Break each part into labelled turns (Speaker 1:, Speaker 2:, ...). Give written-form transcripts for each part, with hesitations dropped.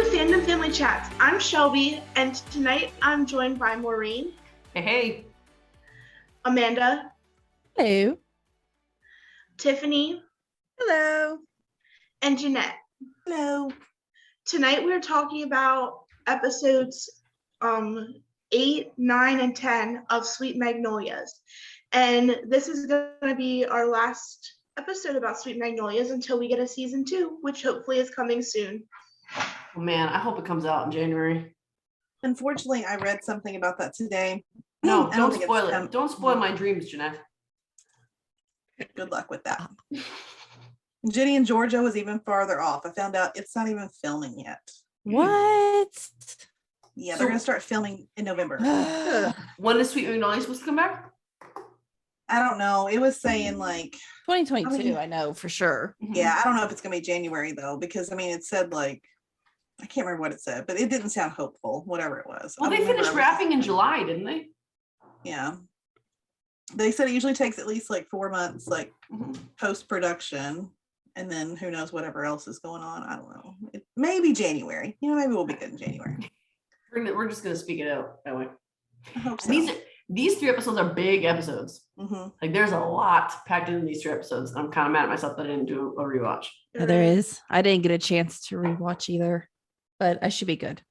Speaker 1: Fandom Family Chats. I'm Shelby, and tonight I'm joined by Maureen.
Speaker 2: Hey.
Speaker 1: Amanda.
Speaker 3: Hello.
Speaker 1: Tiffany.
Speaker 3: Hello.
Speaker 1: And Jeanette.
Speaker 3: Hello.
Speaker 1: Tonight we're talking about episodes 8, 9, and 10 of Sweet Magnolias. And this is going to be our last episode about Sweet Magnolias until we get a season 2, which hopefully is coming soon.
Speaker 2: Oh man, I hope it comes out in January.
Speaker 4: Unfortunately, I read something about that today.
Speaker 2: No, don't spoil it. Don't spoil my dreams, Jeanette.
Speaker 4: Good luck with that. Ginny and Georgia was even farther off. I found out it's not even filming yet.
Speaker 3: What?
Speaker 4: Yeah, they're going to start filming in November.
Speaker 2: When is Sweet Magnolias supposed to come back?
Speaker 4: I don't know. It was saying like
Speaker 3: 2022, I know for sure.
Speaker 4: Yeah, I don't know if it's going to be January though, because it said like, I can't remember what it said, but it didn't sound hopeful, whatever it was.
Speaker 2: Well, they finished wrapping in July, didn't they?
Speaker 4: Yeah. They said it usually takes at least like 4 months, like post-production, and then who knows whatever else is going on. I don't know. It may be January. Maybe we'll be good in January.
Speaker 2: We're just going to speak it out that way.
Speaker 4: I hope so.
Speaker 2: These 3 episodes are big episodes.
Speaker 4: Mm-hmm.
Speaker 2: Like there's a lot packed into these 3 episodes. I'm kind of mad at myself that I didn't do a rewatch.
Speaker 3: Yeah, there is. I didn't get a chance to rewatch either, but I should be good.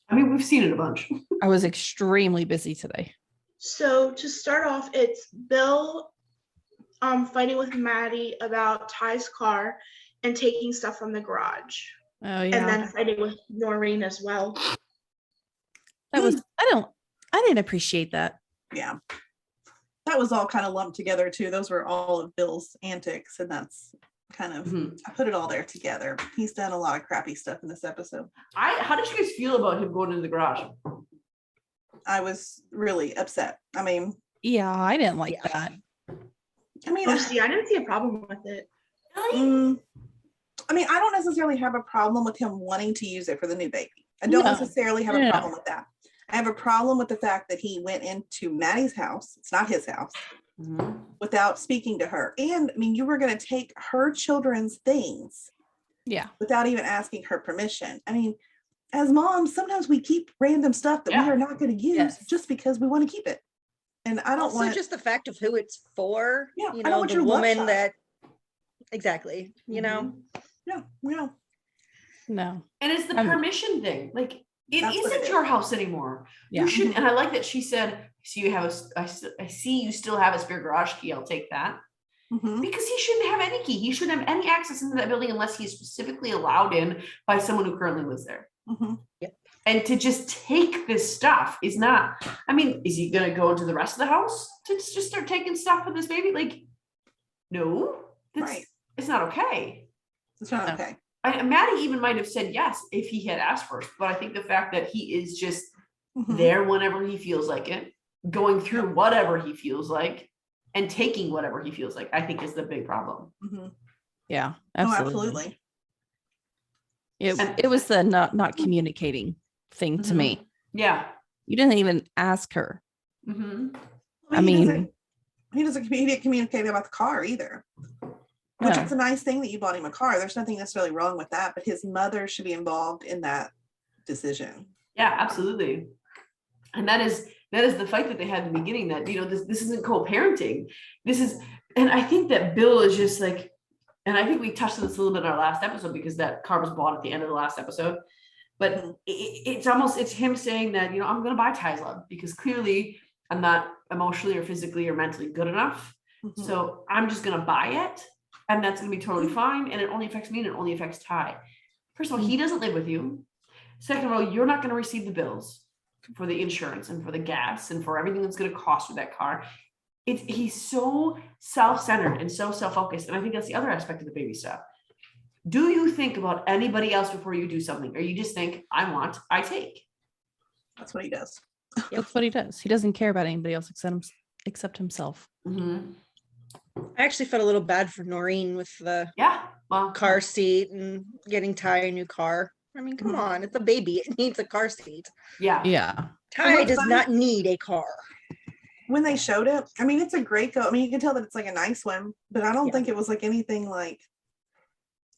Speaker 2: I mean, we've seen it a bunch.
Speaker 3: I was extremely busy today.
Speaker 1: So to start off, it's Bill fighting with Maddie about Ty's car and taking stuff from the garage.
Speaker 3: Oh yeah.
Speaker 1: And then fighting with Noreen as well.
Speaker 3: That was I didn't appreciate that.
Speaker 4: Yeah. That was all kind of lumped together too. Those were all of Bill's antics, and that's kind of I put it all there together. He's done a lot of crappy stuff in this episode.
Speaker 2: How did you guys feel about him going into the garage?
Speaker 4: I was really upset. I mean,
Speaker 3: yeah, I didn't like that.
Speaker 1: I didn't see a problem with it.
Speaker 4: I don't necessarily have a problem with him wanting to use it for the new baby. I don't necessarily have a problem with that. I have a problem with the fact that he went into Maddie's house. It's not his house. Without speaking to her. And you were going to take her children's things.
Speaker 3: Yeah.
Speaker 4: Without even asking her permission. As moms, sometimes we keep random stuff that we are not going to use just because we want to keep it. And I don't want
Speaker 5: just the fact of who it's for.
Speaker 4: Yeah,
Speaker 5: I
Speaker 4: don't want
Speaker 5: the
Speaker 4: your
Speaker 5: woman that exactly.
Speaker 4: Yeah.
Speaker 3: No.
Speaker 2: And it's the permission thing. Like it isn't your house anymore.
Speaker 3: Yeah.
Speaker 2: You shouldn't. And I like that she said, I see you still have a spare garage key. I'll take that. Because he shouldn't have any key. He shouldn't have any access into that building unless he's specifically allowed in by someone who currently lives there.
Speaker 5: Yep.
Speaker 2: And to just take this stuff is not, is he going to go into the rest of the house to just start taking stuff with this baby? Like, no, it's not okay.
Speaker 4: It's not okay.
Speaker 2: Maddie even might have said yes if he had asked first, but I think the fact that he is just there whenever he feels like it, going through whatever he feels like, and taking whatever he feels like, I think is the big problem.
Speaker 3: Yeah,
Speaker 4: absolutely.
Speaker 3: It was the not communicating thing to me.
Speaker 2: Yeah.
Speaker 3: You didn't even ask her.
Speaker 4: He didn't communicate about the car either. Which is a nice thing that you bought him a car. There's nothing necessarily wrong with that, but his mother should be involved in that decision.
Speaker 2: Yeah, absolutely. And that is the fight that they had in the beginning, that, this isn't co-parenting. And I think that Bill is just like, and I think we touched on this a little bit in our last episode because that car was bought at the end of the last episode, but it's him saying that, I'm going to buy Ty's love because clearly I'm not emotionally or physically or mentally good enough. So I'm just going to buy it. And that's going to be totally fine. And it only affects me and it only affects Ty. First of all, he doesn't live with you. Second of all, you're not going to receive the bills for the insurance and for the gas and for everything that's going to cost with that car. He's so self-centered and so self-focused. And I think that's the other aspect of the baby stuff. Do you think about anybody else before you do something? Or you just think, I take?
Speaker 4: That's what he does.
Speaker 3: That's what he does. He doesn't care about anybody else except himself.
Speaker 5: I actually felt a little bad for Noreen with the car seat and getting Ty a new car. Come on, it's a baby. It needs a car seat.
Speaker 3: Yeah.
Speaker 5: Ty does not need a car.
Speaker 4: When they showed it, it's a great go. You can tell that it's like a nice one, but I don't think it was like anything like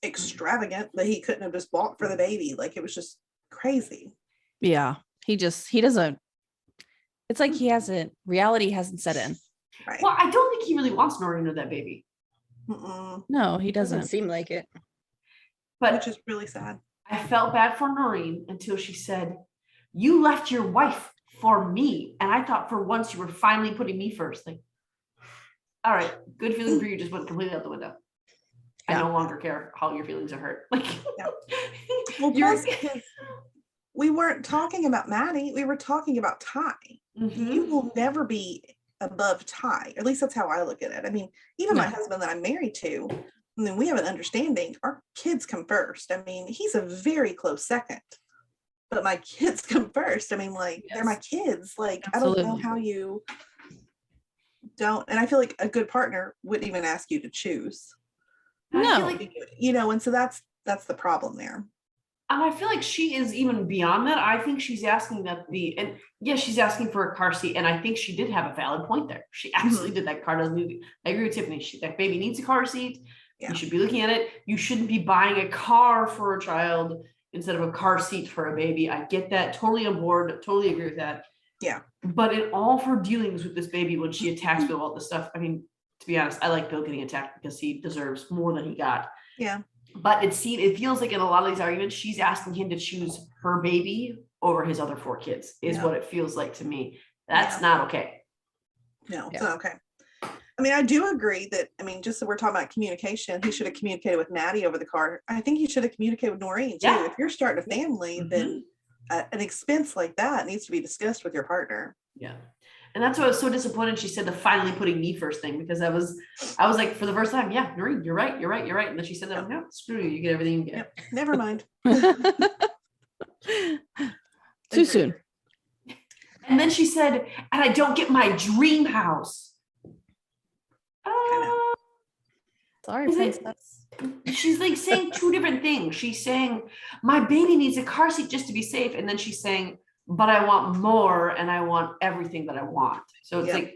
Speaker 4: extravagant that he couldn't have just bought for the baby. Like, it was just crazy.
Speaker 3: Yeah. He doesn't, it's like reality hasn't set in.
Speaker 4: Right.
Speaker 2: Well, I don't think he really wants Noreen or that baby.
Speaker 3: No, he
Speaker 5: Doesn't
Speaker 3: doesn't.
Speaker 5: seem like it.
Speaker 2: But
Speaker 4: Which is really sad.
Speaker 2: I felt bad for Noreen until she said, "You left your wife for me." And I thought for once you were finally putting me first. Like, all right, good feeling for you just went completely out the window. I no longer care how your feelings are hurt. Like,
Speaker 4: Well, plus, we weren't talking about Maddie. We were talking about Ty. You will never be above Ty. At least that's how I look at it. I mean, even my husband that I'm married to, and then we have an understanding, our kids come first. I mean, he's a very close second, but my kids come first. I mean, like, they're my kids. Like, absolutely. I don't know how you don't. And I feel like a good partner wouldn't even ask you to choose.
Speaker 3: No.
Speaker 4: And so that's the problem there.
Speaker 2: And I feel like she is even beyond that. I think she's asking she's asking for a car seat. And I think she did have a valid point there. She absolutely did. That car doesn't need, I agree with Tiffany. That baby needs a car seat. Yeah. You should be looking at it. You shouldn't be buying a car for a child instead of a car seat for a baby. I get that. Totally on board. Totally agree with that.
Speaker 4: Yeah.
Speaker 2: But in all of her dealings with this baby, when she attacks Bill, all this stuff, I mean, to be honest, I like Bill getting attacked because he deserves more than he got.
Speaker 4: Yeah.
Speaker 2: But it feels like in a lot of these arguments, she's asking him to choose her baby over his other 4 kids, is what it feels like to me. That's not okay.
Speaker 4: No, it's not okay. I mean, I do agree that, just so we're talking about communication, he should have communicated with Maddie over the car. I think he should have communicated with Noreen too. Yeah. If you're starting a family, then an expense like that needs to be discussed with your partner.
Speaker 2: Yeah. And that's why I was so disappointed she said the finally putting me first thing, because I was like, for the first time, Noreen, you're right. And then she said that, no, screw you get everything you get.
Speaker 4: Yep. Never mind.
Speaker 3: Too soon.
Speaker 2: And then she said, and I don't get my dream house.
Speaker 3: Sorry, princess.
Speaker 2: She's like saying 2 different things. She's saying, my baby needs a car seat just to be safe. And then she's saying, but I want more and I want everything that I want. So it's like,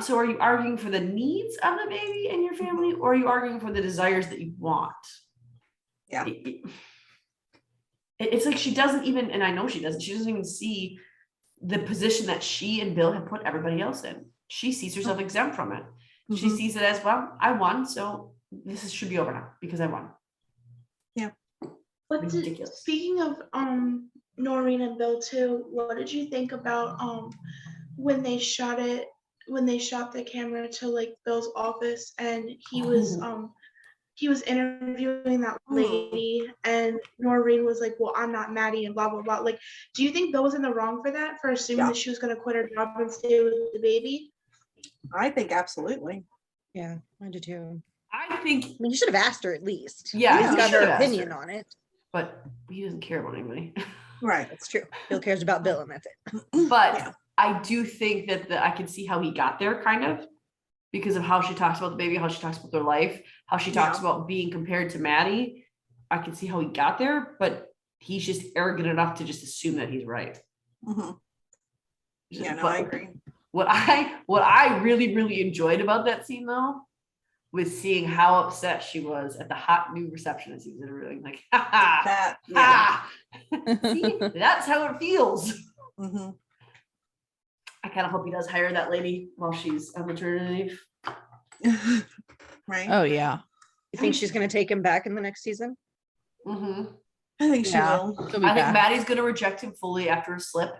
Speaker 2: so are you arguing for the needs of the baby and your family, or are you arguing for the desires that you want?
Speaker 4: Yeah.
Speaker 2: It's like she doesn't even, and I know she doesn't even see the position that she and Bill have put everybody else in. She sees herself exempt from it. She sees it as, well, I won, so this should be over now because I won.
Speaker 4: Yeah.
Speaker 1: But speaking of Noreen and Bill too, what did you think about when they shot the camera to like Bill's office and he was interviewing that lady and Noreen was like, well, I'm not Maddie and blah blah blah. Like, do you think Bill was in the wrong for that, for assuming that she was going to quit her job and stay with the baby?
Speaker 4: I think absolutely.
Speaker 5: Yeah, I do too.
Speaker 2: I think
Speaker 5: you should have asked her at least.
Speaker 2: Yeah,
Speaker 5: he's got her opinion on it.
Speaker 2: But he doesn't care about anybody.
Speaker 4: Right.
Speaker 5: That's true. Bill cares about Bill and that's it.
Speaker 2: But I do think that I can see how he got there, kind of, because of how she talks about the baby, how she talks about their life, how she talks about being compared to Maddie. I can see how he got there, but he's just arrogant enough to just assume that he's right.
Speaker 4: Yeah, no, I agree.
Speaker 2: What I really, really enjoyed about that scene though was seeing how upset she was at the hot new receptionist he was interviewing. Like, see, that's how it feels. I kind of hope he does hire that lady while she's on maternity leave.
Speaker 4: Right.
Speaker 3: Oh yeah.
Speaker 5: You think she's going to take him back in the next season?
Speaker 4: I think she will.
Speaker 2: I think Maddie's going to reject him fully after a slip.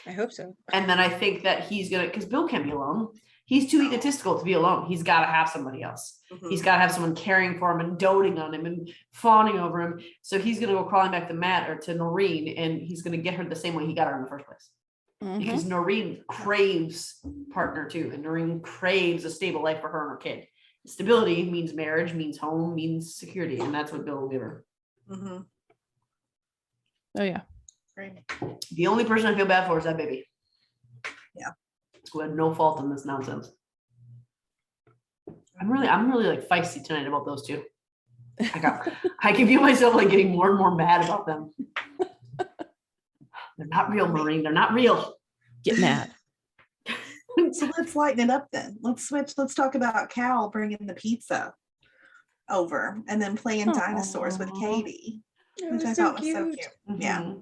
Speaker 5: I hope so.
Speaker 2: And then I think that he's going to, because Bill can't be alone. He's too egotistical to be alone. He's got to have somebody else. He's got to have someone caring for him and doting on him and fawning over him. So he's going to go crawling back to Matt or to Noreen, and he's going to get her the same way he got her in the first place. Because Noreen craves partner too, and Noreen craves a stable life for her and her kid. Stability means marriage, means home, means security, and that's what Bill will give her.
Speaker 3: Oh yeah.
Speaker 4: Great.
Speaker 2: The only person I feel bad for is that baby.
Speaker 4: Yeah.
Speaker 2: Who had no fault in this nonsense. I'm really like feisty tonight about those two. I can feel myself like getting more and more mad about them. They're not real, Maureen. They're not real.
Speaker 3: Get mad.
Speaker 4: So let's lighten it up then. Let's switch. Let's talk about Cal bringing the pizza. over and then playing dinosaurs with Katie, which I thought was so cute. Yeah.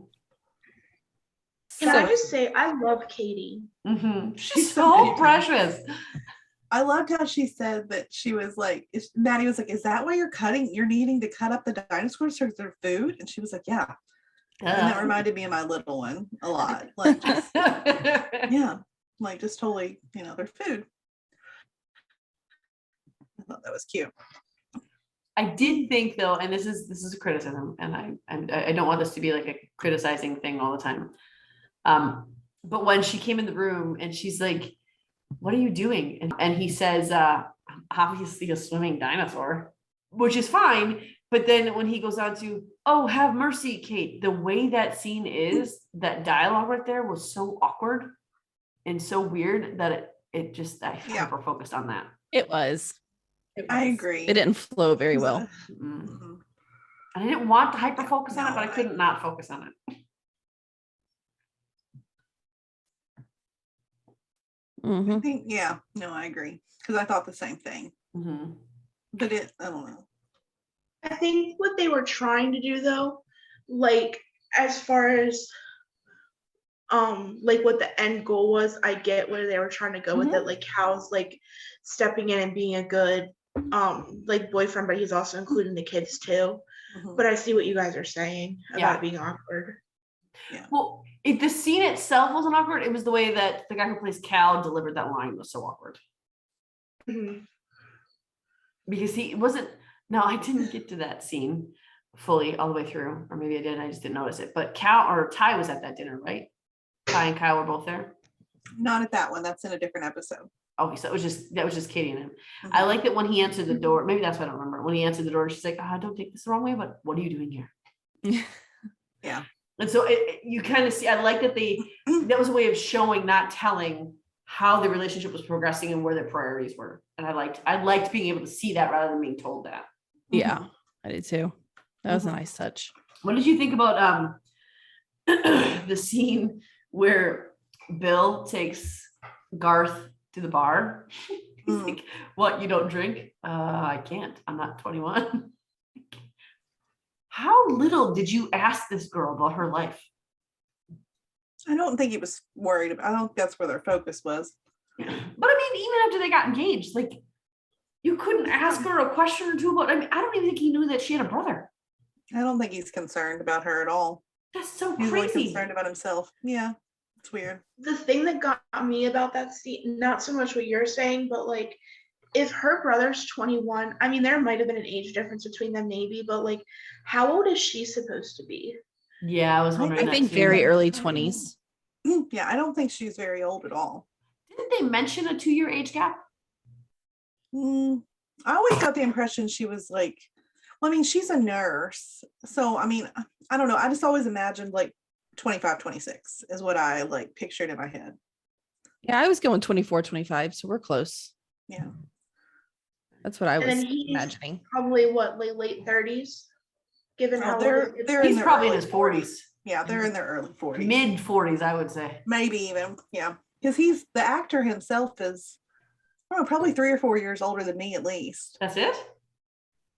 Speaker 1: Can I just say, I love Katie.
Speaker 2: She's so precious.
Speaker 4: I loved how she said that she was like, Maddie was like, is that why you're needing to cut up the dinosaurs for their food? And she was like, yeah. And that reminded me of my little one a lot. Like, just, yeah, like just totally, their food. I thought that was cute.
Speaker 2: I did think though, and this is a criticism, and I don't want this to be like a criticizing thing all the time. But when she came in the room and she's like, what are you doing? And he says, obviously a swimming dinosaur, which is fine. But then when he goes on to, oh, have mercy, Kate, the way that scene is, that dialogue right there was so awkward and so weird that it just, I hyper focused on that.
Speaker 3: It was.
Speaker 4: I agree.
Speaker 3: It didn't flow very well.
Speaker 2: Mm-hmm. I didn't want to hyper focus on it, but I couldn't not focus on it.
Speaker 4: I think, I agree. Because I thought the same thing. But I don't know.
Speaker 1: I think what they were trying to do though, like as far as like what the end goal was, I get where they were trying to go with it, like Hal's like stepping in and being a good like boyfriend, but he's also including the kids too. But I see what you guys are saying about it being awkward.
Speaker 4: Yeah.
Speaker 2: Well, if the scene itself wasn't awkward, it was the way that the guy who plays Cal delivered that line was so awkward. Because he wasn't. No, I didn't get to that scene fully all the way through, or maybe I did. I just didn't notice it. But Cal or Ty was at that dinner, right? Ty and Kyle were both there.
Speaker 4: Not at that one. That's in a different episode.
Speaker 2: Okay, so that was just Katie and him. I like that when he answered the door. Maybe that's what I don't remember. When he answered the door, she's like, "Don't take this the wrong way, but what are you doing here?"
Speaker 4: Yeah.
Speaker 2: And so you kind of see. I like that that was a way of showing, not telling, how the relationship was progressing and where their priorities were. And I liked being able to see that rather than being told that.
Speaker 3: Yeah, I did too. That was a nice touch.
Speaker 2: What did you think about the scene where Bill takes Garth to the bar? He's like, what, you don't drink? I can't. I'm not 21. How little did you ask this girl about her life?
Speaker 4: I don't think he was worried about. I don't think that's where their focus was.
Speaker 2: But I mean, even after they got engaged, like, you couldn't ask her a question or two about. I mean, I don't even think he knew that she had a brother.
Speaker 4: I don't think he's concerned about her at all.
Speaker 2: That's so
Speaker 4: he's
Speaker 2: crazy.
Speaker 4: Really concerned about himself. Yeah, it's weird.
Speaker 1: The thing that got me about that scene, not so much what you're saying, but like, if her brother's 21, I mean, there might have been an age difference between them, maybe, but like, how old is she supposed to be?
Speaker 2: Yeah, I was wondering.
Speaker 3: I think very early 20s.
Speaker 4: Yeah, I don't think she's very old at all.
Speaker 2: Didn't they mention a 2-year age gap?
Speaker 4: I always got the impression she was like, well, I mean, she's a nurse. So, I mean, I don't know. I just always imagined like 25, 26 is what I like pictured in my head.
Speaker 3: Yeah, I was going 24, 25. So we're close.
Speaker 4: Yeah.
Speaker 3: That's what I was imagining.
Speaker 1: Probably what, like late 30s? Given how
Speaker 2: he's probably in his 40s.
Speaker 4: Yeah, they're in their early 40s.
Speaker 2: Mid 40s, I would say.
Speaker 4: Maybe even, yeah. Because the actor himself is, I don't know, probably 3 or 4 years older than me at least.
Speaker 2: That's it?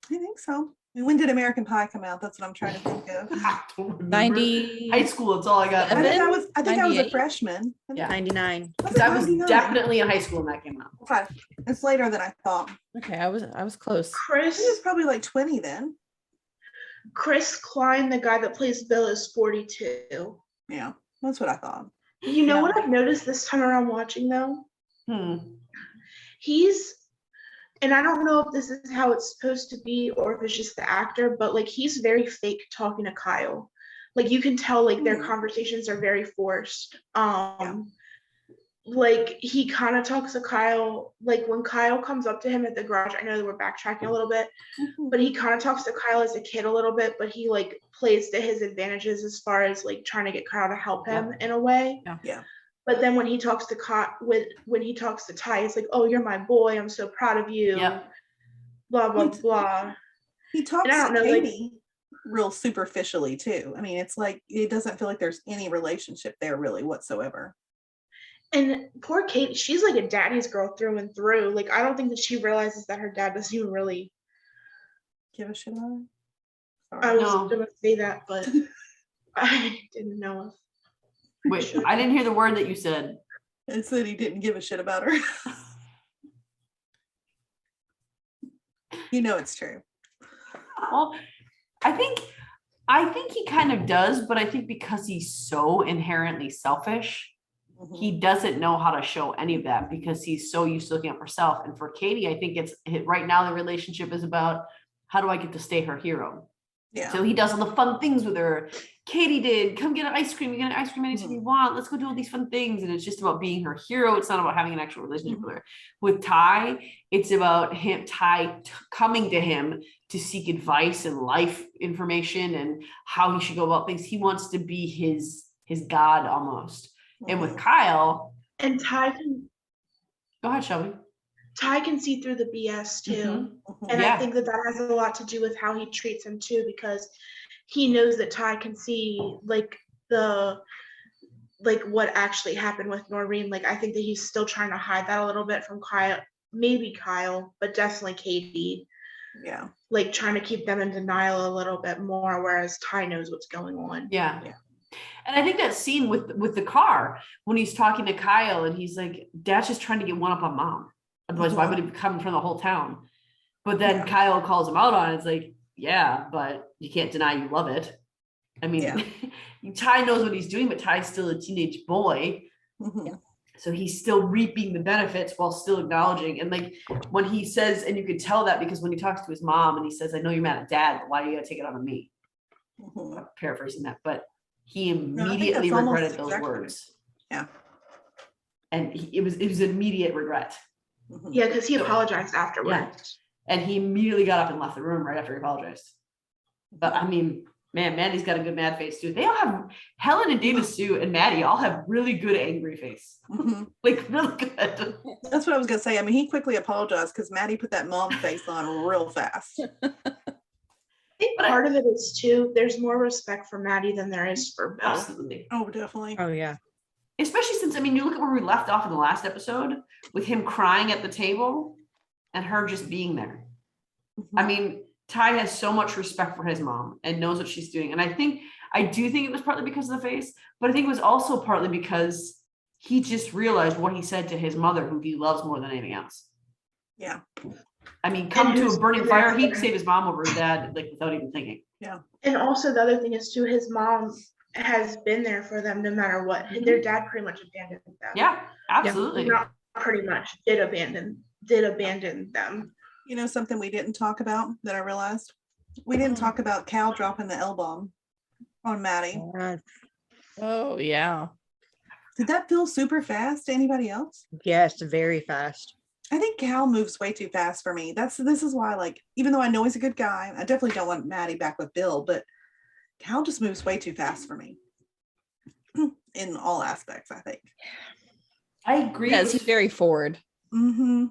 Speaker 4: I think so. I mean, when did American Pie come out? That's what I'm trying to think of.
Speaker 3: 90.
Speaker 2: High school, that's all I got.
Speaker 4: I think I was a freshman.
Speaker 2: Yeah.
Speaker 5: 99.
Speaker 2: Because I was definitely in high school when that came out.
Speaker 4: Okay. It's later than I thought.
Speaker 3: Okay, I was close.
Speaker 1: Chris
Speaker 4: he was probably like 20 then.
Speaker 1: Chris Klein, the guy that plays Bill, is 42.
Speaker 4: Yeah, that's what I thought.
Speaker 1: You know what I've noticed this time around watching though? And I don't know if this is how it's supposed to be or if it's just the actor, but like he's very fake talking to Kyle. Like you can tell like their conversations are very forced. Like he kind of talks to Kyle, like when Kyle comes up to him at the garage, I know that we're backtracking a little bit, but he kind of talks to Kyle as a kid a little bit, but he like plays to his advantages as far as like trying to get Kyle to help him in a way.
Speaker 4: Yeah.
Speaker 1: But then when he talks to when he talks to Ty, it's like, oh, you're my boy. I'm so proud of you.
Speaker 2: Yep.
Speaker 1: Blah, blah, blah.
Speaker 4: He talks to Katie real superficially too. I mean, it's like, it doesn't feel like there's any relationship there really whatsoever.
Speaker 1: And poor Kate, she's like a daddy's girl through and through. Like, I don't think that she realizes that her dad doesn't even really
Speaker 4: give a shit about her?
Speaker 1: I
Speaker 4: Sorry.
Speaker 1: was
Speaker 2: No.
Speaker 1: gonna say that, but I didn't know.
Speaker 2: Wait, I didn't hear the word that you said.
Speaker 4: I said he didn't give a shit about her. You know it's true.
Speaker 2: Well, I think he kind of does, but I think because he's so inherently selfish, he doesn't know how to show any of that because he's so used to looking out for self. And for Katie, I think it's right now the relationship is about how do I get to stay her hero?
Speaker 4: Yeah.
Speaker 2: So he does all the fun things with her. Katie did, come get an ice cream. You get an ice cream anytime you want. Let's go do all these fun things. And it's just about being her hero. It's not about having an actual relationship with her. With Ty, it's about Ty coming to him to seek advice and life information and how he should go about things. He wants to be his God almost. And with Kyle,
Speaker 1: And Ty can
Speaker 2: go ahead, Shelby.
Speaker 1: Ty can see through the BS too. And
Speaker 2: Yeah.
Speaker 1: I think that has a lot to do with how he treats him too, because he knows that Ty can see like what actually happened with Noreen. Like I think that he's still trying to hide that a little bit from Kyle, maybe Kyle, but definitely Katie.
Speaker 4: Yeah.
Speaker 1: Like trying to keep them in denial a little bit more, whereas Ty knows what's going on.
Speaker 2: Yeah. And I think that scene with the car when he's talking to Kyle and he's like, Dad's just trying to get one up on Mom. Otherwise, why would he come in front of the whole town? But then Kyle calls him out on it. It's like, yeah, but you can't deny you love it. I mean, Ty knows what he's doing, but Ty's still a teenage boy. So he's still reaping the benefits while still acknowledging. And like when he says, and you could tell that because when he talks to his mom and he says, I know you're mad at Dad, but why do you gotta take it out on me? I'm paraphrasing that, but he immediately regretted those words.
Speaker 4: Yeah.
Speaker 2: And it was immediate regret.
Speaker 1: Yeah, because he apologized afterwards.
Speaker 2: Yeah. And he immediately got up and left the room right after he apologized. But I mean, man, Maddie's got a good mad face too. They all have, Helen and Dana Sue and Maddie all have really good angry face. Like really good.
Speaker 4: That's what I was gonna say. I mean, he quickly apologized because Maddie put that mom face on real fast.
Speaker 1: I think part of it is too, there's more respect for Maddie than there is for Bill.
Speaker 2: Absolutely.
Speaker 4: Oh, definitely.
Speaker 5: Oh yeah.
Speaker 2: Especially since, I mean, you look at where we left off in the last episode with him crying at the table and her just being there. I mean, Ty has so much respect for his mom and knows what she's doing. And I do think it was partly because of the face, but I think it was also partly because he just realized what he said to his mother, who he loves more than anything else.
Speaker 4: Yeah.
Speaker 2: I mean, come to a burning fire, he'd save his mom over his dad, like without even thinking.
Speaker 4: Yeah.
Speaker 1: And also the other thing is too, his mom has been there for them no matter what. Their dad pretty much abandoned them.
Speaker 2: Yeah, absolutely.
Speaker 1: Not pretty much, did abandon them.
Speaker 4: You know something we didn't talk about that I realized? We didn't talk about Cal dropping the L-bomb on Maddie.
Speaker 3: Oh yeah.
Speaker 4: Did that feel super fast to anybody else?
Speaker 5: Yes, very fast.
Speaker 4: I think Cal moves way too fast for me. This is why, like, even though I know he's a good guy, I definitely don't want Maddie back with Bill, but Cal just moves way too fast for me. In all aspects, I think.
Speaker 2: I agree.
Speaker 3: Yes, he's very forward.
Speaker 2: I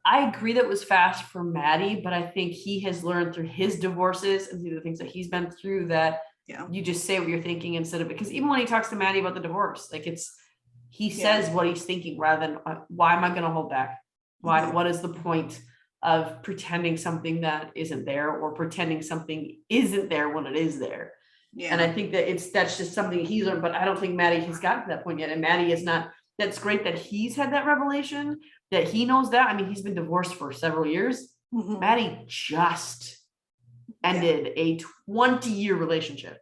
Speaker 2: agree that was fast for Maddie, but I think he has learned through his divorces and through the things that he's been through that you just say what you're thinking instead of, because even when he talks to Maddie about the divorce, like he says what he's thinking rather than why am I going to hold back? What is the point of pretending something that isn't there or pretending something isn't there when it is there? Yeah. And I think that that's just something he's learned, but I don't think Maddie has gotten to that point yet. And Maddie is not. That's great that he's had that revelation, that he knows that. I mean, he's been divorced for several years. Maddie just ended a 20-year relationship.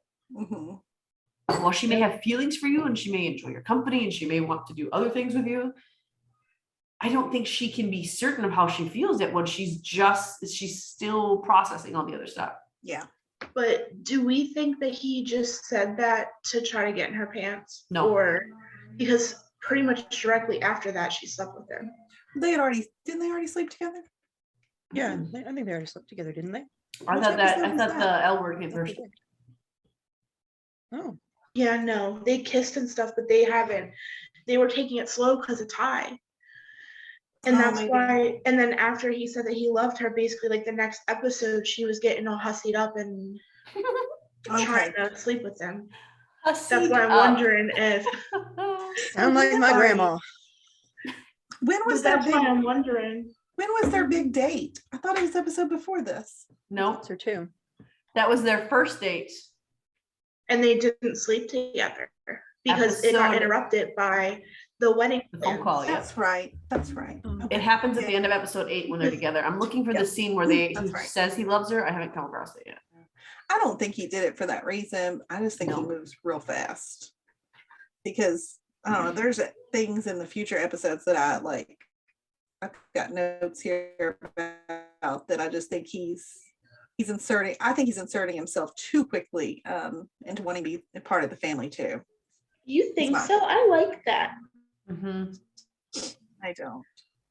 Speaker 2: While she may have feelings for you and she may enjoy your company and she may want to do other things with you, I don't think she can be certain of how she feels yet when she's still processing all the other stuff.
Speaker 4: Yeah.
Speaker 1: But do we think that he just said that to try to get in her pants?
Speaker 2: No.
Speaker 1: Or because pretty much directly after that she slept with him.
Speaker 4: Didn't they already sleep together?
Speaker 5: Yeah, I think they already slept together, didn't they?
Speaker 2: I thought the L word came first.
Speaker 5: Oh.
Speaker 1: Yeah, no, they kissed and stuff, but they haven't. They were taking it slow because of Ty. And that's why, and then after he said that he loved her, basically like the next episode, she was getting all hussied up and trying to sleep with him. That's why I'm wondering if.
Speaker 5: Sound like my grandma.
Speaker 4: When was
Speaker 1: That's why I'm wondering.
Speaker 4: When was their big date? I thought it was episode before this.
Speaker 2: No,
Speaker 5: That's her too.
Speaker 2: that was their first date.
Speaker 1: And they didn't sleep together because it got
Speaker 2: Episode-
Speaker 1: interrupted by the wedding
Speaker 2: The phone
Speaker 1: plans.
Speaker 2: call, yeah.
Speaker 4: That's right. That's right.
Speaker 2: It happens at the end of episode 8 when they're together. I'm looking for the scene where he
Speaker 4: That's right.
Speaker 2: says he loves her. I haven't come across it yet.
Speaker 4: I don't think he did it for that reason. I just think he moves real fast. Because I don't know, there's things in the future episodes that I like. I've got notes here about that I just think he's inserting. I think he's inserting himself too quickly into wanting to be a part of the family too.
Speaker 1: You think so? I like that.
Speaker 2: Mm-hmm.
Speaker 4: I don't.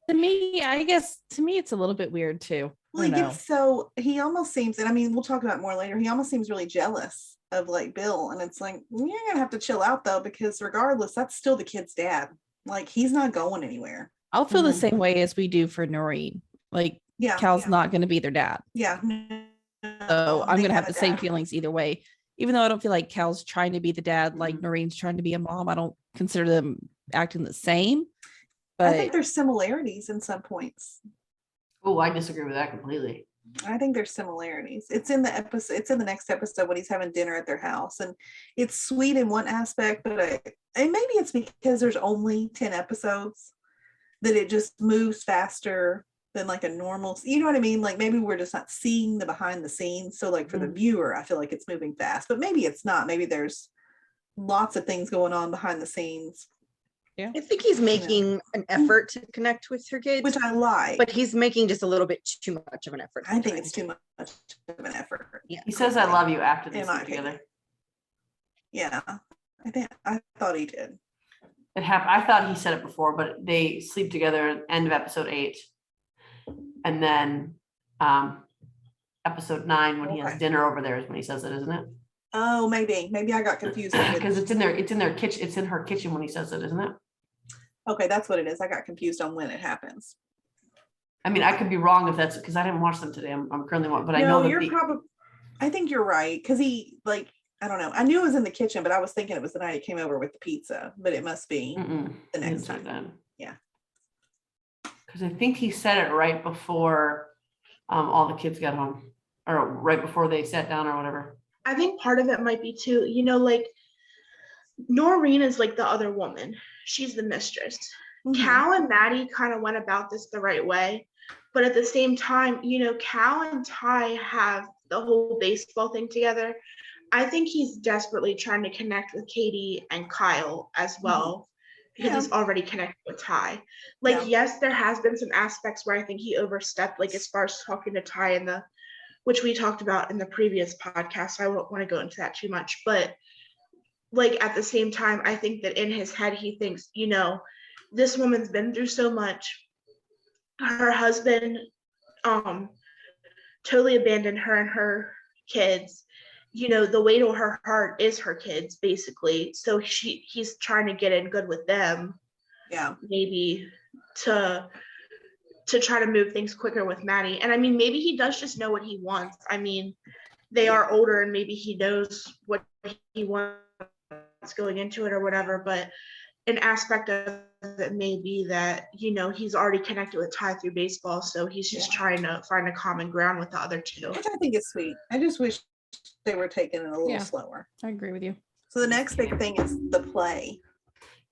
Speaker 3: To me, I guess it's a little bit weird too.
Speaker 4: Well, he almost seems, and I mean, we'll talk about it more later. He almost seems really jealous of like Bill, and it's like you're gonna have to chill out though, because regardless, that's still the kid's dad. Like he's not going anywhere.
Speaker 3: I'll feel the same way as we do for Noreen. Like, Cal's not going to be their dad.
Speaker 4: Yeah.
Speaker 3: So I'm going to have the same feelings either way. Even though I don't feel like Cal's trying to be the dad, like Noreen's trying to be a mom, I don't consider them acting the same. But
Speaker 4: I think there's similarities in some points.
Speaker 2: Oh, I disagree with that completely.
Speaker 4: I think there's similarities. It's in the episode. It's in the next episode when he's having dinner at their house, and it's sweet in one aspect, but and maybe it's because there's only 10 episodes that it just moves faster than like a normal. You know what I mean? Like maybe we're just not seeing the behind the scenes. So like for the viewer, I feel like it's moving fast, but maybe it's not. Maybe there's lots of things going on behind the scenes.
Speaker 3: Yeah,
Speaker 5: I think he's making an effort to connect with her kids,
Speaker 4: which I like,
Speaker 5: but he's making just a little bit too much of an effort.
Speaker 4: I think it's too much of an effort.
Speaker 5: Yeah,
Speaker 2: he says "I love you" after they
Speaker 4: In
Speaker 2: sleep
Speaker 4: my opinion.
Speaker 2: together.
Speaker 4: Yeah, I thought he did.
Speaker 2: It happened. I thought he said it before, but they sleep together at the end of episode 8, and then episode 9 when he has dinner over there is when he says it, isn't it?
Speaker 4: Oh, maybe I got confused
Speaker 2: because it's in their kitchen. It's in her kitchen when he says it, isn't it?
Speaker 4: Okay, that's what it is. I got confused on when it happens.
Speaker 2: I mean, I could be wrong if that's because I didn't watch them today. I'm currently watching, but I
Speaker 4: No,
Speaker 2: know
Speaker 4: you're probably. I think you're right because he like I don't know. I knew it was in the kitchen, but I was thinking it was the night he came over with the pizza. But it must be the next time.
Speaker 2: Then.
Speaker 4: Yeah,
Speaker 2: because I think he said it right before all the kids got home, or right before they sat down or whatever.
Speaker 1: I think part of it might be too, like Noreen is like the other woman. She's the mistress. Cal and Maddie kind of went about this the right way. But at the same time, Cal and Ty have the whole baseball thing together. I think he's desperately trying to connect with Katie and Kyle as well, because he's already connected with Ty. Yes, there has been some aspects where I think he overstepped, like as far as talking to Ty which we talked about in the previous podcast. So I won't want to go into that too much, but at the same time, I think that in his head, he thinks, this woman's been through so much. Her husband totally abandoned her and her kids. The weight of her heart is her kids, basically. So he's trying to get in good with them.
Speaker 4: Yeah.
Speaker 1: Maybe to try to move things quicker with Maddie. And I mean, maybe he does just know what he wants. I mean, they are older and maybe he knows what he wants going into it or whatever, but an aspect of it may be that, he's already connected with Ty through baseball. So he's just trying to find a common ground with the other two.
Speaker 4: Which I think is sweet. I just wish they were taking it a little slower.
Speaker 3: I agree with you.
Speaker 4: So the next big thing is the play.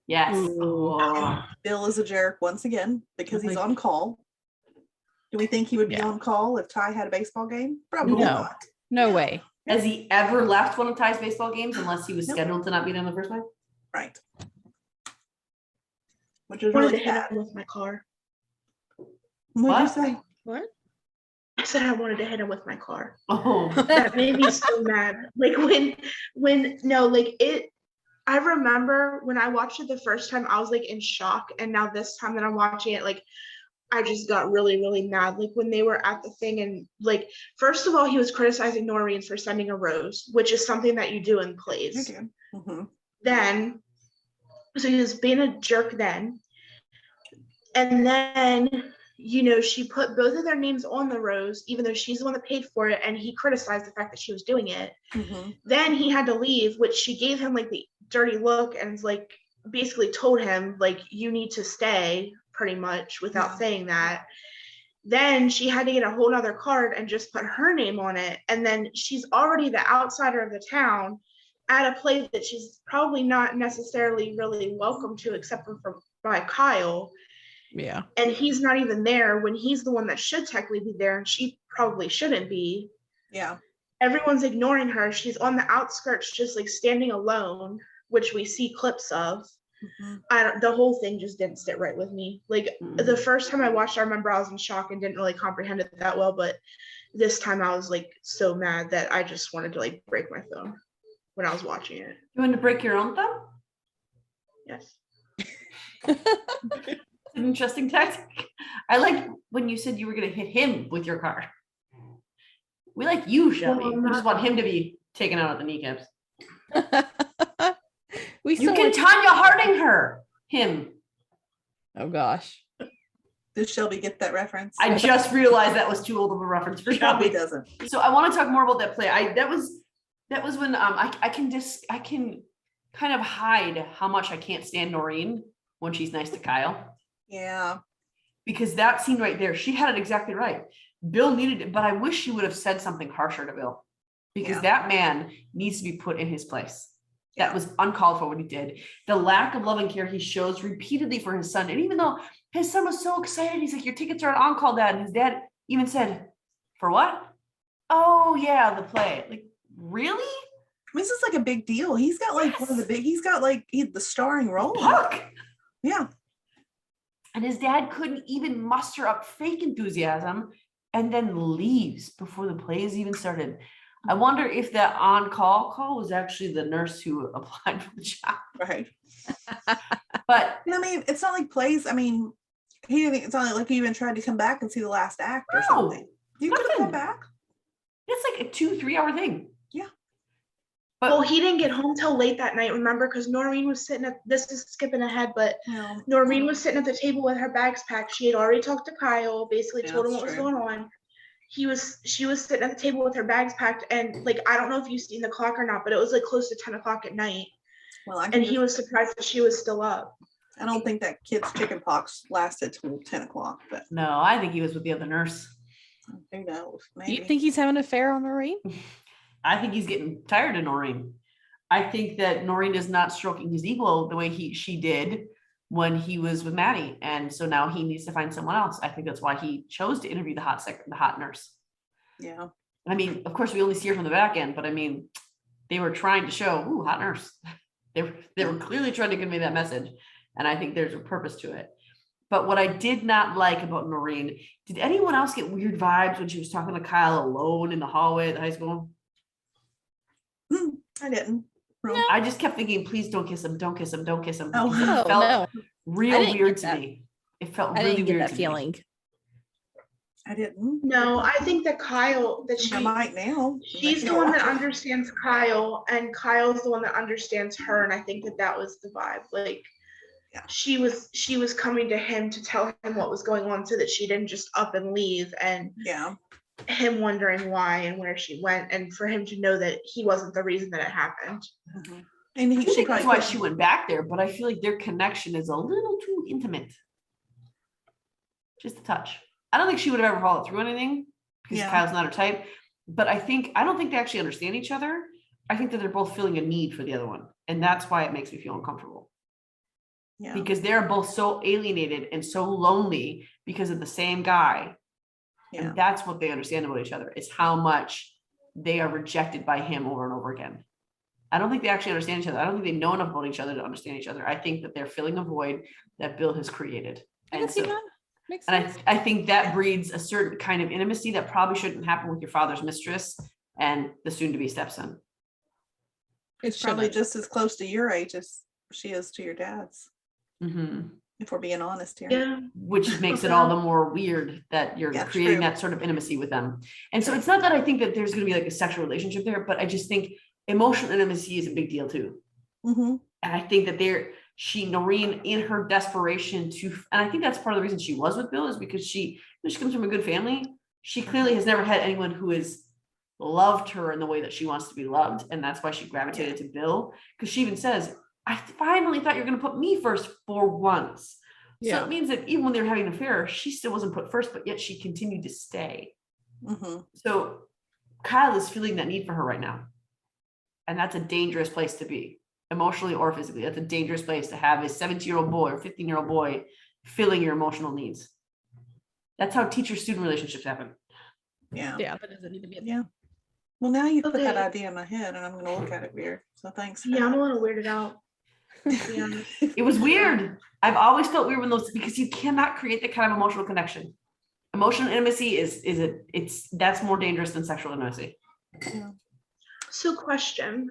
Speaker 2: Yes.
Speaker 4: Bill is a jerk once again because he's on call. Do we think he would be on call if Ty had a baseball game? Probably not.
Speaker 3: No way.
Speaker 2: Has he ever left one of Ty's baseball games unless he was scheduled to not be there in the first place?
Speaker 4: Right. Which is really sad.
Speaker 1: With my car.
Speaker 4: What did you say?
Speaker 5: What?
Speaker 1: I said I wanted to hit him with my car.
Speaker 2: Oh,
Speaker 1: that made me so mad. I remember when I watched it the first time, I was in shock. And now this time that I'm watching it, I just got really, really mad. When they were at the thing and first of all, he was criticizing Noreen for sending a rose, which is something that you do in plays.
Speaker 4: You do. Mm-hmm.
Speaker 1: Then, so he was being a jerk then. And then, she put both of their names on the rose, even though she's the one that paid for it. And he criticized the fact that she was doing it.
Speaker 4: Mm-hmm.
Speaker 1: Then he had to leave, which she gave him the dirty look and basically told him you need to stay pretty much without saying that. Then she had to get a whole nother card and just put her name on it. And then she's already the outsider of the town at a place that she's probably not necessarily really welcome to, except for by Kyle.
Speaker 3: Yeah.
Speaker 1: And he's not even there when he's the one that should technically be there, and she probably shouldn't be.
Speaker 4: Yeah.
Speaker 1: Everyone's ignoring her. She's on the outskirts, just like standing alone, which we see clips of. The whole thing just didn't sit right with me. Like the first time I watched it, I remember I was in shock and didn't really comprehend it that well, but this time I was like so mad that I just wanted to like break my thumb when I was watching it.
Speaker 2: You want to break your own thumb?
Speaker 1: Yes.
Speaker 2: An interesting tactic. I like when you said you were going to hit him with your car. We like you, Shelby. We just want him to be taken out of the kneecaps. You can Tanya Harding him.
Speaker 3: Oh gosh.
Speaker 4: Does Shelby get that reference?
Speaker 2: I just realized that was too old of a reference for Shelby.
Speaker 4: Doesn't.
Speaker 2: So I want to talk more about that play. That was when I can kind of hide how much I can't stand Noreen when she's nice to Kyle.
Speaker 4: Yeah.
Speaker 2: Because that scene right there, she had it exactly right. Bill needed it, but I wish she would have said something harsher to Bill, because that man needs to be put in his place. That was uncalled for what he did. The lack of love and care he shows repeatedly for his son. And even though his son was so excited, he's like, your tickets are on call, Dad. And his dad even said, for what? Oh yeah, the play. Like, really?
Speaker 4: This is like a big deal. He's got like one of the big, he's got like the starring role.
Speaker 2: Puck.
Speaker 4: Yeah.
Speaker 2: And his dad couldn't even muster up fake enthusiasm and then leaves before the play is even started. I wonder if that on-call call was actually the nurse who applied for the job.
Speaker 4: Right.
Speaker 2: But
Speaker 4: I mean, it's not like plays. I mean, it's not like he even tried to come back and see the last act or something. You could have come back.
Speaker 2: It's like a 2-3 hour thing.
Speaker 4: Yeah.
Speaker 2: But
Speaker 1: well, he didn't get home till late that night, remember? Because Noreen was sitting at, this is skipping ahead, but Noreen was sitting at the table with her bags packed. She had already talked to Kyle, basically told him what was going on. She was sitting at the table with her bags packed, and like, I don't know if you've seen the clock or not, but it was like close to 10 o'clock at night. Well, and he was surprised that she was still up.
Speaker 4: I don't think that kid's chicken pox lasted till 10 o'clock, but
Speaker 2: no, I think he was with the other nurse.
Speaker 4: Who knows? Maybe.
Speaker 3: You think he's having an affair on Noreen?
Speaker 2: I think he's getting tired of Noreen. I think that Noreen is not stroking his ego the way she did when he was with Maddie. And so now he needs to find someone else. I think that's why he chose to interview the hot nurse.
Speaker 4: Yeah.
Speaker 2: I mean, of course we only see her from the back end, but I mean, they were trying to show, ooh, hot nurse. They were clearly trying to convey that message. And I think there's a purpose to it. But what I did not like about Noreen, did anyone else get weird vibes when she was talking to Kyle alone in the hallway at the high school?
Speaker 4: I didn't.
Speaker 2: No. I just kept thinking, please don't kiss him, don't kiss him, don't kiss him.
Speaker 4: Oh,
Speaker 2: it felt real weird to me. It felt really
Speaker 3: didn't get
Speaker 2: weird
Speaker 3: that feeling.
Speaker 4: I didn't.
Speaker 1: No, I think that Kyle, that she
Speaker 4: might now.
Speaker 1: She's the one that understands Kyle, and Kyle's the one that understands her. And I think that was the vibe. Like, she was coming to him to tell him what was going on, so that she didn't just up and leave, and him wondering why and where she went, and for him to know that he wasn't the reason that it happened.
Speaker 4: Mm-hmm. And
Speaker 2: I think that's why she went back there, but I feel like their connection is a little too intimate. Just a touch. I don't think she would have ever followed through on anything because Kyle's not her type. But I don't think they actually understand each other. I think that they're both feeling a need for the other one. And that's why it makes me feel uncomfortable. Yeah. Because they're both so alienated and so lonely because of the same guy. Yeah. And that's what they understand about each other, is how much they are rejected by him over and over again. I don't think they actually understand each other. I don't think they know enough about each other to understand each other. I think that they're filling a void that Bill has created. And I think that breeds a certain kind of intimacy that probably shouldn't happen with your father's mistress and the soon-to-be stepson.
Speaker 4: It's probably just as close to your age as she is to your dad's.
Speaker 2: Mm-hmm.
Speaker 4: If we're being honest here.
Speaker 1: Yeah.
Speaker 2: Which makes it all the more weird that you're creating that sort of intimacy with them. And so it's not that I think that there's going to be like a sexual relationship there, but I just think emotional intimacy is a big deal too.
Speaker 4: Mm-hmm.
Speaker 2: And I think that Noreen, in her desperation and I think that's part of the reason she was with Bill, is because she comes from a good family. She clearly has never had anyone who has loved her in the way that she wants to be loved. And that's why she gravitated to Bill. Because she even says, I finally thought you were going to put me first for once. So it means that even when they were having an affair, she still wasn't put first, but yet she continued to stay. So Kyle is feeling that need for her right now. And that's a dangerous place to be, emotionally or physically. That's a dangerous place to have a 17-year-old boy or 15-year-old boy filling your emotional needs. That's how teacher-student relationships happen.
Speaker 3: Yeah, that doesn't need to be.
Speaker 4: Yeah. Well, now you put that idea in my head, and I'm going to look at it weird. So thanks.
Speaker 1: Yeah, I'm a little weirded out. To be honest.
Speaker 2: It was weird. I've always felt weird when those, because you cannot create that kind of emotional connection. Emotional intimacy that's more dangerous than sexual intimacy.
Speaker 4: Yeah.
Speaker 1: So question,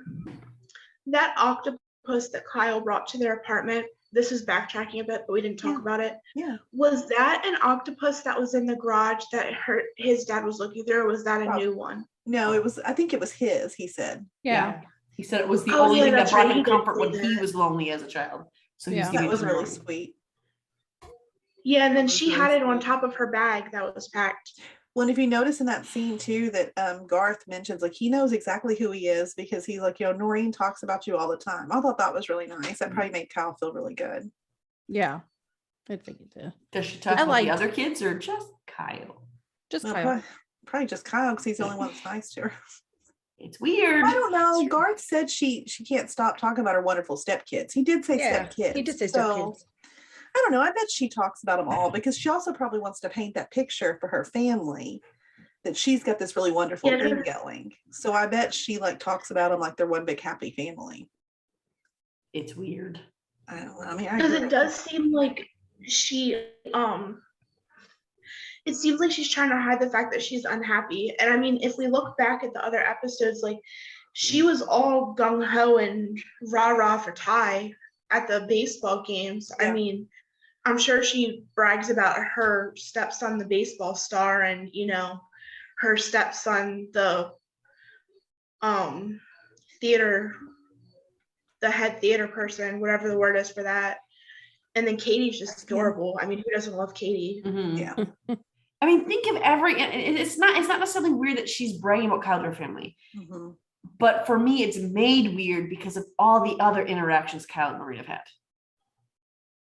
Speaker 1: that octopus that Kyle brought to their apartment, this is backtracking a bit, but we didn't talk about it.
Speaker 4: Yeah.
Speaker 1: Was that an octopus that was in the garage that his dad was looking through, or was that a new one?
Speaker 4: No, I think it was his, he said.
Speaker 2: Yeah. He said it was the only thing that brought him comfort when he was lonely as a child. So
Speaker 4: that was really sweet.
Speaker 1: Yeah, and then she had it on top of her bag that was packed.
Speaker 4: Well, and if you notice in that scene too, that Garth mentions, like, he knows exactly who he is because he's like, Noreen talks about you all the time. I thought that was really nice. That probably made Kyle feel really good.
Speaker 3: Yeah, I think it did.
Speaker 2: Does she talk about the other kids or just Kyle?
Speaker 3: Just Kyle.
Speaker 4: Probably just Kyle, because he's the only one that's nice to her.
Speaker 2: It's weird.
Speaker 4: I don't know. Garth said she can't stop talking about her wonderful stepkids. He did say stepkids.
Speaker 5: He did say stepkids.
Speaker 4: I don't know. I bet she talks about them all because she also probably wants to paint that picture for her family that she's got this really wonderful thing going. So I bet she talks about them like they're one big happy family.
Speaker 2: It's weird.
Speaker 4: I don't know. I mean,
Speaker 1: because it does seem like she it seems like she's trying to hide the fact that she's unhappy. And I mean, if we look back at the other episodes, she was all gung-ho and rah-rah for Ty at the baseball games. Yeah. I mean, I'm sure she brags about her stepson, the baseball star, and her stepson, the head theater person, whatever the word is for that. And then Katie's just adorable. I mean, who doesn't love Katie?
Speaker 2: Mm-hmm.
Speaker 4: Yeah.
Speaker 2: I mean, think of it's not necessarily weird that she's bragging about Kyle to her family.
Speaker 4: Mm-hmm.
Speaker 2: But for me, it's made weird because of all the other interactions Kyle and Maureen have had.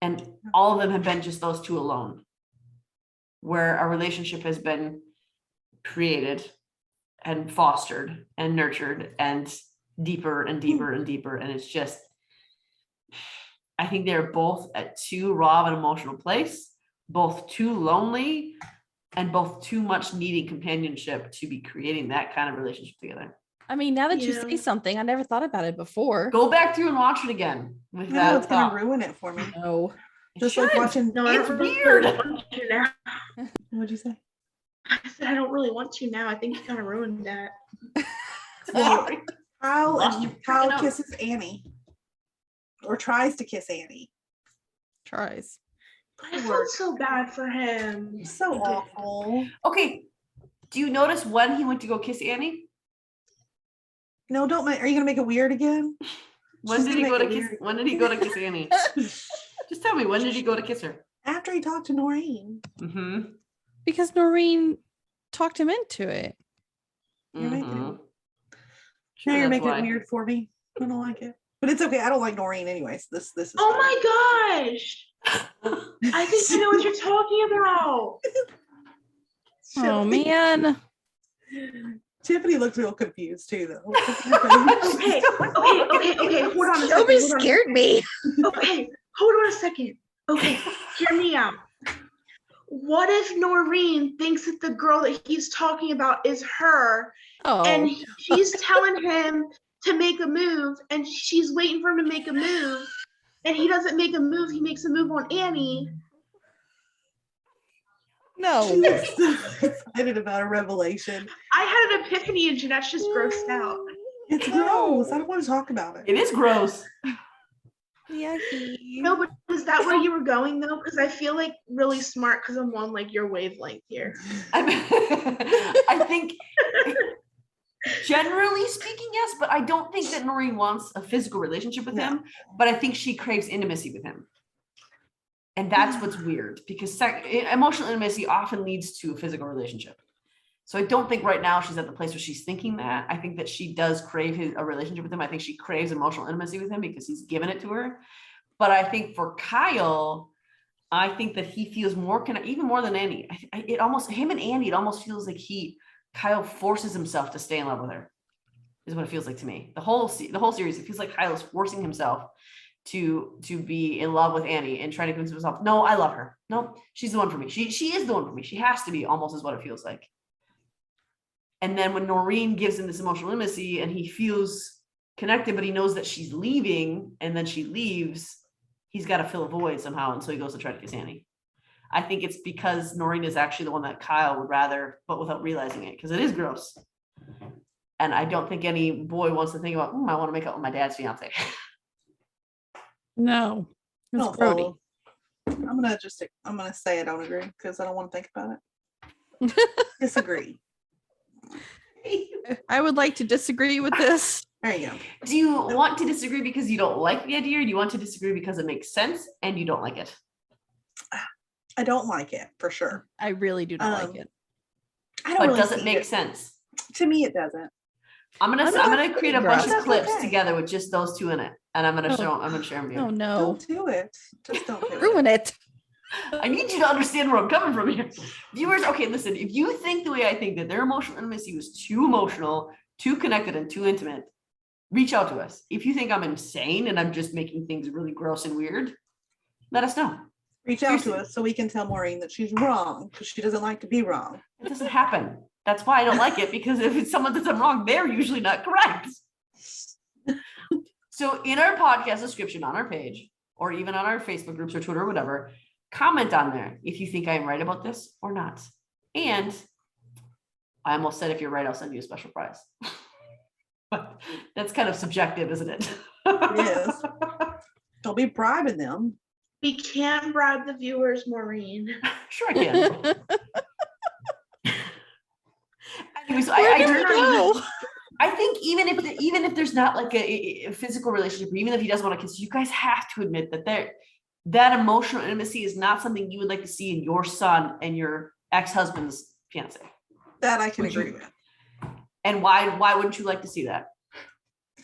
Speaker 2: And all of them have been just those two alone, where a relationship has been created and fostered and nurtured and deeper and deeper and deeper. And it's just, I think they're both at too raw of an emotional place, both too lonely, and both too much needing companionship to be creating that kind of relationship together.
Speaker 3: I mean, now that you say something, I never thought about it before.
Speaker 2: Go back through and watch it again. With that,
Speaker 4: it's gonna ruin it for me.
Speaker 3: No,
Speaker 4: just like watching.
Speaker 1: No,
Speaker 2: it's weird.
Speaker 4: What'd you say?
Speaker 1: I said I don't really want to now. I think you kind of ruined that.
Speaker 4: Kyle kisses Annie, or tries to kiss Annie.
Speaker 3: Tries.
Speaker 1: I felt so bad for him.
Speaker 4: So awful.
Speaker 2: Okay, do you notice when he went to go kiss Annie?
Speaker 4: No, don't. Are you gonna make it weird again?
Speaker 2: When did he go to kiss? When did he go to kiss Annie? Just tell me, when did he go to kiss her?
Speaker 4: After he talked to Noreen.
Speaker 2: Mm-hmm.
Speaker 3: Because Noreen talked him into it.
Speaker 4: You're making it weird for me. I don't like it, but it's okay. I don't like Noreen anyways. This is.
Speaker 1: Oh my gosh! I think I know what you're talking about.
Speaker 3: Oh man.
Speaker 4: Tiffany looks real confused too, though.
Speaker 1: Okay. Hold on a second.
Speaker 5: Nobody scared me.
Speaker 1: Okay, hold on a second. Okay, hear me out. What if Noreen thinks that the girl that he's talking about is her, and she's telling him to make a move, and she's waiting for him to make a move, and he doesn't make a move, he makes a move on Annie.
Speaker 3: No.
Speaker 4: She looks so excited about a revelation.
Speaker 1: I had an epiphany and Jeanette's just grossed out.
Speaker 4: It's gross. I don't want to talk about it.
Speaker 2: It is gross.
Speaker 3: Yucky.
Speaker 1: No, but is that where you were going though? Because I feel really smart because I'm on your wavelength here.
Speaker 2: I think generally speaking, yes, but I don't think that Noreen wants a physical relationship with him, but I think she craves intimacy with him. And that's what's weird, because emotional intimacy often leads to a physical relationship. So I don't think right now she's at the place where she's thinking that. I think that she does crave a relationship with him. I think she craves emotional intimacy with him because he's given it to her. But I think for Kyle, I think that he feels more even more than Andy. It almost him and Andy. It almost feels like Kyle forces himself to stay in love with her. Is what it feels like to me. The whole series, it feels like Kyle is forcing himself to be in love with Annie and trying to convince himself, no, I love her. No, she's the one for me. She is the one for me. She has to be, almost is what it feels like. And then when Noreen gives him this emotional intimacy and he feels connected, but he knows that she's leaving and then she leaves, he's got to fill a void somehow. And so he goes to try to kiss Annie. I think it's because Noreen is actually the one that Kyle would rather, but without realizing it, because it is gross. And I don't think any boy wants to think about, I want to make out with my dad's fiance.
Speaker 3: No. It's Brody.
Speaker 4: I'm gonna say I don't agree because I don't want to think about it. Disagree.
Speaker 3: I would like to disagree with this.
Speaker 4: There you go.
Speaker 2: Do you want to disagree because you don't like the idea, or do you want to disagree because it makes sense and you don't like it?
Speaker 4: I don't like it for sure.
Speaker 3: I really do not like it.
Speaker 2: Does it make sense?
Speaker 4: To me, it doesn't.
Speaker 2: I'm gonna create a bunch of clips together with just those two in it, and I'm gonna share them with you.
Speaker 3: Oh no!
Speaker 4: Don't do it. Just don't do
Speaker 3: ruin it.
Speaker 2: I need you to understand where I'm coming from here, viewers. Okay, listen. If you think the way I think, that their emotional intimacy was too emotional, too connected, and too intimate, reach out to us. If you think I'm insane and I'm just making things really gross and weird, let us know.
Speaker 4: Reach out to us so we can tell Maureen that she's wrong because she doesn't like to be wrong.
Speaker 2: It doesn't happen. That's why I don't like it, because if it's someone that's wrong, they're usually not correct. So in our podcast description on our page, or even on our Facebook groups or Twitter or whatever, comment on there if you think I'm right about this or not. And I almost said, if you're right, I'll send you a special prize. But that's kind of subjective, isn't it?
Speaker 4: It is. Don't be bribing them.
Speaker 1: We can bribe the viewers, Maureen.
Speaker 2: Sure I can. Anyways, I think even if there's not like a physical relationship, or even if he doesn't want to kiss, you guys have to admit that emotional intimacy is not something you would like to see in your son and your ex-husband's fiance.
Speaker 4: That I can agree with.
Speaker 2: And why wouldn't you like to see that?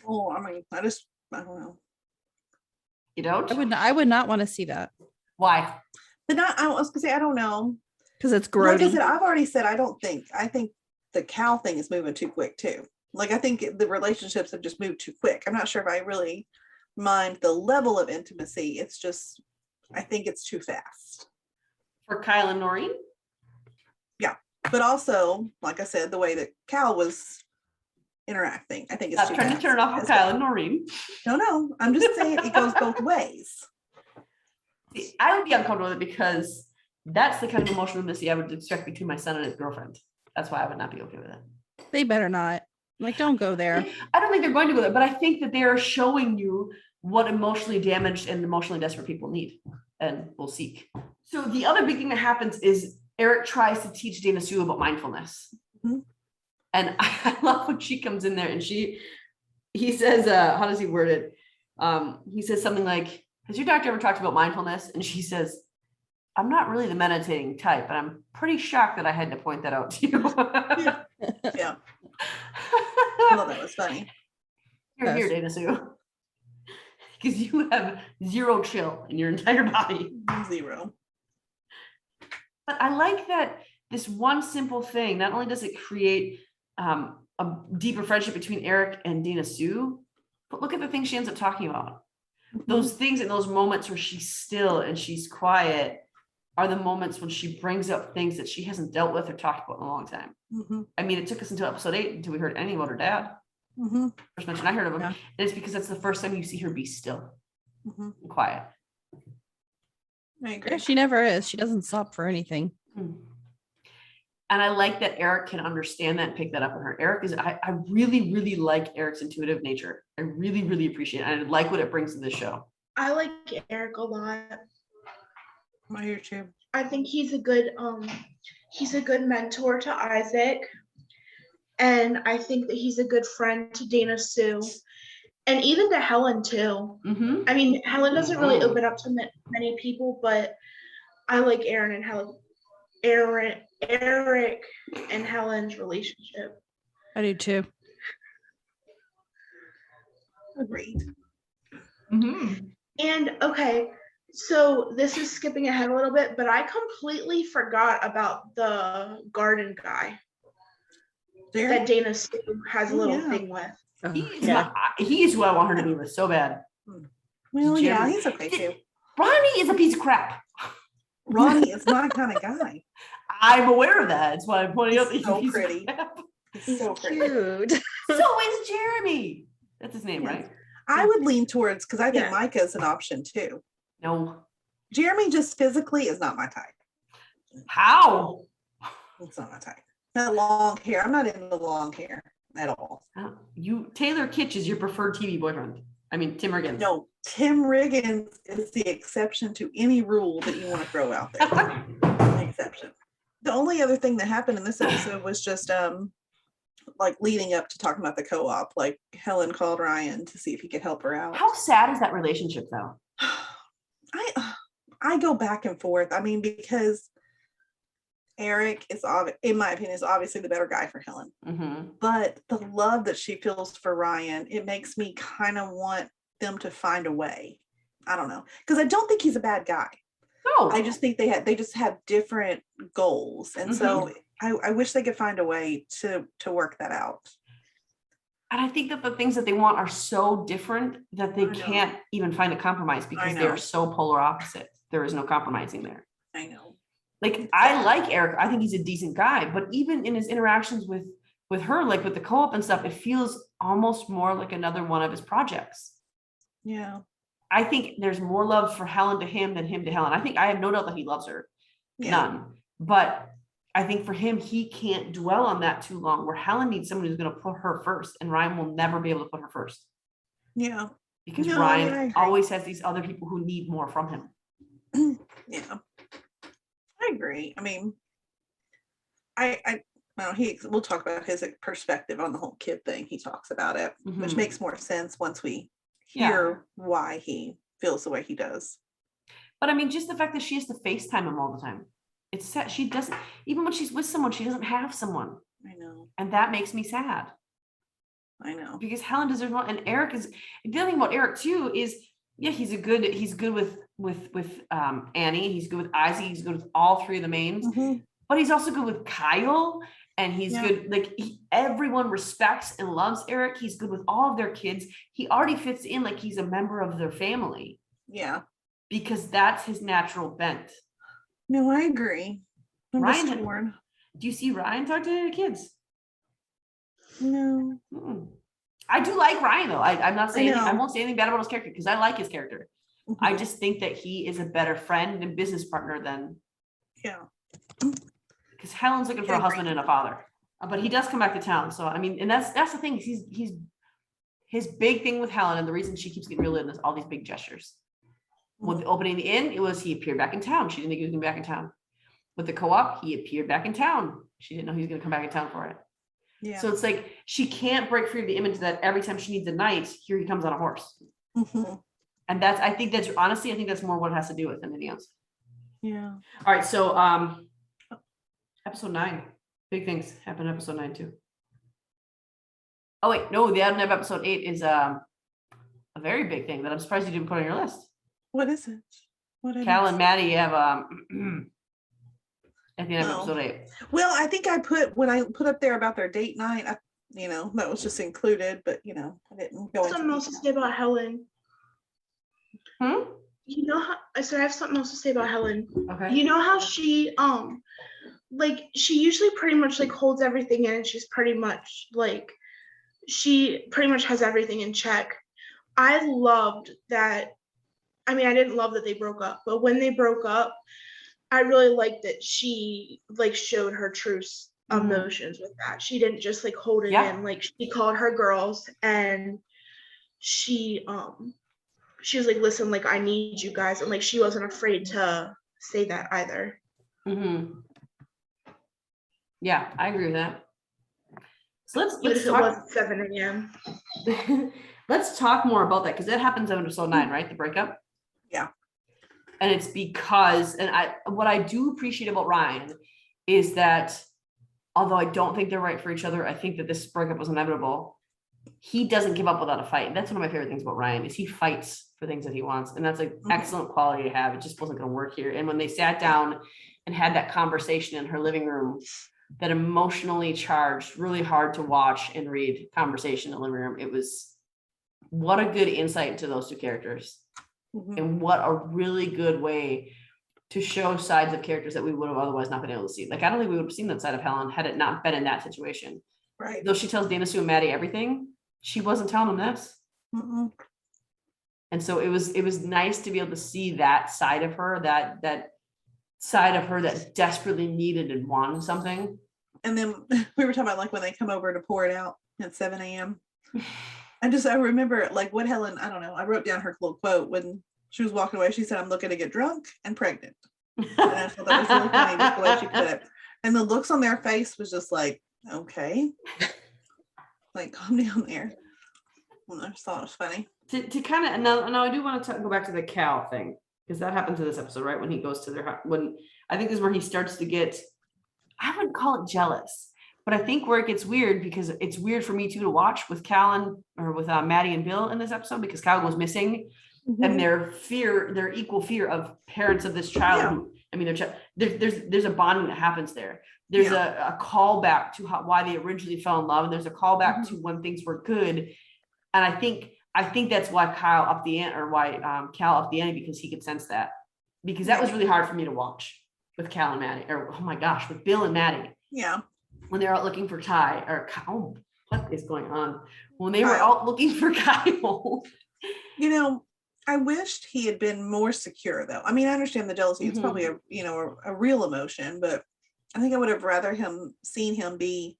Speaker 4: Oh, I mean, I don't know.
Speaker 2: You don't?
Speaker 3: I would not want to see that.
Speaker 2: Why?
Speaker 4: But I was gonna say I don't know.
Speaker 3: Because it's grody.
Speaker 4: Like I said, I've already said I think the Cal thing is moving too quick too. Like I think the relationships have just moved too quick. I'm not sure if I really mind the level of intimacy. It's just I think it's too fast.
Speaker 2: For Kyle and Noreen?
Speaker 4: Yeah. But also, like I said, the way that Cal was interacting, I think it's
Speaker 2: too trying fast. To turn off Kyle and Noreen.
Speaker 4: No, I'm just saying it goes both ways.
Speaker 2: See, I would be uncomfortable with it because that's the kind of emotional intimacy I would expect between my son and his girlfriend. That's why I would not be okay with it.
Speaker 3: They better not. Like, don't go there.
Speaker 2: I don't think they're going to go there, but I think that they are showing you what emotionally damaged and emotionally desperate people need and will seek. So the other big thing that happens is Eric tries to teach Dana Sue about mindfulness. Mm-hmm. And I love when she comes in there and he says, how does he word it? He says something like, has your doctor ever talked about mindfulness? And she says, I'm not really the meditating type, but I'm pretty shocked that I had to point that out to you.
Speaker 4: Yeah. I thought that was funny.
Speaker 2: You're here, Dana Sue. Because you have zero chill in your entire body.
Speaker 4: Zero.
Speaker 2: But I like that this one simple thing, not only does it create a deeper friendship between Eric and Dana Sue, but look at the things she ends up talking about. Mm-hmm. Those things in those moments where she's still and she's quiet are the moments when she brings up things that she hasn't dealt with or talked about in a long time. Mm-hmm. I mean, it took us until episode 8 until we heard anything about her dad. Mm-hmm. First mention I heard of him. Yeah. And it's because that's the first time you see her be still and quiet.
Speaker 4: I agree.
Speaker 3: Yeah, she never is. She doesn't stop for anything.
Speaker 2: And I like that Eric can understand that and pick that up in her. Eric is, I really, really like Eric's intuitive nature. I really, really appreciate it. And I like what it brings to the show.
Speaker 1: I like Eric a lot.
Speaker 4: I hear too.
Speaker 1: I think he's a good mentor to Isaac. And I think that he's a good friend to Dana Sue. And even to Helen too. Mm-hmm. I mean, Helen doesn't really open up to many people, but I like Eric and Helen's relationship.
Speaker 3: I do too.
Speaker 4: Agreed.
Speaker 1: Mm-hmm. And okay, So this is skipping ahead a little bit, but I completely forgot about the garden guy that Dana Sue has a little thing with.
Speaker 2: He is who I want her to be with so bad.
Speaker 4: Well, yeah, he's okay too.
Speaker 2: Ronnie is a piece of crap.
Speaker 4: Ronnie is my kind of guy.
Speaker 2: I'm aware of that. That's why I'm pointing out that
Speaker 4: He's so pretty. He's so
Speaker 5: Cute.
Speaker 2: So is Jeremy. That's his name, right?
Speaker 4: I would lean towards, because I think Micah is an option too.
Speaker 2: No.
Speaker 4: Jeremy just physically is not my type.
Speaker 2: How?
Speaker 4: It's not my type. That long hair. I'm not into long hair at all.
Speaker 2: Taylor Kitsch is your preferred TV boyfriend. I mean, Tim Riggins.
Speaker 4: No, Tim Riggins is the exception to any rule that you want to throw out there. An exception. The only other thing that happened in this episode was just like leading up to talking about the co-op, like Helen called Ryan to see if he could help her out.
Speaker 2: How sad is that relationship though?
Speaker 4: I go back and forth. I mean, because Eric is, in my opinion, is obviously the better guy for Helen.
Speaker 2: Mm-hmm.
Speaker 4: But the love that she feels for Ryan, it makes me kind of want them to find a way. I don't know, because I don't think he's a bad guy.
Speaker 2: No,
Speaker 4: I just think they just have different goals, and so I wish they could find a way to work that out.
Speaker 2: And I think that the things that they want are so different that they can't even find a compromise because they're so polar opposite. There is no compromising there.
Speaker 4: I know.
Speaker 2: Like, I like Eric. I think he's a decent guy, but even in his interactions with her, like with the co-op and stuff, it feels almost more like another one of his projects.
Speaker 4: Yeah.
Speaker 2: I think there's more love for Helen to him than him to Helen. I think I have no doubt that he loves her. Yeah. None. But I think for him, he can't dwell on that too long, where Helen needs someone who's going to put her first, and Ryan will never be able to put her first.
Speaker 4: Yeah.
Speaker 2: Because Ryan always has these other people who need more from him.
Speaker 4: Yeah. I agree. I mean, we'll talk about his perspective on the whole kid thing. He talks about it, which makes more sense once we hear why he feels the way he does.
Speaker 2: But I mean, just the fact that she has to FaceTime him all the time. It's sad. She doesn't, even when she's with someone, she doesn't have someone.
Speaker 4: I know.
Speaker 2: And that makes me sad.
Speaker 4: I know.
Speaker 2: Because Helen deserves one. And Eric is, the other thing about Eric too is, he's good with Annie. He's good with Izzy. He's good with all three of the mains. But he's also good with Kyle. And he's good, like everyone respects and loves Eric. He's good with all of their kids. He already fits in like he's a member of their family.
Speaker 4: Yeah. Because
Speaker 2: that's his natural bent.
Speaker 4: No, I agree.
Speaker 2: Ryan, do you see Ryan talk to the kids?
Speaker 4: No.
Speaker 2: I do like Ryan though. I'm not saying, I won't say anything bad about his character because I like his character. I just think that he is a better friend and business partner than.
Speaker 4: Yeah.
Speaker 2: Because Helen's looking for a husband and a father, but he does come back to town. So I mean, and that's the thing. He's his big thing with Helen, and the reason she keeps getting reeled in is all these big gestures. With opening the inn, it was he appeared back in town. She didn't think he was going to be back in town. With the co-op, he appeared back in town. She didn't know he was going to come back in town for it. Yeah. So it's like she can't break free of the image that every time she needs a knight, here he comes on a horse. And I think that's more what it has to do with than anything else.
Speaker 4: Yeah.
Speaker 2: All right. So episode 9, big things happen in episode 9 too. Oh wait, no, the end of episode 8 is a very big thing that I'm surprised you didn't put on your list.
Speaker 4: What is it?
Speaker 2: Cal and Maddie have at the end of episode 8.
Speaker 4: Well, I think when I put up there about their date night, that was just included, but I didn't go into
Speaker 1: something else to say about Helen. You know how I have something else to say about Helen.
Speaker 2: Okay.
Speaker 1: You know how she she usually pretty much like holds everything in, and she's pretty much like she pretty much has everything in check. I loved that. I mean, I didn't love that they broke up, but when they broke up, I really liked that she like showed her true emotions with that. She didn't just like hold it in. Like she called her girls and she was like, listen, like I need you guys, and like she wasn't afraid to say that either.
Speaker 2: Yeah, I agree with that. So let's
Speaker 1: it was 7 a.m.
Speaker 2: Let's talk more about that because that happens in episode 9, right? The breakup.
Speaker 4: Yeah.
Speaker 2: And it's because, what I do appreciate about Ryan is that although I don't think they're right for each other, I think that this breakup was inevitable. He doesn't give up without a fight. That's one of my favorite things about Ryan is he fights for things that he wants. And that's like excellent quality to have. It just wasn't going to work here. And when they sat down and had that conversation in her living room, that emotionally charged, really hard to watch and read conversation in the living room, it was what a good insight into those two characters. And what a really good way to show sides of characters that we would have otherwise not been able to see. Like, I don't think we would have seen that side of Helen had it not been in that situation.
Speaker 4: Right.
Speaker 2: Though she tells Dana Sue and Maddie everything, she wasn't telling them this. And so it was nice to be able to see that side of her, that side of her that desperately needed and wanted something.
Speaker 4: And then we were talking about like when they come over to pour it out at 7 a.m. I remember like what Helen, I don't know, I wrote down her little quote when she was walking away. She said, "I'm looking to get drunk and pregnant." And I thought that was really funny, just the way she put it. And the looks on their face was just like, okay, like calm down there. Well, I just thought it was funny.
Speaker 2: To kind of, now I do want to go back to the Cal thing, because that happens in this episode, right? When he goes to their house, when I think this is where he starts to get, I wouldn't call it jealous, but I think where it gets weird, because it's weird for me too to watch with Cal with Maddie and Bill in this episode, because Cal goes missing. And their equal fear of parents of this child. I mean, there's a bonding that happens there. There's a callback to why they originally fell in love, and there's a callback to when things were good. And I think that's why Kyle upped the ante, or why Cal upped the ante, because he could sense that. Because that was really hard for me to watch with Cal and Maddie, or oh my gosh, with Bill and Maddie.
Speaker 4: Yeah.
Speaker 2: When they're out looking for Ty, or Kyle, what is going on? When they were out looking for Kyle.
Speaker 4: You know, I wished he had been more secure, though. I mean, I understand the jealousy. It's probably a real emotion, but I think I would have rather seen him be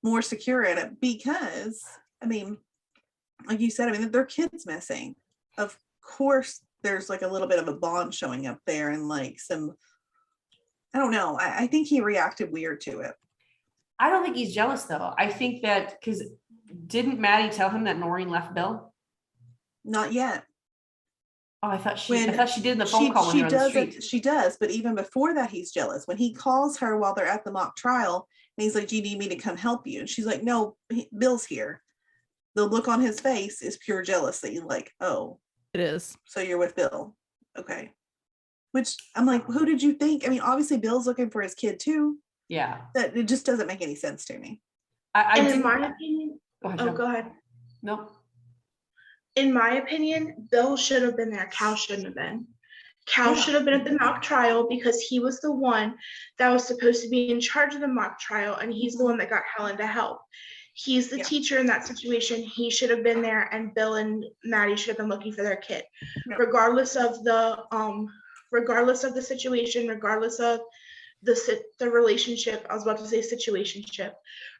Speaker 4: more secure in it, because, I mean, like you said, I mean, their kid's missing. Of course, there's like a little bit of a bond showing up there, and like some, I don't know. I think he reacted weird to it.
Speaker 2: I don't think he's jealous, though. I think that, because didn't Maddie tell him that Noreen left Bill?
Speaker 4: Not yet.
Speaker 2: Oh, I thought she did in the phone call when they were on the street.
Speaker 4: She does, but even before that, he's jealous. When he calls her while they're at the mock trial, and he's like, "Do you need me to come help you?" And she's like, "No, Bill's here." The look on his face is pure jealousy. Like, oh,
Speaker 3: it is.
Speaker 4: So you're with Bill. Okay. Which I'm like, who did you think? I mean, obviously Bill's looking for his kid too.
Speaker 2: Yeah.
Speaker 4: That it just doesn't make any sense to me.
Speaker 1: In my opinion, go ahead.
Speaker 2: Nope.
Speaker 1: In my opinion, Bill should have been there. Cal shouldn't have been. Cal should have been at the mock trial, because he was the one that was supposed to be in charge of the mock trial, and he's the one that got Helen to help. He's the teacher in that situation. He should have been there, and Bill and Maddie should have been looking for their kid, regardless of the situation, regardless of the relationship. I was about to say situationship.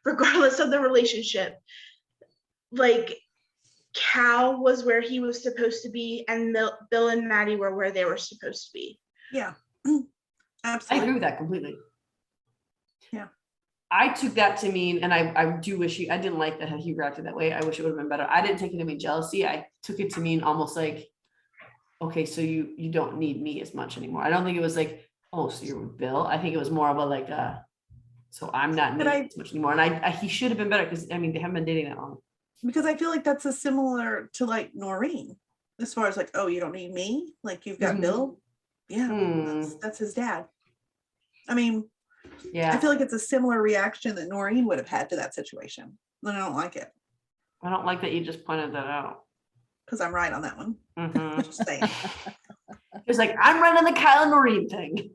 Speaker 1: Regardless of the relationship, like, Cal was where he was supposed to be, and Bill and Maddie were where they were supposed to be.
Speaker 4: Yeah, absolutely.
Speaker 2: I agree with that completely.
Speaker 4: Yeah.
Speaker 2: I took that to mean, and I do wish I didn't like that he reacted that way. I wish it would have been better. I didn't take it to mean jealousy. I took it to mean almost like, okay, so you don't need me as much anymore. I don't think it was like, oh, so you're with Bill. I think it was more of a like, so I'm not needed as much anymore. And he should have been better, because I mean, they haven't been dating that long.
Speaker 4: Because I feel like that's a similar to like Noreen, as far as like, oh, you don't need me, like you've got Bill. Yeah, that's his dad. I mean, yeah, I feel like it's a similar reaction that Noreen would have had to that situation. And I don't like it.
Speaker 2: I don't like that you just pointed that out.
Speaker 4: Because I'm right on that one. Just saying.
Speaker 2: It's like, I'm right on the Kyle and Noreen thing.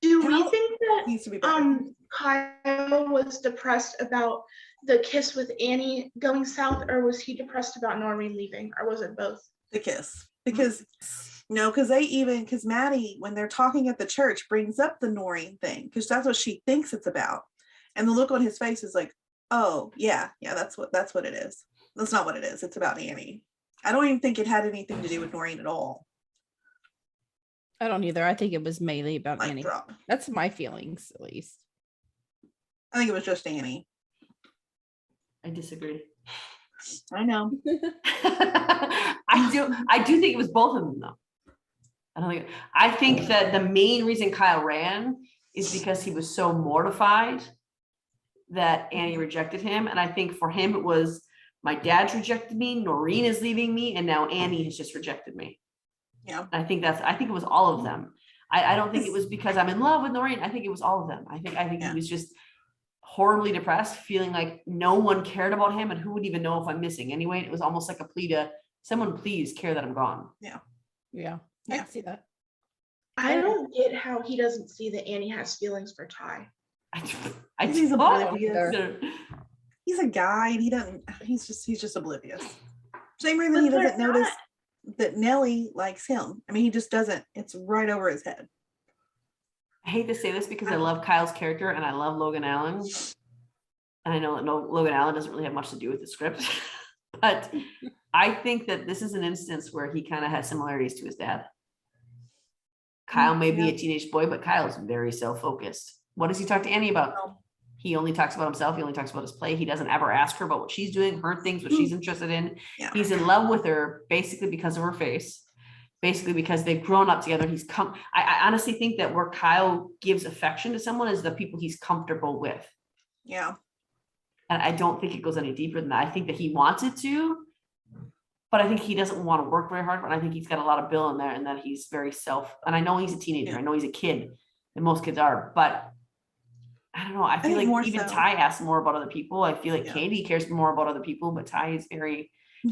Speaker 1: Do we think that Kyle was depressed about the kiss with Annie going south, or was he depressed about Noreen leaving, or was it both?
Speaker 4: The kiss. Because because Maddie, when they're talking at the church, brings up the Noreen thing, because that's what she thinks it's about. And the look on his face is like, oh yeah, that's what it is. That's not what it is. It's about Annie. I don't even think it had anything to do with Noreen at all.
Speaker 3: I don't either. I think it was mainly about Annie. That's my feelings, at least.
Speaker 4: I think it was just Annie.
Speaker 2: I disagree.
Speaker 4: I know.
Speaker 2: I do think it was both of them, though. I think that the main reason Kyle ran is because he was so mortified that Annie rejected him. And I think for him, it was My dad's rejected me. Noreen is leaving me. And now Annie has just rejected me.
Speaker 4: Yeah.
Speaker 2: I think it was all of them. I don't think it was because I'm in love with Noreen. I think it was all of them. I think he was just horribly depressed, feeling like no one cared about him and who would even know if I'm missing anyway. It was almost like a plea to someone, please care that I'm gone.
Speaker 3: Yeah. I
Speaker 4: Yeah.
Speaker 3: can see that.
Speaker 1: I don't get how he doesn't see that Annie has feelings for Ty.
Speaker 4: He's
Speaker 2: don't
Speaker 4: oblivious.
Speaker 2: either.
Speaker 4: He's a guy and he doesn't, he's just oblivious. Same reason
Speaker 1: But
Speaker 4: he
Speaker 1: they're
Speaker 4: doesn't notice
Speaker 1: not.
Speaker 4: that Nellie likes him. I mean, he just doesn't, it's right over his head.
Speaker 2: I hate to say this because I love Kyle's character and I love Logan Allen. And I know that Logan Allen doesn't really have much to do with the script, but I think that this is an instance where he kind of has similarities to his dad. Kyle may be a teenage boy, but Kyle is very self-focused. What does he talk to Annie about? He only talks about himself. He only talks about his play. He doesn't ever ask her about what she's doing, her things, what she's interested in.
Speaker 4: Yeah.
Speaker 2: He's in love with her basically because of her face, basically because they've grown up together. I honestly think that where Kyle gives affection to someone is the people he's comfortable with.
Speaker 4: Yeah.
Speaker 2: And I don't think it goes any deeper than that. I think that he wants it to, but I think he doesn't want to work very hard. But I think he's got a lot of Bill in there and that he's very and I know he's a teenager. I know he's a kid and most kids are, but I don't know. I feel like even Ty asks more about other people. I feel like Katie cares more about other people, but Ty is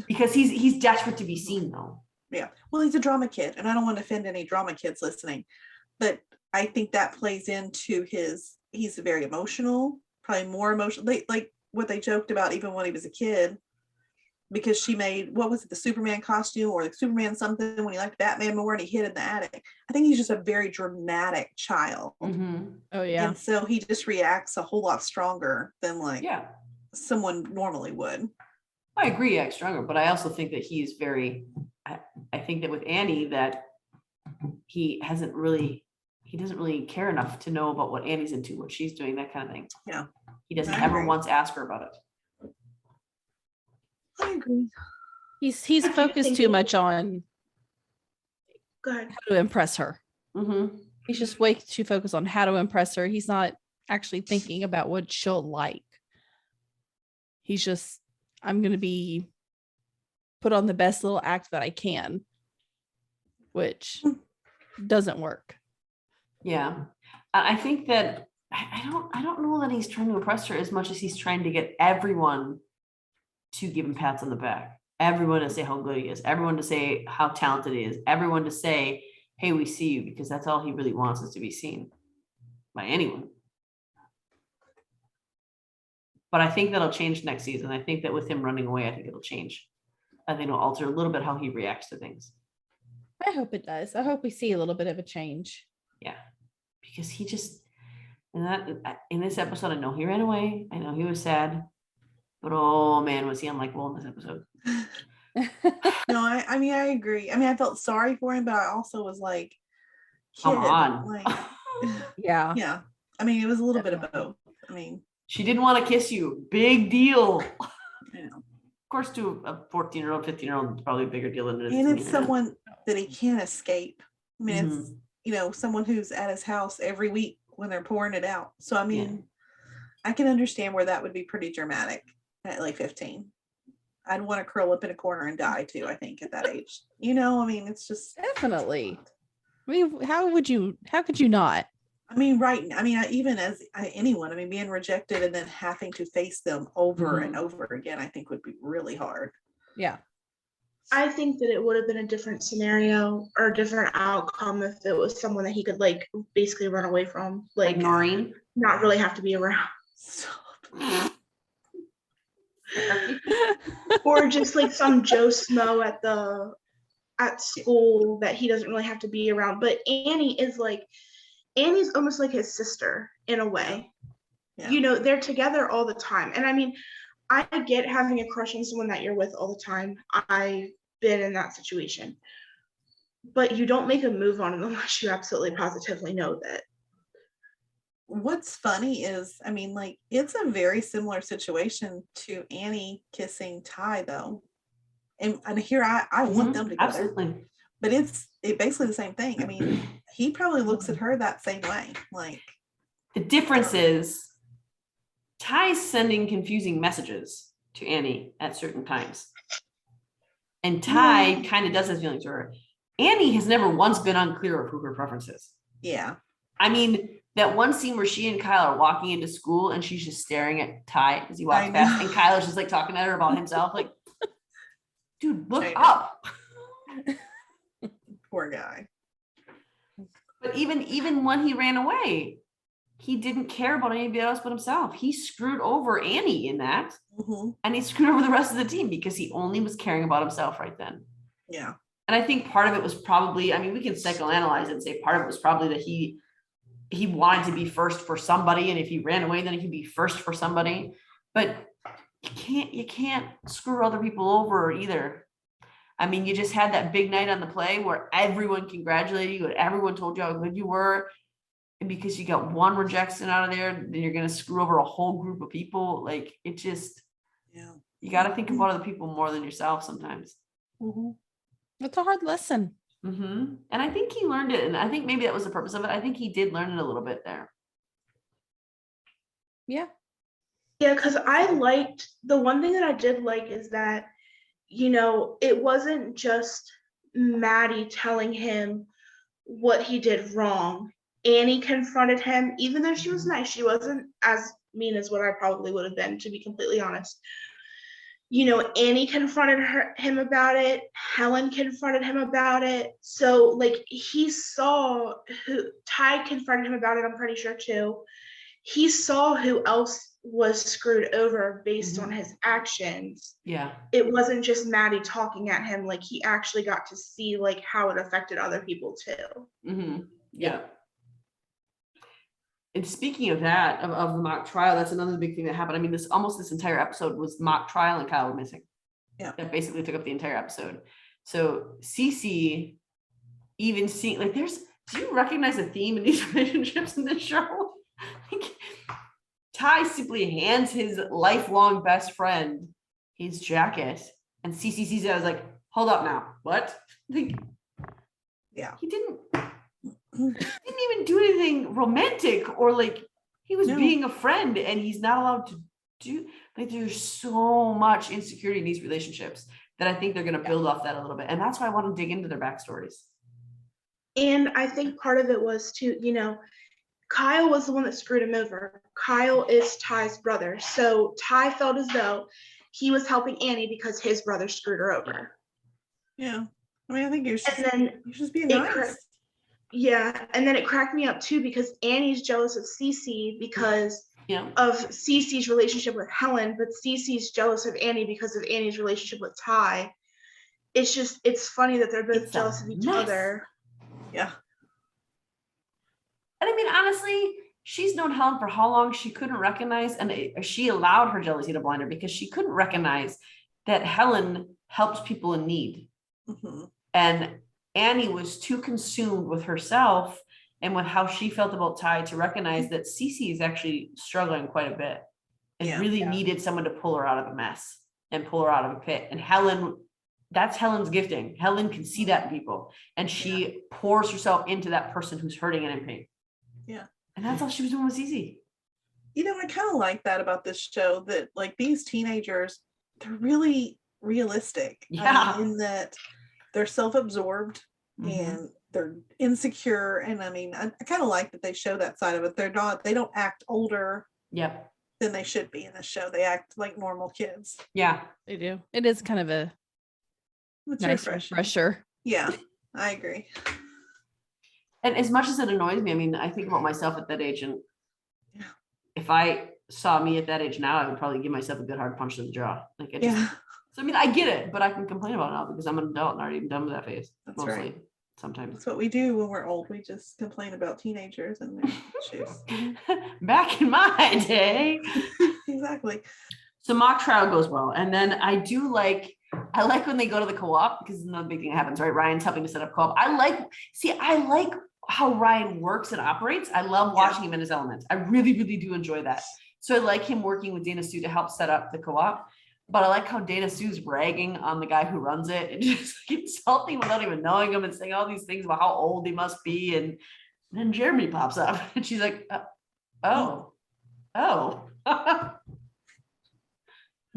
Speaker 2: because he's desperate to be seen though.
Speaker 4: Yeah. Well, he's a drama kid and I don't want to offend any drama kids listening, but I think that plays into he's very emotional, probably more emotional. Like what they joked about even when he was a kid, because she made, what was it, the Superman costume or the Superman something when he liked Batman more and he hid in the attic. I think he's just a very dramatic child.
Speaker 2: Mm-hmm.
Speaker 3: Oh yeah.
Speaker 4: And so he just reacts a whole lot stronger than someone normally would.
Speaker 2: I agree, he acts stronger, but I also think that he's I think that with Annie that he doesn't really care enough to know about what Annie's into, what she's doing, that kind of thing.
Speaker 4: Yeah.
Speaker 2: He doesn't ever once ask her about it.
Speaker 4: I agree.
Speaker 3: He's focused too much on
Speaker 1: how
Speaker 3: to impress her.
Speaker 2: Mm-hmm.
Speaker 3: He's just way too focused on how to impress her. He's not actually thinking about what she'll like. He's just, I'm going to be put on the best little act that I can, which doesn't work.
Speaker 2: Yeah. I think that I don't know that he's trying to impress her as much as he's trying to get everyone to give him pats on the back, everyone to say how good he is, everyone to say how talented he is, everyone to say, hey, we see you, because that's all he really wants, is to be seen by anyone. But I think that'll change next season. I think that with him running away, I think it'll change. I think it'll alter a little bit how he reacts to things.
Speaker 3: I hope it does. I hope we see a little bit of a change.
Speaker 2: Yeah, because he just, in this episode, I know he ran away. I know he was sad. But oh man, was he unlikable in this episode?
Speaker 4: No, I mean, I agree. I mean, I felt sorry for him, but I also was like,
Speaker 2: come on.
Speaker 4: Like,
Speaker 3: yeah.
Speaker 4: Yeah. I mean, it was a little bit of both. I mean,
Speaker 2: she didn't want to kiss you. Big deal.
Speaker 4: You know.
Speaker 2: Of course, to a 14-year-old, 15-year-old, it's probably a bigger deal than it is.
Speaker 4: And it's someone that he can't escape. I mean,
Speaker 2: Mm-hmm.
Speaker 4: it's, someone who's at his house every week when they're pouring it out. So, I mean, I can understand where that would be pretty dramatic at like 15. I'd want to curl up in a corner and die too, I think, at that age. I mean, it's just
Speaker 3: definitely. I mean, how could you not?
Speaker 4: I mean, right. I mean, even as anyone, I mean, being rejected and then having to face them over and over again, I think would be really hard.
Speaker 3: Yeah.
Speaker 1: I think that it would have been a different scenario or a different outcome if it was someone that he could like basically run away from, like
Speaker 2: Noreen,
Speaker 1: not really have to be around. Or just like some Joe Smo at school that he doesn't really have to be around. But Annie's almost like his sister in a way. Yeah. They're together all the time. And I mean, I get having a crush on someone that you're with all the time. I've been in that situation. But you don't make a move on it unless you absolutely positively know that.
Speaker 4: What's funny is, I mean, like, it's a very similar situation to Annie kissing Ty, though. And here I want them together.
Speaker 2: Absolutely.
Speaker 4: But it's basically the same thing. I mean, he probably looks at her that same way. Like,
Speaker 2: the difference is Ty's sending confusing messages to Annie at certain times. And Ty kind of does his feelings to her. Annie has never once been unclear of who her preference is.
Speaker 4: Yeah.
Speaker 2: I mean, that one scene where she and Kyle are walking into school and she's just staring at Ty as he walks past, and Kyle's just like talking to her about himself. Like, dude, look up.
Speaker 4: Poor guy.
Speaker 2: But even when he ran away, he didn't care about anybody else but himself. He screwed over Annie in that. And he screwed over the rest of the team because he only was caring about himself right then.
Speaker 4: Yeah.
Speaker 2: And I think part of it was probably, I mean, we can psychoanalyze it and say part of it was probably that he wanted to be first for somebody. And if he ran away, then he could be first for somebody. But you can't screw other people over either. I mean, you just had that big night on the play where everyone congratulated you and everyone told you how good you were. And because you got one rejection out of there, then you're going to screw over a whole group of people. Like, it just, you got to think about other people more than yourself sometimes.
Speaker 3: It's a hard lesson.
Speaker 2: And I think he learned it. And I think maybe that was the purpose of it. I think he did learn it a little bit there.
Speaker 1: Yeah, because I liked, the one thing that I did like is that, you know, it wasn't just Maddie telling him what he did wrong. Annie confronted him, even though she was nice. She wasn't as mean as what I probably would have been, to be completely honest. You know, Annie confronted him about it. Helen confronted him about it. So, like, he saw Ty confronted him about it, I'm pretty sure, too. He saw who else was screwed over based on his actions.
Speaker 2: Yeah.
Speaker 1: It wasn't just Maddie talking at him. Like, he actually got to see, like, how it affected other people, too.
Speaker 2: Yeah. And speaking of that, of the mock trial, that's another big thing that happened. I mean, this entire episode was mock trial and Kyle missing.
Speaker 4: Yeah.
Speaker 2: That basically took up the entire episode. So Cece even seeing, like, do you recognize a theme in these relationships in this show? Like, Ty simply hands his lifelong best friend his jacket, and Cece sees it as like, hold up now, what? Like, he didn't even do anything romantic, or like, he was being a friend, and he's not allowed to do, like, there's so much insecurity in these relationships that I think they're going to build off that a little bit. And that's why I want to dig into their backstories.
Speaker 1: And I think part of it was too, you know, Kyle was the one that screwed him over. Kyle is Ty's brother. So Ty felt as though he was helping Annie because his brother screwed her over.
Speaker 4: Yeah. I mean, I think you should be nice.
Speaker 1: And then it cracked me up too, because Annie's jealous of Cece because of Cece's relationship with Helen, but Cece's jealous of Annie because of Annie's relationship with Ty. It's funny that they're both jealous of each other.
Speaker 4: Yeah.
Speaker 2: And I mean, honestly, she's known Helen for how long? She couldn't recognize, and she allowed her jealousy to blind her because she couldn't recognize that Helen helps people in need. And Annie was too consumed with herself and with how she felt about Ty to recognize that Cece is actually struggling quite a bit and really needed someone to pull her out of a mess and pull her out of a pit. And Helen, that's Helen's gifting. Helen can see that in people, and she pours herself into that person who's hurting and in pain.
Speaker 4: Yeah.
Speaker 2: And that's all she was doing with Cece.
Speaker 4: You know, I kind of like that about this show, that like these teenagers, they're really realistic.
Speaker 2: Yeah.
Speaker 4: In that they're self-absorbed and they're insecure. And I mean, I kind of like that they show that side of it. They don't act older than they should be in this show. They act like normal kids.
Speaker 2: Yeah,
Speaker 3: they do. It is kind of a nice refresher.
Speaker 4: Yeah, I agree.
Speaker 2: And as much as it annoys me, I mean, I think about myself at that age, and if I saw me at that age now, I would probably give myself a good hard punch to the jaw. Like, so I mean, I get it, but I can complain about it now because I'm an adult and already done with that phase.
Speaker 4: That's
Speaker 2: mostly.
Speaker 4: Right.
Speaker 2: Sometimes
Speaker 4: that's what we do when we're old. We just complain about teenagers and their issues.
Speaker 2: Back in my day.
Speaker 4: Exactly.
Speaker 2: So mock trial goes well, and then I like when they go to the co-op, because another big thing that happens, right? Ryan's helping to set up co-op. I like how Ryan works and operates. I love watching him in his element. I really, really do enjoy that. So I like him working with Dana Sue to help set up the co-op. But I like how Dana Sue's ragging on the guy who runs it and just insulting without even knowing him and saying all these things about how old he must be. And then Jeremy pops up and she's like, oh.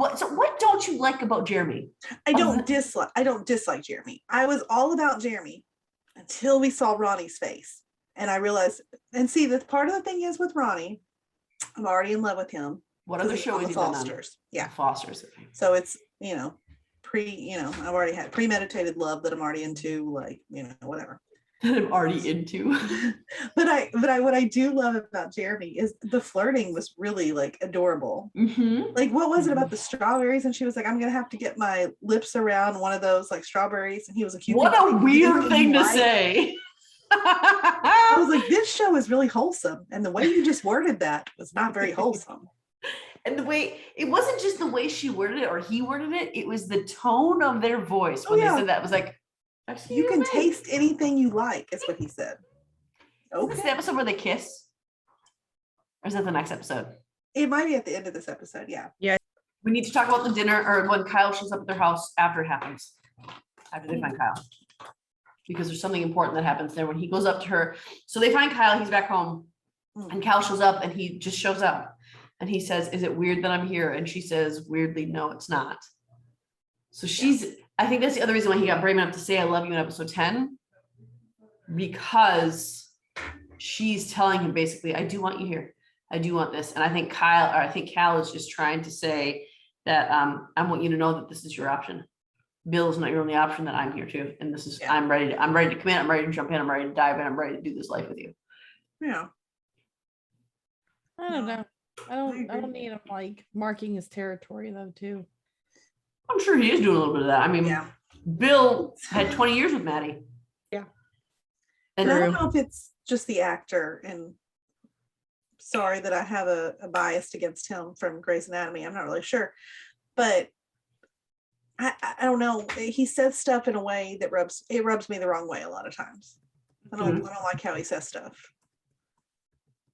Speaker 2: What don't you like about Jeremy?
Speaker 4: I don't dislike Jeremy. I was all about Jeremy until we saw Ronnie's face. And I realized, and see, the part of the thing is with Ronnie, I'm already in love with him.
Speaker 2: What other show is he
Speaker 4: Fosters? Yeah.
Speaker 2: Fosters.
Speaker 4: So it's, I've already had premeditated love that I'm already into, like, whatever.
Speaker 2: That I'm already into.
Speaker 4: But what I do love about Jeremy is the flirting was really like adorable.
Speaker 2: Mm-hmm.
Speaker 4: Like, what was it about the strawberries? And she was like, I'm gonna have to get my lips around one of those like strawberries. And he was like,
Speaker 2: what a weird thing to say.
Speaker 4: I was like, this show is really wholesome. And the way you just worded that was not very wholesome.
Speaker 2: And the way, it wasn't just the way she worded it or he worded it, it was the tone of their voice when they said that. It was like,
Speaker 4: you can taste anything you like, is what he said.
Speaker 2: Okay. Is this the episode where they kiss? Or is that the next episode?
Speaker 4: It might be at the end of this episode, yeah.
Speaker 5: Yeah.
Speaker 2: We need to talk about the dinner or when Kyle shows up at their house after it happens. After they find Kyle. Because there's something important that happens there when he goes up to her. So they find Kyle, he's back home. And Kyle shows up and he just shows up. And he says, is it weird that I'm here? And she says, weirdly, no, it's not. So I think that's the other reason why he got brave enough to say, I love you in episode 10. Because she's telling him basically, I do want you here. I do want this. And I think Cal is just trying to say that I want you to know that this is your option. Bill is not your only option, that I'm here too. And this is, I'm ready to commit. I'm ready to jump in. I'm ready to dive in. I'm ready to do this life with you.
Speaker 4: Yeah.
Speaker 3: I don't know. I don't need him like marking his territory though too.
Speaker 2: I'm sure he is doing a little bit of that. I mean, Bill had 20 years with Maddie.
Speaker 5: Yeah.
Speaker 4: And I don't know if it's just the actor, and sorry that I have a bias against him from Grey's Anatomy. I'm not really sure, but I don't know. He says stuff in a way that rubs me the wrong way a lot of times. I don't like how he says stuff.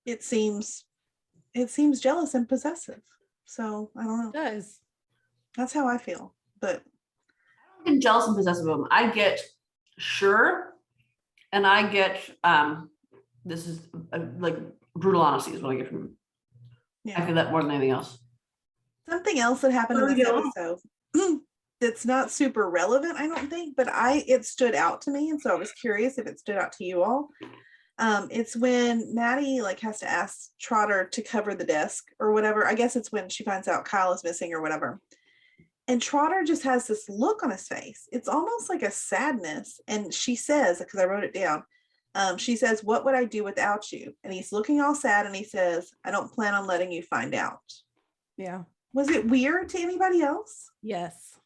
Speaker 4: It seems jealous and possessive. So I don't know.
Speaker 3: It does.
Speaker 4: That's how I feel. But
Speaker 2: I don't get jealous and possessive of him. I get sure, and I get this is like brutal honesty is what I get from him. Yeah. I feel that more than anything else.
Speaker 4: Something else that happened in this episode that's not super relevant, I don't think, but it stood out to me, and so I was curious if it stood out to you all. It's when Maddie like has to ask Trotter to cover the desk or whatever. I guess it's when she finds out Kyle is missing or whatever. And Trotter just has this look on his face. It's almost like a sadness. And she says, because I wrote it down, she says, what would I do without you? And he's looking all sad and he says, I don't plan on letting you find out.
Speaker 3: Yeah.
Speaker 4: Was it weird to anybody else?
Speaker 3: Yes.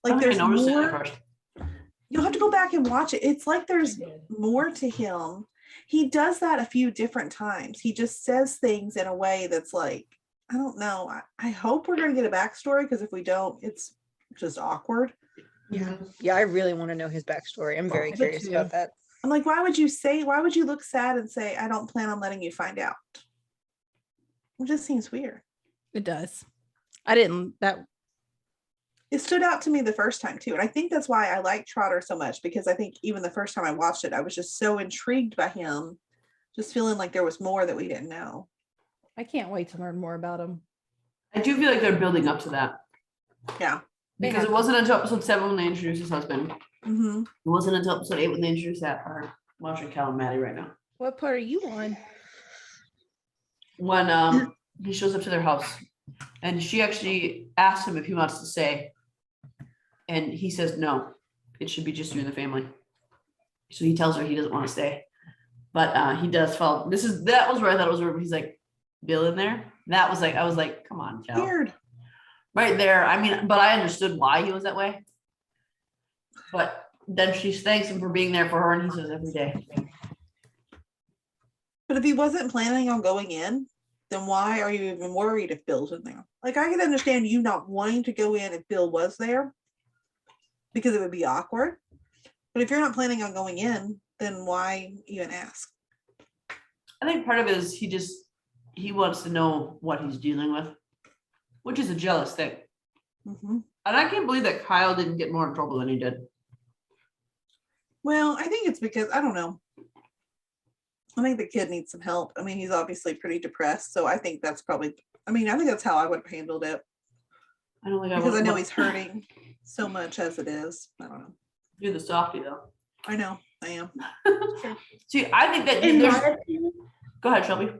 Speaker 4: Like there's more. You'll have to go back and watch it. It's like there's more to him. He does that a few different times. He just says things in a way that's like, I don't know. I hope we're going to get a backstory, because if we don't, it's just awkward.
Speaker 5: Yeah. Yeah. I really want to know his backstory. I'm very curious about that.
Speaker 4: I'm like, why would you look sad and say, I don't plan on letting you find out? It just seems weird.
Speaker 3: It does.
Speaker 4: It stood out to me the first time too. And I think that's why I like Trotter so much, because I think even the first time I watched it, I was just so intrigued by him, just feeling like there was more that we didn't know.
Speaker 3: I can't wait to learn more about him.
Speaker 2: I do feel like they're building up to that.
Speaker 4: Yeah.
Speaker 2: Because it wasn't until episode 7 when they introduced his husband.
Speaker 4: Mm-hmm.
Speaker 2: It wasn't until episode 8 when they introduced that part. I'm watching Cal and Maddie right now.
Speaker 3: What part are you on?
Speaker 2: When he shows up to their house and she actually asked him if he wants to stay. And he says, no, it should be just you and the family. So he tells her he doesn't want to stay. But he does follow. That was where I thought it was weird. He's like, Bill in there. That was like, I was like, come on, Cal.
Speaker 4: Weird.
Speaker 2: Right there. I mean, but I understood why he was that way. But then she thanks him for being there for her, and he says every day.
Speaker 4: But if he wasn't planning on going in, then why are you even worried if Bill's in there? Like, I can understand you not wanting to go in if Bill was there, because it would be awkward. But if you're not planning on going in, then why even ask?
Speaker 2: I think part of it is he wants to know what he's dealing with, which is a jealous thing.
Speaker 4: Mm-hmm.
Speaker 2: And I can't believe that Kyle didn't get more in trouble than he did.
Speaker 4: Well, I think it's because, I don't know. I think the kid needs some help. I mean, he's obviously pretty depressed. So I think that's probably, I think that's how I would have handled it.
Speaker 2: I don't think
Speaker 4: because I know he's hurting so much as it is. I don't know.
Speaker 2: You're the softie though.
Speaker 4: I know, I am.
Speaker 2: See, I think that
Speaker 1: In my opinion,
Speaker 2: go ahead, Shelby.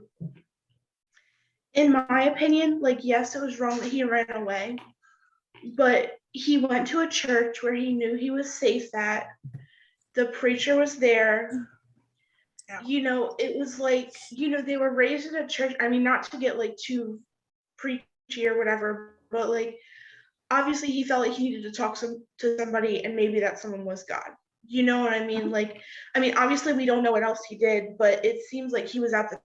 Speaker 1: In my opinion, like, yes, it was wrong that he ran away, but he went to a church where he knew he was safe at. The preacher was there.
Speaker 4: Yeah.
Speaker 1: You know, it was like, you know, they were raised in a church. I mean, not to get like too preachy or whatever, but like, obviously he felt like he needed to talk to somebody, and maybe that someone was God. You know what I mean? Like, I mean, obviously we don't know what else he did, but it seems like he was at the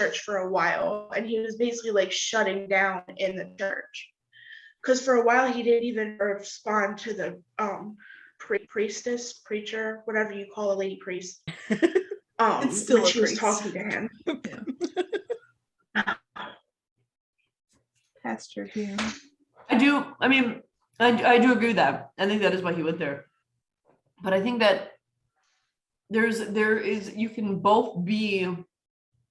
Speaker 1: church for a while, and he was basically like shutting down in the church. Because for a while he didn't even respond to the priestess, preacher, whatever you call a lady priest.
Speaker 4: It's still
Speaker 1: when
Speaker 4: a
Speaker 1: she was
Speaker 4: priest.
Speaker 1: talking to him.
Speaker 4: Pastor Jim.
Speaker 2: I do agree with that. I think that is why he went there. But I think that there is you can both be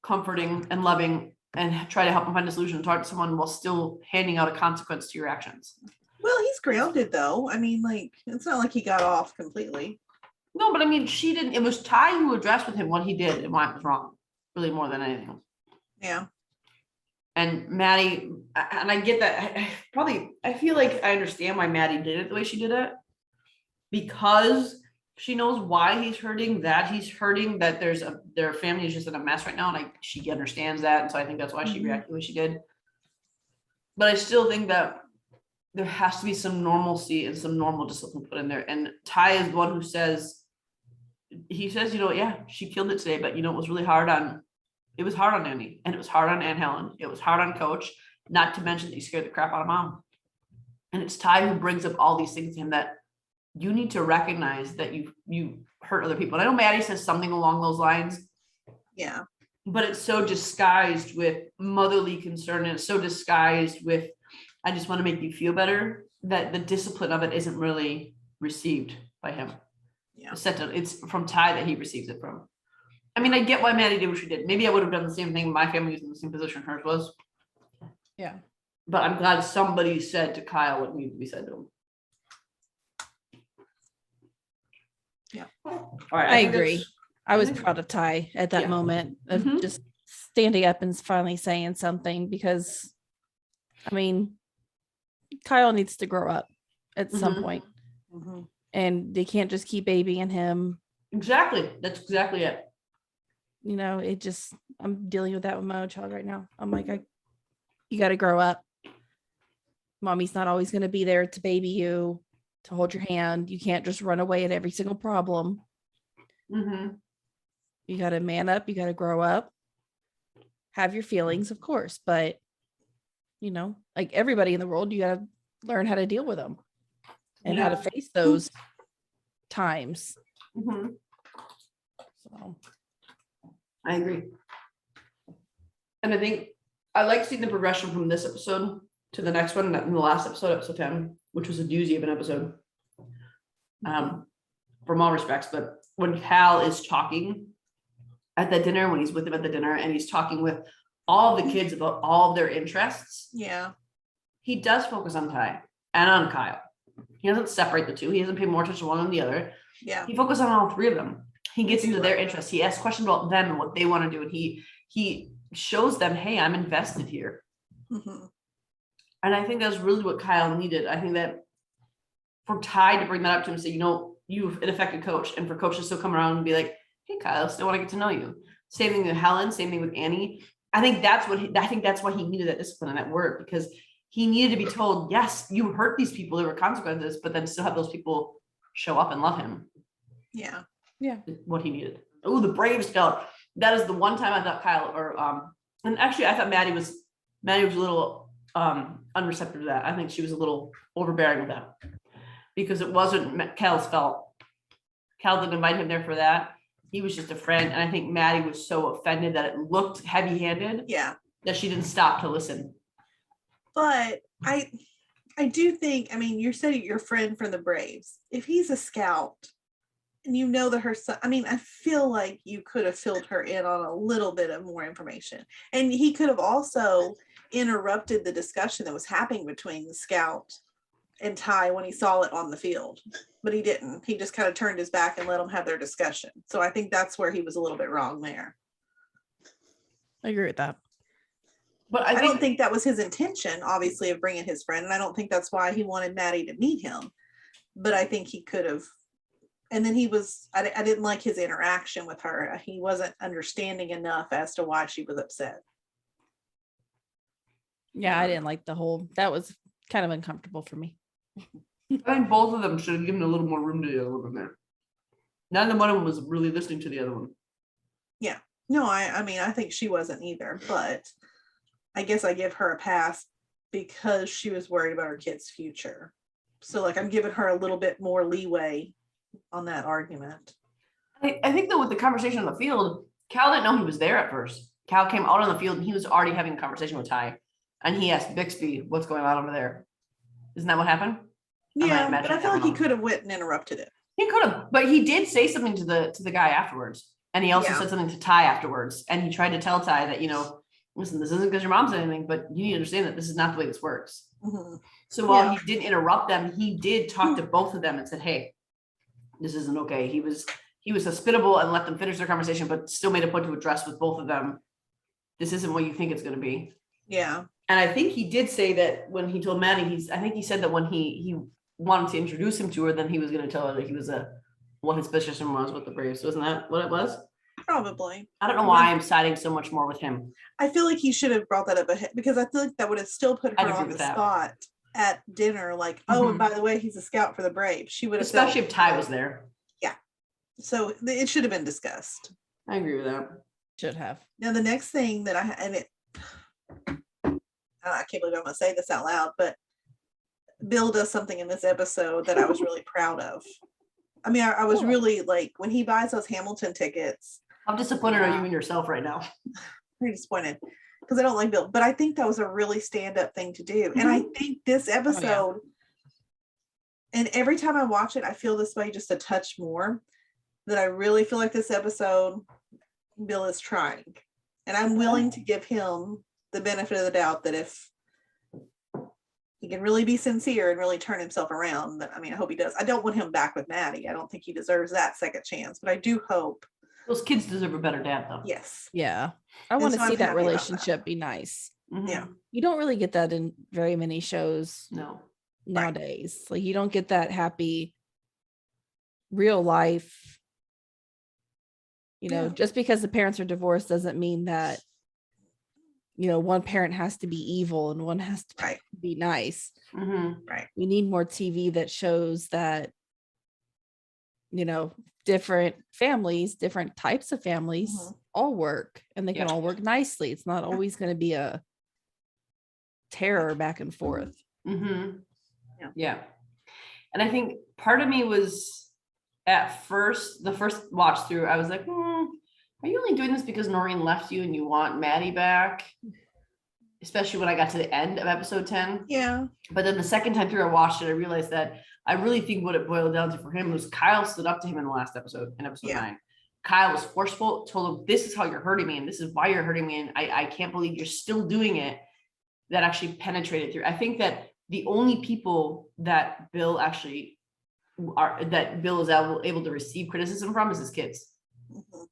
Speaker 2: comforting and loving and try to help them find a solution and talk to someone while still handing out a consequence to your actions.
Speaker 4: Well, he's grounded though. I mean, like, it's not like he got off completely.
Speaker 2: No, but I mean, she didn't. It was Ty who addressed with him what he did and why it was wrong, really more than anything.
Speaker 4: Yeah.
Speaker 2: And Maddie, and I get that. I feel like I understand why Maddie did it the way she did it, because she knows why he's hurting. That their family is just in a mess right now, and she understands that, and so I think that's why she reacted the way she did. But I still think that there has to be some normalcy and some normal discipline put in there. And Ty is the one who says, you know, yeah, she killed it today, but you know, it was hard on Annie, and it was hard on Aunt Helen. It was hard on Coach, not to mention that he scared the crap out of Mom. And it's Ty who brings up all these things to him that you need to recognize that you hurt other people. And I know Maddie says something along those lines.
Speaker 4: Yeah.
Speaker 2: But it's so disguised with motherly concern, and it's so disguised with, I just want to make you feel better, that the discipline of it isn't really received by him.
Speaker 4: Yeah.
Speaker 2: It's from Ty that he receives it from. I mean, I get why Maddie did what she did. Maybe I would have done the same thing. My family was in the same position hers was.
Speaker 3: Yeah.
Speaker 2: But I'm glad somebody said to Kyle what needed to be said to him.
Speaker 4: Yeah.
Speaker 2: All right.
Speaker 3: I agree. I was proud of Ty at that moment of just standing up and finally saying something, because, I mean, Kyle needs to grow up at some point. And they can't just keep babying him.
Speaker 2: Exactly. That's exactly it.
Speaker 3: You know, I'm dealing with that with my own child right now. I'm like, you got to grow up. Mommy's not always going to be there to baby you, to hold your hand. You can't just run away at every single problem. You got to man up. You got to grow up. Have your feelings, of course, but you know, like everybody in the world, you got to learn how to deal with them and how to face those times. So
Speaker 2: I agree. And I think I like seeing the progression from this episode to the next one, in the last episode, episode 10, which was a doozy of an episode. From all respects, but when Cal is talking at that dinner, when he's with him at the dinner and he's talking with all the kids about all of their interests.
Speaker 4: Yeah.
Speaker 2: He does focus on Ty and on Kyle. He doesn't separate the two. He doesn't pay more attention to one than the other.
Speaker 4: Yeah.
Speaker 2: He focuses on all three of them. He gets into their interests. He asks questions about them and what they want to do. And he shows them, hey, I'm invested here. And I think that's really what Kyle needed. I think that for Ty to bring that up to him and say, you know, you've affected Coach, and for Coach to still come around and be like, hey, Kyle, still want to get to know you. Same thing with Helen, same thing with Annie. I think that's why he needed that discipline and that word, because he needed to be told, yes, you hurt these people, there were consequences, but then still have those people show up and love him.
Speaker 4: Yeah.
Speaker 3: Yeah.
Speaker 2: What he needed. Oh, the brave scout. That is the one time I thought Kyle and actually I thought Maddie was a little unreceptive to that. I think she was a little overbearing with that, because it wasn't Cal's fault. Cal didn't invite him there for that. He was just a friend. And I think Maddie was so offended that it looked heavy-handed.
Speaker 4: Yeah.
Speaker 2: That she didn't stop to listen.
Speaker 4: But I do think, I mean, you're saying your friend from the Braves. If he's a scout, and you know that her son, I mean, I feel like you could have filled her in on a little bit of more information. And he could have also interrupted the discussion that was happening between the scout and Ty when he saw it on the field. But he didn't. He just kind of turned his back and let them have their discussion. So I think that's where he was a little bit wrong there.
Speaker 3: I agree with that.
Speaker 2: But
Speaker 4: I don't think that was his intention, obviously, of bringing his friend. And I don't think that's why he wanted Maddie to meet him. But I think he could have. And then I didn't like his interaction with her. He wasn't understanding enough as to why she was upset.
Speaker 3: Yeah, I didn't like that was kind of uncomfortable for me.
Speaker 2: I think both of them should have given a little more room to the other one there. None of one of them was really listening to the other one.
Speaker 4: Yeah. No, I mean, I think she wasn't either, but I guess I give her a pass because she was worried about her kid's future. So like I'm giving her a little bit more leeway on that argument.
Speaker 2: I think though with the conversation on the field, Cal didn't know he was there at first. Cal came out on the field and he was already having a conversation with Ty. And he asked Bixby, what's going on over there? Isn't that what happened?
Speaker 4: Yeah, but I feel like he could have went and interrupted it.
Speaker 2: He could have, but he did say something to the guy afterwards. And he also said something to Ty afterwards. And he tried to tell Ty that, listen, this isn't because your mom said anything, but you need to understand that this is not the way this works.
Speaker 4: Mm-hmm.
Speaker 2: So while he didn't interrupt them, he did talk to both of them and said, hey, this isn't okay. He was hospitable and let them finish their conversation, but still made a point to address with both of them. This isn't what you think it's going to be.
Speaker 4: Yeah.
Speaker 2: And I think he did say that when he told Maddie, I think he said that when he wanted to introduce him to her, then he was going to tell her that he was what his position was with the Braves. Wasn't that what it was?
Speaker 4: Probably.
Speaker 2: I don't know why I'm siding so much more with him.
Speaker 4: I feel like he should have brought that up ahead because I feel like that would have still put her on the spot at dinner. Like, oh, and by the way, he's a scout for the Braves. She would have,
Speaker 2: especially if Ty was there.
Speaker 4: Yeah. So it should have been discussed.
Speaker 2: I agree with that.
Speaker 3: Should have.
Speaker 4: Now the next thing that I can't believe I'm going to say this out loud, but Bill does something in this episode that I was really proud of. I mean, I was really like, when he buys those Hamilton tickets.
Speaker 2: How disappointed are you in yourself right now?
Speaker 4: Pretty disappointed because I don't like Bill, but I think that was a really stand-up thing to do. And I think this episode, and every time I watch it, I feel this way just a touch more, that I really feel like this episode, Bill is trying. And I'm willing to give him the benefit of the doubt that if he can really be sincere and really turn himself around, I mean, I hope he does. I don't want him back with Maddie. I don't think he deserves that second chance, but I do hope.
Speaker 2: Those kids deserve a better dad, though.
Speaker 4: Yes.
Speaker 3: Yeah. I want to see that relationship be nice.
Speaker 2: Mm-hmm.
Speaker 4: Yeah.
Speaker 3: You don't really get that in very many shows nowadays. Like you don't get that happy real life. Just because the parents are divorced doesn't mean that, one parent has to be evil and one has to be nice.
Speaker 2: Mm-hmm.
Speaker 4: Right.
Speaker 3: We need more TV that shows that, different families, different types of families all work and they can all work nicely. It's not always going to be a terror back and forth.
Speaker 2: Mm-hmm. Yeah. And I think part of me was at first, the first watch through, I was like, are you only doing this because Noreen left you and you want Maddie back? Especially when I got to the end of episode 10.
Speaker 4: Yeah.
Speaker 2: But then the second time through I watched it, I realized that I really think what it boiled down to for him was Kyle stood up to him in the last episode, in episode 9. Kyle was forceful, told him, this is how you're hurting me and this is why you're hurting me. And I can't believe you're still doing it. That actually penetrated through. I think that the only people that Bill is able to receive criticism from is his kids.
Speaker 4: Mm-hmm.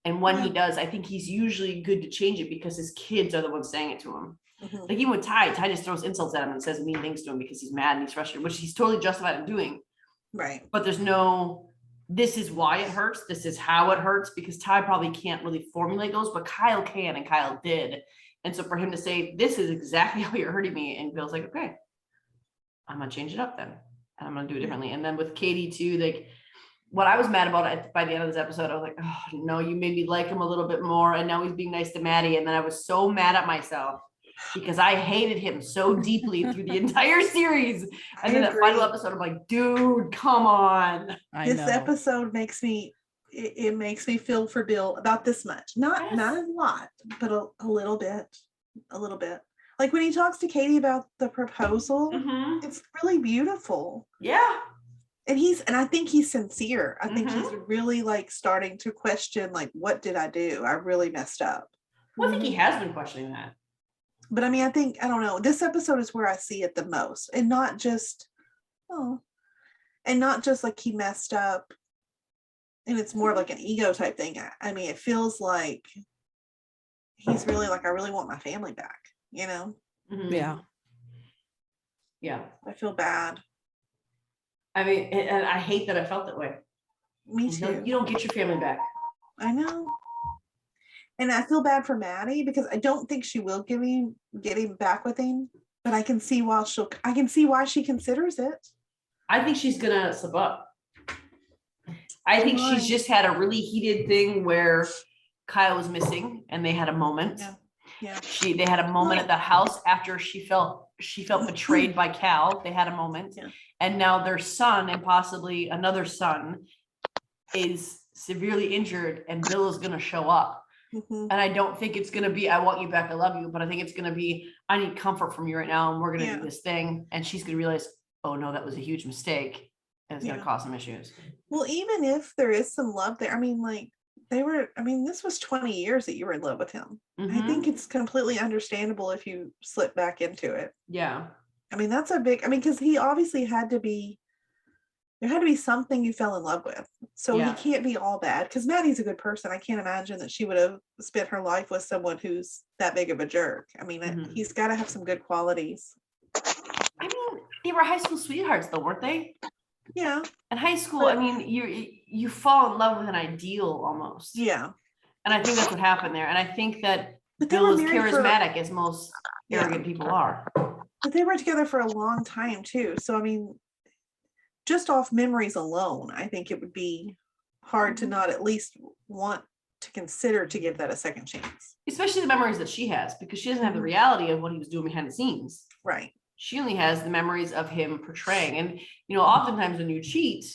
Speaker 2: And when he does, I think he's usually good to change it because his kids are the ones saying it to him.
Speaker 4: Mm-hmm.
Speaker 2: Like even with Ty just throws insults at him and says mean things to him because he's mad and he's frustrated, which he's totally justified in doing.
Speaker 4: Right.
Speaker 2: But there's no, this is why it hurts. This is how it hurts, because Ty probably can't really formulate those, but Kyle can, and Kyle did. And so for him to say, this is exactly how you're hurting me. And Bill's like, okay, I'm going to change it up then. And I'm going to do it differently. And then with Katie too, like what I was mad about by the end of this episode, I was like, oh no, you made me like him a little bit more. And now he's being nice to Maddie. And then I was so mad at myself because I hated him so deeply through the entire series. And then that final episode, I'm like, dude, come on.
Speaker 4: This episode makes me, it makes me feel for Bill about this much. Not a lot, but a little bit. Like when he talks to Katie about the proposal, it's really beautiful.
Speaker 2: Yeah.
Speaker 4: and I think he's sincere. I think he's
Speaker 2: Mhm.
Speaker 4: really like starting to question, like, what did I do? I really messed up.
Speaker 2: Well, I think he has been questioning that.
Speaker 4: But I mean, I don't know. This episode is where I see it the most, and not just, like he messed up, and it's more like an ego type thing. I mean, it feels like he's really like, I really want my family back. You know?
Speaker 2: Mhm.
Speaker 3: Yeah.
Speaker 2: Yeah.
Speaker 4: I feel bad.
Speaker 2: I mean, and I hate that I felt that way.
Speaker 4: Me too.
Speaker 2: You don't get your family back.
Speaker 4: I know. And I feel bad for Maddie because I don't think she will get him back with him, but I can see why she considers it.
Speaker 2: I think she's gonna slip up. I think she's just had a really heated thing where Kyle was missing and they had a moment.
Speaker 4: Yeah.
Speaker 2: They had a moment at the house after she felt betrayed by Cal. They had a moment.
Speaker 4: Yeah.
Speaker 2: And now their son and possibly another son is severely injured and Bill is gonna show up.
Speaker 4: Mm-hmm.
Speaker 2: And I don't think it's gonna be, I want you back, I love you, but I think it's gonna be, I need comfort from you right now and we're gonna do this thing. And she's gonna realize, oh no, that was a huge mistake. And it's gonna cause some issues.
Speaker 4: Well, even if there is some love there, I mean, like this was 20 years that you were in love with him. I think it's completely understandable if you slip back into it.
Speaker 2: Yeah.
Speaker 4: I mean, that's because he obviously there had to be something you fell in love with. So he can't be all bad because Maddie's a good person. I can't imagine that she would have spent her life with someone who's that big of a jerk. I mean, he's got to have some good qualities.
Speaker 2: I mean, they were high school sweethearts though, weren't they?
Speaker 4: Yeah.
Speaker 2: In high school, I mean, you fall in love with an ideal almost.
Speaker 4: Yeah.
Speaker 2: And I think that's what happened there. And I think that
Speaker 4: But
Speaker 2: Bill is charismatic as most arrogant people are.
Speaker 4: But they were together for a long time too. So I mean, just off memories alone, I think it would be hard to not at least want to consider to give that a second chance.
Speaker 2: Especially the memories that she has, because she doesn't have the reality of what he was doing behind the scenes.
Speaker 4: Right.
Speaker 2: She only has the memories of him portraying. And, oftentimes when you cheat,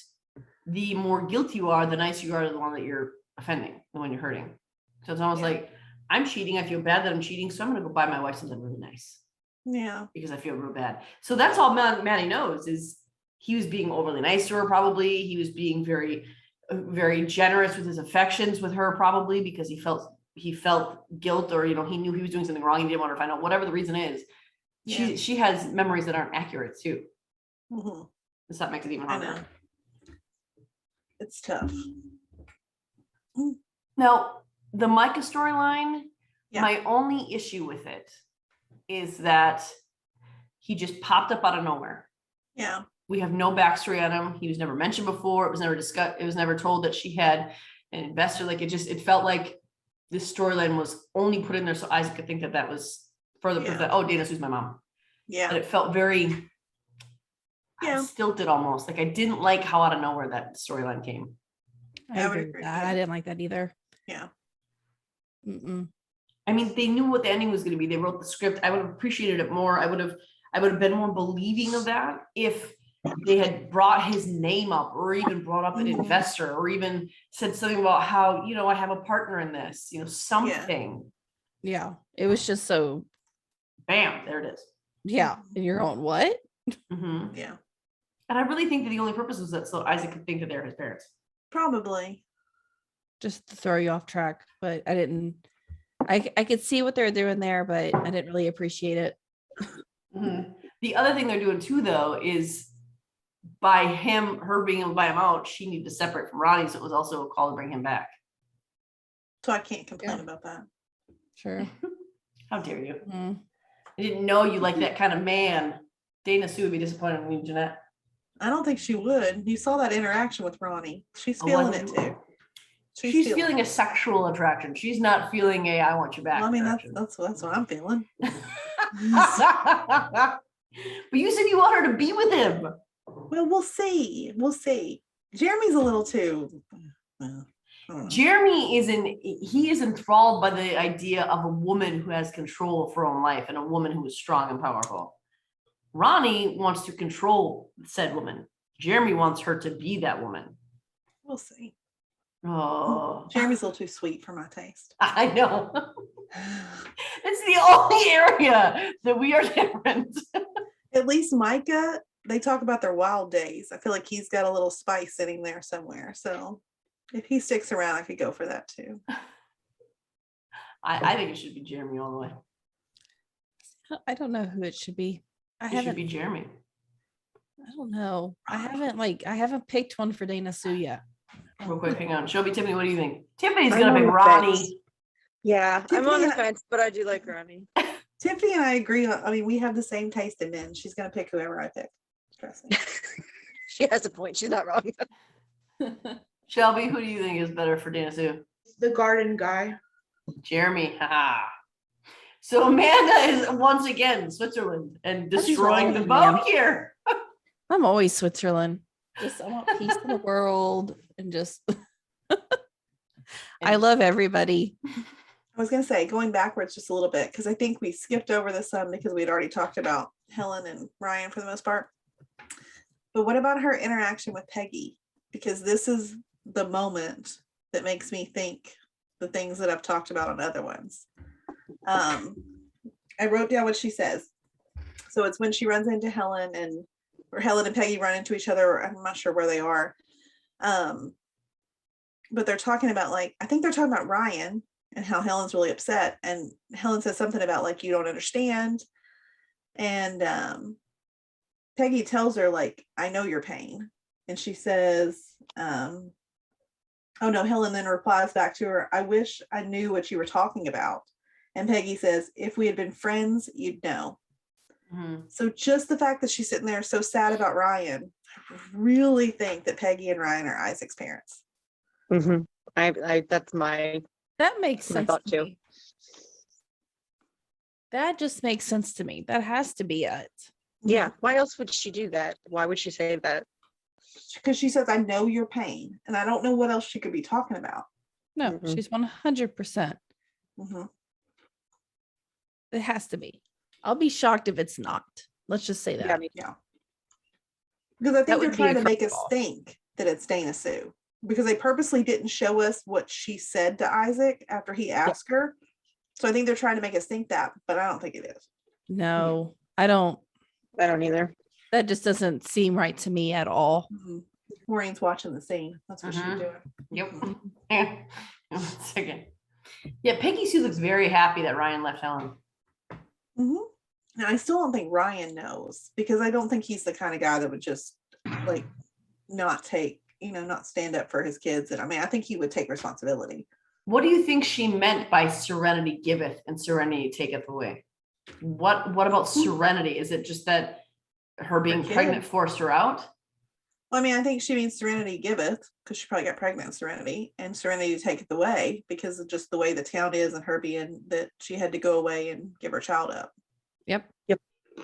Speaker 2: the more guilty you are, the nicer you are to the one that you're offending, the one you're hurting. So it's almost like, I'm cheating. I feel bad that I'm cheating. So I'm going to go buy my wife something really nice.
Speaker 4: Yeah.
Speaker 2: Because I feel real bad. So that's all Maddie knows is he was being overly nice to her. Probably he was being very, very generous with his affections with her, probably because he felt guilt or, he knew he was doing something wrong. He didn't want her to find out, whatever the reason is. She has memories that aren't accurate too.
Speaker 4: Mm-hmm.
Speaker 2: So that makes it even harder.
Speaker 4: It's tough.
Speaker 2: Now, the Micah storyline, my only issue with it is that he just popped up out of nowhere.
Speaker 4: Yeah.
Speaker 2: We have no backstory on him. He was never mentioned before. It was never discussed. It was never told that she had an investor. Like it felt like this storyline was only put in there so Isaac could think that was further proof that, Dana Sue's my mom.
Speaker 4: Yeah.
Speaker 2: And it felt very stilted almost. Like I didn't like how out of nowhere that storyline came.
Speaker 3: I agree with that. I didn't like that either.
Speaker 4: Yeah.
Speaker 3: Mm-mm.
Speaker 2: I mean, they knew what the ending was going to be. They wrote the script. I would have appreciated it more. I would have been more believing of that if they had brought his name up or even brought up an investor or even said something about how, I have a partner in this, something.
Speaker 3: Yeah. It was just so.
Speaker 2: Bam, there it is.
Speaker 3: Yeah. And you're going, what?
Speaker 2: Mm-hmm.
Speaker 4: Yeah.
Speaker 2: And I really think that the only purpose was that so Isaac could think that they're his parents.
Speaker 4: Probably.
Speaker 3: Just to throw you off track, but I could see what they're doing there, but I didn't really appreciate it.
Speaker 2: Mm-hmm. The other thing they're doing too, though, is by her being able to buy him out, she needed to separate from Ronnie. So it was also a call to bring him back.
Speaker 4: So I can't complain about that.
Speaker 3: Sure.
Speaker 2: How dare you?
Speaker 3: Mm-hmm.
Speaker 2: I didn't know you like that kind of man. Dana Sue would be disappointed in you, Jeanette.
Speaker 4: I don't think she would. You saw that interaction with Ronnie. She's feeling it too.
Speaker 2: She's feeling a sexual attraction. She's not feeling I want you back.
Speaker 4: Well, I mean, that's what I'm feeling.
Speaker 2: But you said you want her to be with him.
Speaker 4: Well, we'll see. Jeremy's a little too.
Speaker 2: Jeremy is enthralled by the idea of a woman who has control of her own life and a woman who is strong and powerful. Ronnie wants to control said woman. Jeremy wants her to be that woman.
Speaker 4: We'll see.
Speaker 2: Oh,
Speaker 4: Jeremy's a little too sweet for my taste.
Speaker 2: I know. It's the only area that we are different.
Speaker 4: At least Micah they talk about their wild days. I feel like he's got a little spice sitting there somewhere. So if he sticks around, I could go for that too.
Speaker 2: I think it should be Jeremy all the way.
Speaker 3: I don't know who it should be.
Speaker 2: It should be Jeremy.
Speaker 3: I don't know. I haven't picked one for Dana Sue yet.
Speaker 2: Real quick, hang on. Shelby, Tiffany, what do you think? Tiffany's
Speaker 5: I'm
Speaker 2: gonna
Speaker 5: on
Speaker 2: pick
Speaker 5: the
Speaker 2: Ronnie.
Speaker 5: fence. Yeah, I'm
Speaker 4: Tiffany
Speaker 5: on the
Speaker 4: and
Speaker 5: fence, but I do like Ronnie.
Speaker 4: Tiffany and I agree on, I mean, we have the same taste in men. She's gonna pick whoever I pick. Trust me.
Speaker 5: She has a point. She's not wrong.
Speaker 2: Shelby, who do you think is better for Dana Sue?
Speaker 1: The garden guy.
Speaker 2: Jeremy. Haha. So Amanda is once again Switzerland and destroying the boat here.
Speaker 3: I'm always Switzerland. Just I want peace in the world and just I love everybody.
Speaker 4: I was gonna say, going backwards just a little bit, because I think we skipped over the sun because we'd already talked about Helen and Ryan for the most part. But what about her interaction with Peggy? Because this is the moment that makes me think the things that I've talked about on other ones. I wrote down what she says. So it's when she runs into Helen or Helen and Peggy run into each other. I'm not sure where they are. But they're talking about, like, I think they're talking about Ryan and how Helen's really upset. And Helen says something about, like, you don't understand. And Peggy tells her, like, I know your pain. And she says, oh no, Helen then replies back to her, I wish I knew what you were talking about. And Peggy says, if we had been friends, you'd know.
Speaker 2: Mm-hmm.
Speaker 4: So just the fact that she's sitting there so sad about Ryan, I really think that Peggy and Ryan are Isaac's parents.
Speaker 5: Mm-hmm. I that's my
Speaker 3: That makes sense
Speaker 5: thought
Speaker 3: to
Speaker 5: too.
Speaker 3: me. That just makes sense to me. That has to be it.
Speaker 5: Yeah. Why else would she do that? Why would she say that?
Speaker 4: Because she says, I know your pain. And I don't know what else she could be talking about.
Speaker 3: No,
Speaker 5: Mhm.
Speaker 3: she's 100%.
Speaker 4: Mhm.
Speaker 3: It has to be. I'll be shocked if it's not. Let's just say that.
Speaker 5: Yeah, me
Speaker 4: Yeah. Because I think
Speaker 3: would
Speaker 4: they're
Speaker 3: be
Speaker 4: trying
Speaker 3: a
Speaker 4: to make us
Speaker 3: curveball.
Speaker 4: think that it's Dana Sue. Because they purposely didn't show us what she said to Isaac after he asked her. So I think they're trying to make us think that, but I don't think it is.
Speaker 3: No, I don't.
Speaker 5: I don't either.
Speaker 3: That just doesn't seem right to me at all.
Speaker 4: Maureen's watching the scene. That's what she's doing.
Speaker 2: Yep. Yeah. 1 second. Yeah, Peggy Sue looks very happy that Ryan left Helen.
Speaker 4: Now, I still don't think Ryan knows, because I don't think he's the kind of guy that would just, like, not take, not stand up for his kids. And I mean, I think he would take responsibility.
Speaker 2: What do you think she meant by serenity giveth and serenity taketh away? What about serenity? Is it just that her being
Speaker 4: kid.
Speaker 2: pregnant forced her out?
Speaker 4: Well, I mean, I think she means serenity giveth, because she probably got pregnant in serenity, and serenity taketh away because of just the way the town is, and her being that she had to go away and give her child up.
Speaker 3: Yep.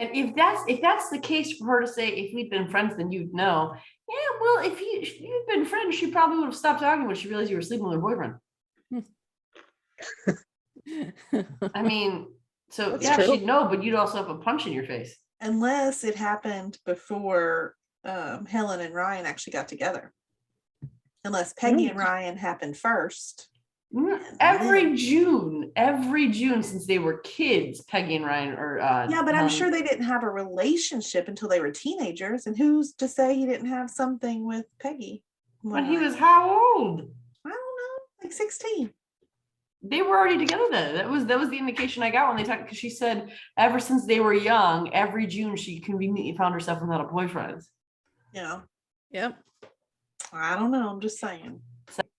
Speaker 2: And if that's the case for her to say, if we'd been friends, then you'd know. Yeah, well, if you'd been friends, she probably would have stopped talking when she realized you were sleeping with her boyfriend. I mean, so
Speaker 4: That's
Speaker 2: yeah,
Speaker 5: true.
Speaker 2: she'd know, but you'd also have a punch in your face.
Speaker 4: Unless it happened before Helen and Ryan actually got together. Unless Peggy and Ryan happened first.
Speaker 2: Every June since they were kids, Peggy and Ryan are
Speaker 4: Yeah, but I'm sure they didn't have a relationship until they were teenagers. And who's to say he didn't have something with Peggy?
Speaker 2: when he was how old?
Speaker 4: I don't know, like 16.
Speaker 2: They were already together then. That was the indication I got when they talked, because she said ever since they were young, every June she conveniently found herself without a boyfriend.
Speaker 4: Yeah.
Speaker 3: Yep.
Speaker 4: I don't know. I'm just saying.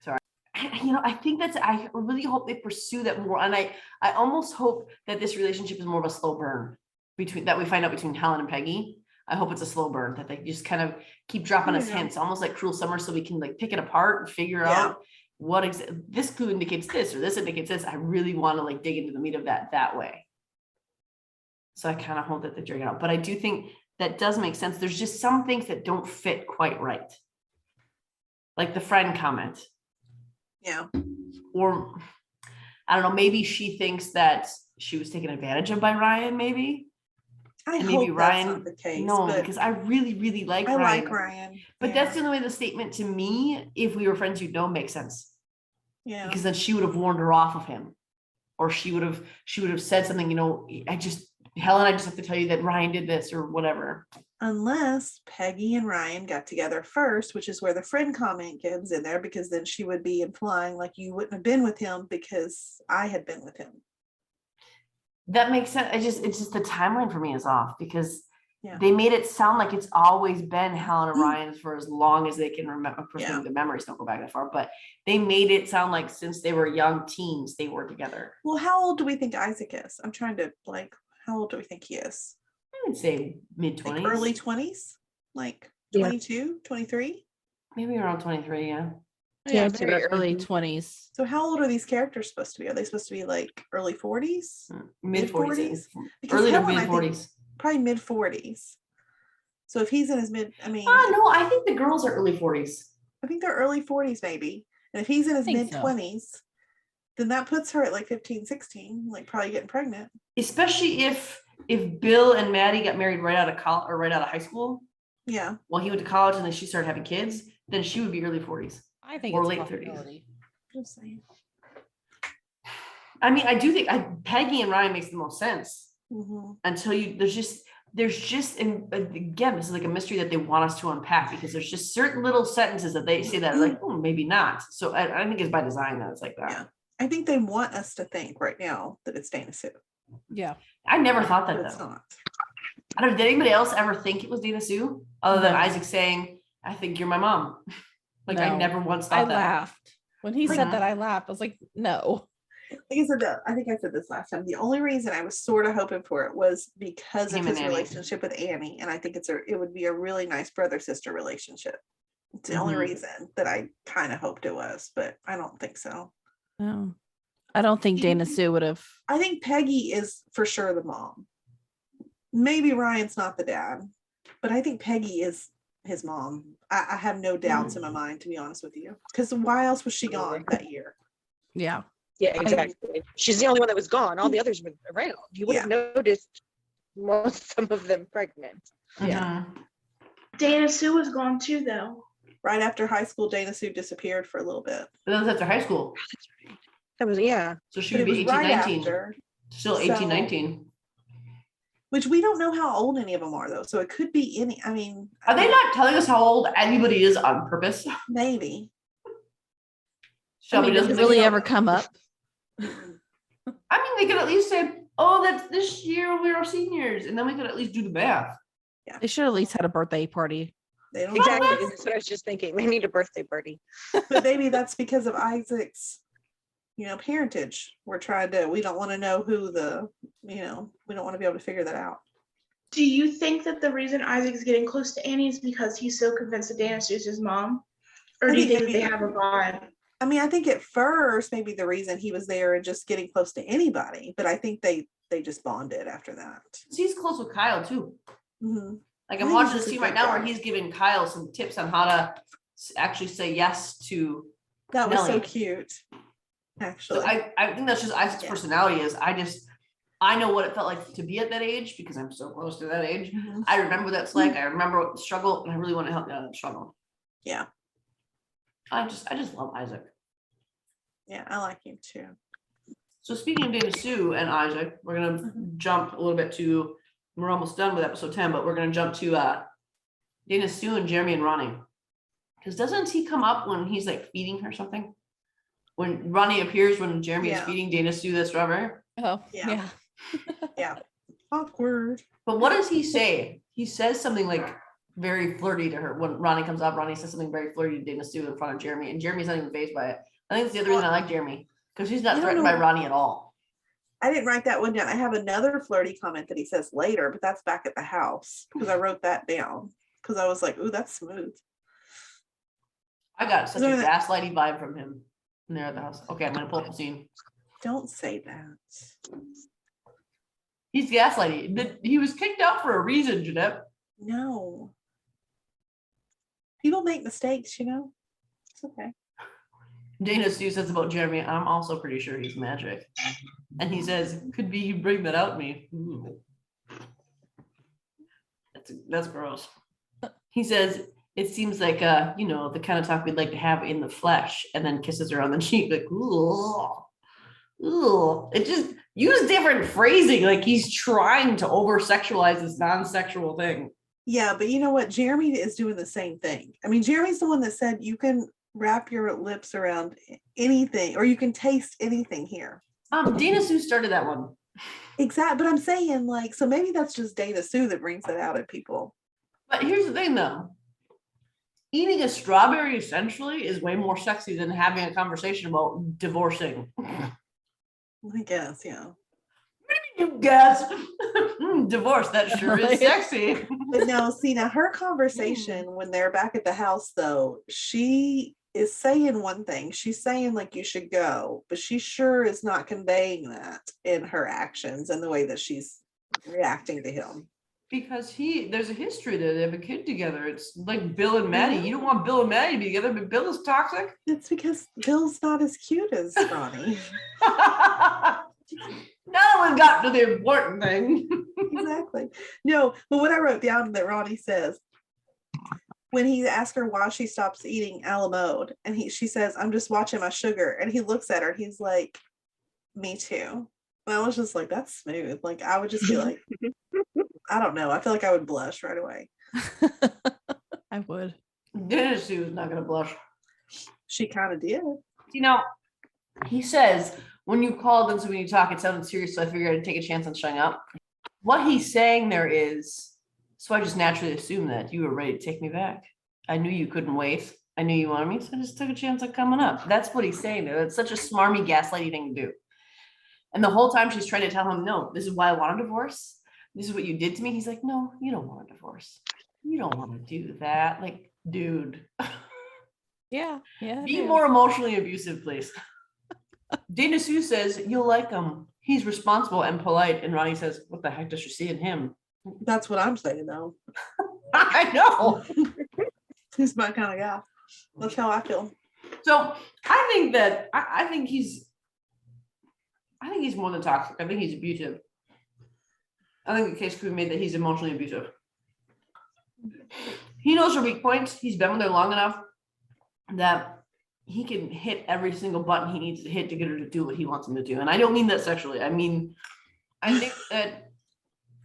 Speaker 2: Sorry. I think I really hope they pursue that more. And I almost hope that this relationship is more of a slow burn that we find out between Helen and Peggy. I hope it's a slow burn, that they just kind of keep dropping us hints, almost like Cruel Summer, so we can like pick it apart and figure out what this clue indicates this, or this indicates this. I really want to like dig into the meat of that way. So I kind of hope that they drag it out. But I do think that does make sense. There's just some things that don't fit quite right. Like the friend comment.
Speaker 4: Yeah.
Speaker 2: Or I don't know, maybe she thinks that she was taken advantage of by Ryan, maybe.
Speaker 4: I
Speaker 2: And
Speaker 4: hope
Speaker 2: maybe Ryan,
Speaker 4: that's not the case.
Speaker 2: no,
Speaker 4: but
Speaker 2: because I really, really like
Speaker 4: I
Speaker 2: Ryan.
Speaker 4: like Ryan.
Speaker 2: But that's the only way the statement to me, if we were friends, you'd know, makes sense.
Speaker 4: Yeah.
Speaker 2: Because then she would have warned her off of him. Or she would have said something, Helen, I just have to tell you that Ryan did this or whatever.
Speaker 4: Unless Peggy and Ryan got together first, which is where the friend comment comes in there, because then she would be implying like you wouldn't have been with him because I had been with him.
Speaker 2: That makes sense. It's just the timeline for me is off because
Speaker 4: Yeah.
Speaker 2: they made it sound like it's always been Helen and Ryan's for as long as they can remember. Of course,
Speaker 4: Yeah.
Speaker 2: the memories don't go back that far, but they made it sound like since they were young teens, they were together.
Speaker 4: Well, how old do we think Isaac is? I'm trying to how old do we think he is?
Speaker 2: I would say mid-20s.
Speaker 4: Like early 20s? Like
Speaker 5: Yeah.
Speaker 4: 22, 23?
Speaker 2: Maybe around 23, yeah.
Speaker 3: Yeah,
Speaker 5: I'd say
Speaker 3: very
Speaker 5: about
Speaker 3: early
Speaker 5: 20.
Speaker 3: 20s.
Speaker 4: So how old are these characters supposed to be? Are they supposed to be like early 40s?
Speaker 2: Mid-40s.
Speaker 4: Because
Speaker 2: Early to
Speaker 4: Helen, I think,
Speaker 2: mid-40s.
Speaker 4: probably mid 40s. So if he's in his mid, I mean,
Speaker 2: No, I think the girls are early 40s.
Speaker 4: I think they're early 40s maybe. And if he's in his
Speaker 3: think
Speaker 4: mid
Speaker 3: so.
Speaker 4: 20s, then that puts her at like 15, 16, like probably getting pregnant.
Speaker 2: Especially if Bill and Maddie got married right out of college or right out of high school.
Speaker 4: Yeah.
Speaker 2: While he went to college and then she started having kids, then she would be early 40s.
Speaker 3: I think
Speaker 2: Or
Speaker 3: it's
Speaker 2: late
Speaker 3: a
Speaker 2: 30s.
Speaker 3: possibility.
Speaker 4: Just saying.
Speaker 2: I mean, I do think Peggy and Ryan makes the most sense
Speaker 4: Mhm.
Speaker 2: until there's just, and again, this is like a mystery that they want us to unpack because there's just certain little sentences that they say that are like, oh, maybe not. So I think it's by design that it's like that.
Speaker 4: Yeah. I think they want us to think right now that it's Dana Sue.
Speaker 3: Yeah.
Speaker 2: I never thought that
Speaker 4: But it's
Speaker 2: though.
Speaker 4: not.
Speaker 2: I don't know, did anybody else ever think it was Dana Sue? Other than
Speaker 3: No.
Speaker 2: Isaac saying, I think you're my mom. Like I
Speaker 3: No.
Speaker 2: never once
Speaker 3: I
Speaker 2: thought that.
Speaker 3: laughed. When he said that, I laughed. I was like, no.
Speaker 4: Like I said, I think I said this last time. The only reason I was sort of hoping for it was because of
Speaker 2: Him
Speaker 4: his
Speaker 2: and Annie.
Speaker 4: relationship with Annie, and I think it would be a really nice brother sister relationship. It's the only
Speaker 2: Mhm.
Speaker 4: reason that I kind of hoped it was, but I don't think so.
Speaker 3: No. I don't think Dana Sue would have.
Speaker 4: I think Peggy is for sure the mom. Maybe Ryan's not the dad, but I think Peggy is his mom. I have no doubts in my mind, to be honest with you. Because why else was she gone that year?
Speaker 3: Yeah.
Speaker 5: Yeah, exactly. She's the only one that was gone. All the others were around. You would have noticed some of them pregnant.
Speaker 3: Yeah.
Speaker 2: Mhm.
Speaker 1: Dana Sue was gone too, though.
Speaker 4: Right after high school, Dana Sue disappeared for a little bit.
Speaker 2: But that was after high school.
Speaker 5: That was, yeah.
Speaker 2: So she
Speaker 4: But
Speaker 2: would
Speaker 4: it
Speaker 2: be
Speaker 4: was
Speaker 2: 18,
Speaker 4: right
Speaker 2: 19.
Speaker 4: after,
Speaker 2: Still
Speaker 4: So-
Speaker 2: 18, 19.
Speaker 4: which we don't know how old any of them are, though. So it could be any, I mean.
Speaker 2: Are they not telling us how old anybody is on purpose?
Speaker 4: Maybe.
Speaker 2: Shelby
Speaker 3: Does
Speaker 2: doesn't
Speaker 3: it really
Speaker 2: think-
Speaker 3: ever come up?
Speaker 2: I mean, they could at least say, oh, that's this year we are seniors. And then we could at least do the math.
Speaker 3: They should at least had a birthday party.
Speaker 4: They don't
Speaker 5: Exactly. That's what I was just thinking. They need a birthday party.
Speaker 4: But maybe that's because of Isaac's, parentage. We don't want to know who we don't want to be able to figure that out.
Speaker 1: Do you think that the reason Isaac's getting close to Annie is because he's so convinced that Dana Sue's his mom? Or
Speaker 4: I
Speaker 1: do you
Speaker 4: think
Speaker 1: think that they
Speaker 4: maybe-
Speaker 1: have a vibe?
Speaker 4: I mean, I think at first, maybe the reason he was there and just getting close to anybody, but I think they just bonded after that.
Speaker 2: He's close with Kyle too.
Speaker 4: Mhm.
Speaker 2: Like
Speaker 4: I
Speaker 2: I'm
Speaker 4: think
Speaker 2: watching
Speaker 4: he's
Speaker 2: this
Speaker 4: just a
Speaker 2: scene right
Speaker 4: good
Speaker 2: now where
Speaker 4: guy.
Speaker 2: he's giving Kyle some tips on how to actually say yes to.
Speaker 4: That was so
Speaker 2: Nelly.
Speaker 4: cute,
Speaker 2: So
Speaker 4: actually.
Speaker 2: I think that's just Isaac's
Speaker 4: Yeah.
Speaker 2: personality is I know what it felt like to be at that age because I'm so close to that age.
Speaker 4: Mhm.
Speaker 2: I remember what that's like. I remember what the struggle, and I really want to help you out of that struggle.
Speaker 4: Yeah.
Speaker 2: I just love Isaac.
Speaker 4: Yeah, I like him too.
Speaker 2: So speaking of Dana Sue and Isaac, we're gonna jump a little bit to. We're almost done with episode 10, but we're gonna jump to Dana Sue and Jeremy and Ronnie. Because doesn't he come up when he's like feeding her something? When Ronnie appears when Jeremy is
Speaker 4: Yeah.
Speaker 2: feeding Dana Sue the strawberry.
Speaker 3: Oh,
Speaker 4: Yeah.
Speaker 3: yeah.
Speaker 4: Awkward.
Speaker 2: But what does he say? He says something like very flirty to her. When Ronnie comes up, Ronnie says something very flirty to Dana Sue in front of Jeremy, and Jeremy's not even fazed by it. I think it's the other reason I like Jeremy, because he's
Speaker 4: I
Speaker 2: not
Speaker 4: don't
Speaker 2: threatened by
Speaker 4: know.
Speaker 2: Ronnie at all.
Speaker 4: I didn't write that one down. I have another flirty comment that he says later, but that's back at the house because I wrote that down because I was like, ooh, that's smooth.
Speaker 2: I got such a
Speaker 4: So that-
Speaker 2: gaslighty vibe from him when they're at the house. Okay, I'm gonna pull up the scene.
Speaker 4: Don't say that.
Speaker 2: He's gaslighty. He was kicked out for a reason, Jeanette.
Speaker 4: No. People make mistakes, It's okay.
Speaker 2: Dana Sue says about Jeremy, I'm also pretty sure he's magic. And he says, could be you bring that out me. Ooh. That's gross. He says, it seems like the kind of talk we'd like to have in the flesh, and then kisses her on the cheek, like, ooh. Ooh. It just use different phrasing, like he's trying to over sexualize this non-sexual thing.
Speaker 4: Yeah, but you know what? Jeremy is doing the same thing. I mean, Jeremy's the one that said you can wrap your lips around anything or you can taste anything here.
Speaker 2: Dana Sue started that one.
Speaker 4: Exactly. But I'm saying, like, so maybe that's just Dana Sue that brings it out at people.
Speaker 2: But here's the thing, though. Eating a strawberry essentially is way more sexy than having a conversation about divorcing.
Speaker 4: I guess, yeah.
Speaker 2: You guess. Divorce, that sure is sexy.
Speaker 4: But no, see, now her conversation when they're back at the house, though, she is saying one thing. She's saying, like, you should go, but she sure is not conveying that in her actions and the way that she's reacting to him.
Speaker 2: Because there's a history there. They have a kid together. It's like Bill and Maddie. You don't want Bill and Maddie to be together, but Bill is toxic.
Speaker 4: It's because Bill's not as cute as Ronnie.
Speaker 2: Now we've got to the important thing.
Speaker 4: Exactly. No, but what I wrote down that Ronnie says when he asked her why she stops eating a la mode, and she says, I'm just watching my sugar. And he looks at her and he's like, me too. And I was just like, that's smooth. Like, I would just be like, I don't know. I feel like I would blush right away.
Speaker 3: I would.
Speaker 2: Dana Sue is not going to blush.
Speaker 4: She kind of did.
Speaker 2: You know, he says, when you called and so when you talk, it sounded serious, so I figured I'd take a chance on showing up. What he's saying there is, so I just naturally assumed that you were ready to take me back. I knew you couldn't wait. I knew you wanted me, so I just took a chance on coming up. That's what he's saying there. It's such a smarmy, gaslighty thing to do. And the whole time she's trying to tell him, no, this is why I want a divorce. This is what you did to me. He's like, no, you don't want a divorce. You don't want to do that. Like, dude.
Speaker 3: Yeah.
Speaker 2: Be more emotionally abusive, please. Dana Sue says, you'll like him. He's responsible and polite. And Ronnie says, what the heck does she see in him?
Speaker 4: That's what I'm saying, though.
Speaker 2: I know.
Speaker 4: He's my kind of guy. That's how I feel.
Speaker 2: So I think that, I think he's more than toxic. I think he's abusive. I think the case could be made that he's emotionally abusive. He knows her weak points. He's been with her long enough that he can hit every single button he needs to hit to get her to do what he wants him to do. And I don't mean that sexually. I mean, I think that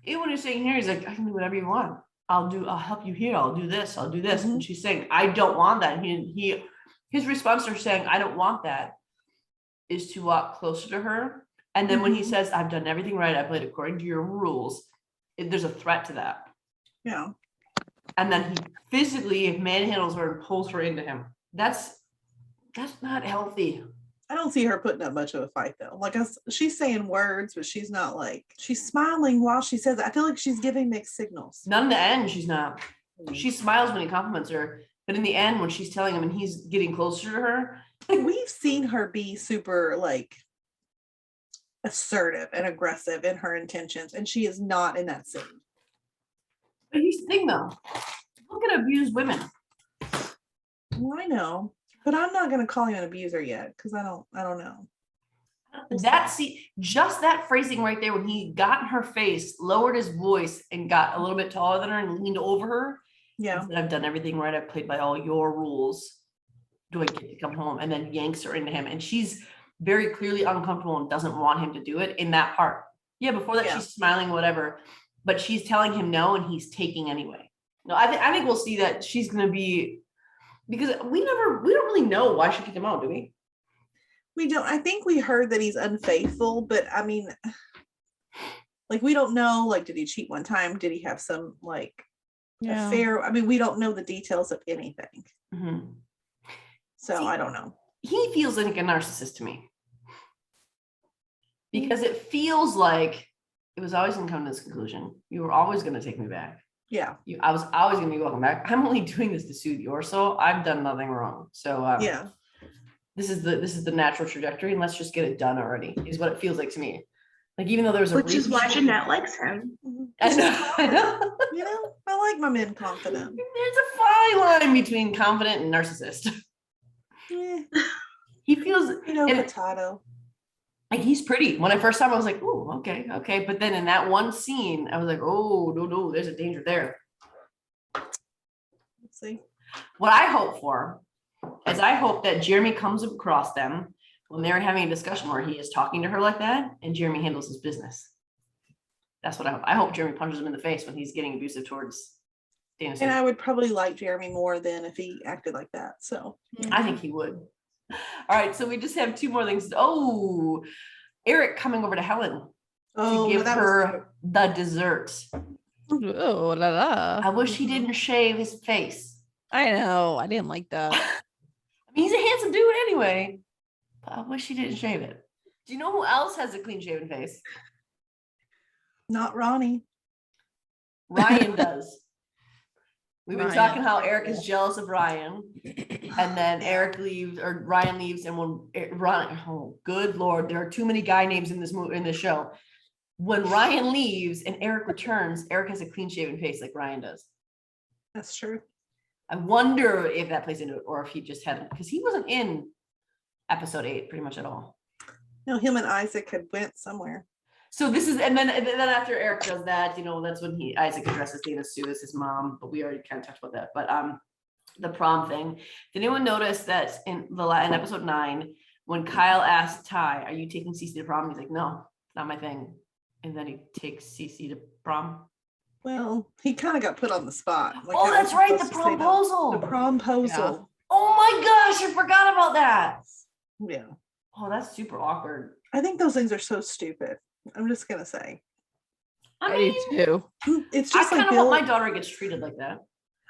Speaker 2: even when he's saying here, he's like, I can do whatever you want. I'll help you here. I'll do this. I'll do this. Mm-hmm. And she's saying, I don't want that. His response to her saying, I don't want that, is to walk closer to her. And then when he says, I've done everything right, I played according to your rules, there's a threat to that.
Speaker 4: Yeah.
Speaker 2: And then he physically manhandles her and pulls her into him. That's not healthy.
Speaker 4: I don't see her putting up much of a fight, though. Like, she's saying words, but she's not like, she's smiling while she says it. I feel like she's giving mixed signals.
Speaker 2: None in the end, she's not. She smiles when he compliments her. But in the end, when she's telling him and he's getting closer to her.
Speaker 4: We've seen her be super, like, assertive and aggressive in her intentions, and she is not in that scene.
Speaker 2: But here's the thing, though. Look at abused women.
Speaker 4: Well, I know, but I'm not going to call him an abuser yet because I don't know.
Speaker 2: Just that phrasing right there, when he got in her face, lowered his voice, and got a little bit taller than her and leaned over her.
Speaker 4: Yeah,
Speaker 2: said, I've done everything right. I've played by all your rules. Do I get to come home? And then yanks her into him, and she's very clearly uncomfortable and doesn't want him to do it in that part. Yeah, before that, she's smiling, whatever, but she's telling him no, and he's taking anyway. No, I think we'll see that she's going to be, because we don't really know why she kicked him out, do we?
Speaker 4: We don't. I think we heard that he's unfaithful, but I mean, like, we don't know, like, did he cheat one time? Did he have some, like, affair? I mean, we don't know the details of anything. Mm-hmm. So I don't know.
Speaker 2: He feels like a narcissist to me, because it feels like it was always going to come to this conclusion. You were always going to take me back.
Speaker 4: Yeah.
Speaker 2: I was always going to be welcome back. I'm only doing this to soothe you, so I've done nothing wrong. So
Speaker 4: yeah,
Speaker 2: this is the natural trajectory, and let's just get it done already, is what it feels like to me. Like, even though there was a
Speaker 1: which is why Jeanette likes him.
Speaker 2: I know.
Speaker 4: You know, I like my men confident.
Speaker 2: There's a fine line between confident and narcissist.
Speaker 4: Yeah.
Speaker 2: He feels,
Speaker 4: potato.
Speaker 2: Like, he's pretty. When I first saw him, I was like, oh, okay. But then in that one scene, I was like, oh, no, there's a danger there.
Speaker 4: Let's see.
Speaker 2: What I hope for is I hope that Jeremy comes across them when they're having a discussion where he is talking to her like that, and Jeremy handles his business. That's what I hope. I hope Jeremy punches him in the face when he's getting abusive towards Dana
Speaker 4: And I would probably like Jeremy more than if he acted like that. So
Speaker 2: I think he would. All right, so we just have 2 more things. Oh, Eric coming over to Helen to give her the dessert.
Speaker 3: Oh la la.
Speaker 2: I wish he didn't shave his face.
Speaker 3: I know. I didn't like that.
Speaker 2: I mean, he's a handsome dude anyway, but I wish he didn't shave it. Do you know who else has a clean shaven face?
Speaker 4: not Ronnie.
Speaker 2: Ryan does. We've been
Speaker 3: Ryan.
Speaker 2: talking how Eric is jealous of Ryan, and then Eric leaves or Ryan leaves, and when Ryan, oh good Lord, there are too many guy names in this movie, in this show. When Ryan leaves and Eric returns, Eric has a clean shaven face like Ryan does.
Speaker 4: That's true.
Speaker 2: I wonder if that plays into it, or if he just hadn't, because he wasn't in episode 8 pretty much at all.
Speaker 4: No, him and Isaac had went somewhere.
Speaker 2: So this is, and then after Eric does that, that's when Isaac addresses Dana Sue as his mom, but we already kind of talked about that. But the prom thing. Did anyone notice that in episode 9, when Kyle asked Ty, "Are you taking Cece to prom?" He's like, "No, not my thing," and then he takes Cece to prom.
Speaker 4: Well, he kind of got put on the spot.
Speaker 2: Like, oh, that's right, the promposal.
Speaker 4: The promposal.
Speaker 2: Yeah. Oh my gosh, I forgot about that.
Speaker 4: Yeah.
Speaker 2: Oh, that's super awkward.
Speaker 4: I think those things are so stupid. I'm just gonna say.
Speaker 3: I do too.
Speaker 4: It's just
Speaker 2: I kind of hope my daughter gets treated like that.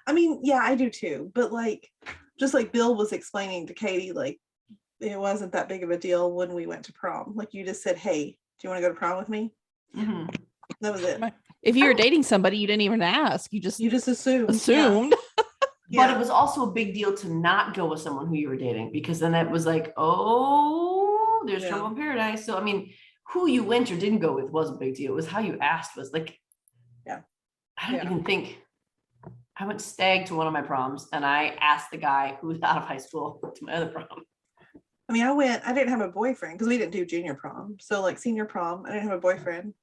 Speaker 4: I mean, yeah, I do too. But like, just like Bill was explaining to Katie, like it wasn't that big of a deal when we went to prom. Like you just said, "Hey, do you want to go to prom with me?"
Speaker 2: Mm-hmm.
Speaker 4: That was it.
Speaker 3: If you were dating somebody, you didn't even ask. You just
Speaker 4: assumed.
Speaker 2: Yeah. But it was also a big deal to not go with someone who you were dating, because then it was like, oh, there's trouble in paradise. So I mean, who you went or didn't go with was a big deal. It was how you asked was like, I don't even think. I went stag to one of my proms and I asked the guy who was out of high school to my other prom.
Speaker 4: I mean, I didn't have a boyfriend because we didn't do junior prom. So like senior prom, I didn't have a boyfriend.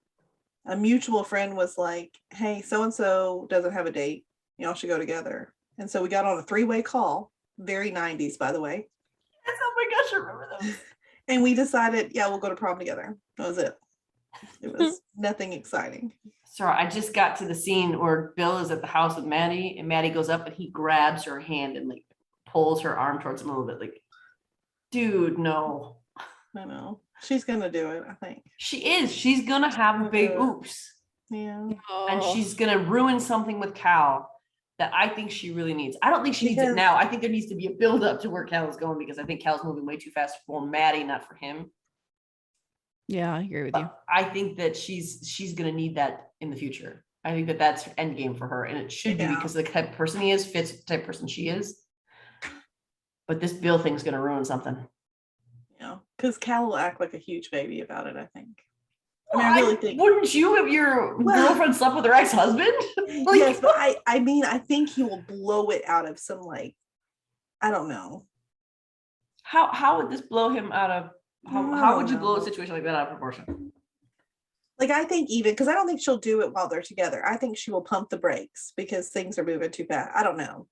Speaker 4: A mutual friend was like, "Hey, so-and-so doesn't have a date. Y'all should go together." And so we got on a 3-way call, very 90s, by the way.
Speaker 2: Yes, oh my gosh, I remember those.
Speaker 4: And we decided, we'll go to prom together. That was it. It was nothing exciting.
Speaker 2: Sorry, I just got to the scene where Bill is at the house with Maddie, and Maddie goes up and he grabs her hand and like pulls her arm towards him a little bit. Like, dude, no.
Speaker 4: I know. She's gonna do it, I think.
Speaker 2: She is. She's gonna have a big oops.
Speaker 4: Yeah.
Speaker 2: And she's gonna ruin something with Cal that I think she really needs. I don't think she needs it now. I think there needs to be a build up to where Cal is going, because I think Cal's moving way too fast for Maddie, not for him.
Speaker 3: Yeah, I agree with you.
Speaker 2: I think that she's gonna need that in the future. I think that that's end game for her, and it should be, because the type of person he is fits the type of person she is. But this Bill thing's gonna ruin something.
Speaker 4: Yeah, because Cal will act like a huge baby about it, I think.
Speaker 2: Well, I really think. Wouldn't you if your girlfriend slept with her ex-husband?
Speaker 4: Like, yes, but I mean, I think he will blow it out of some, like, I don't know.
Speaker 2: How would this blow him out of? How would you blow a situation like that out of proportion?
Speaker 4: Like, I think even, because I don't think she'll do it while they're together. I think she will pump the brakes because things are moving too fast. I don't know.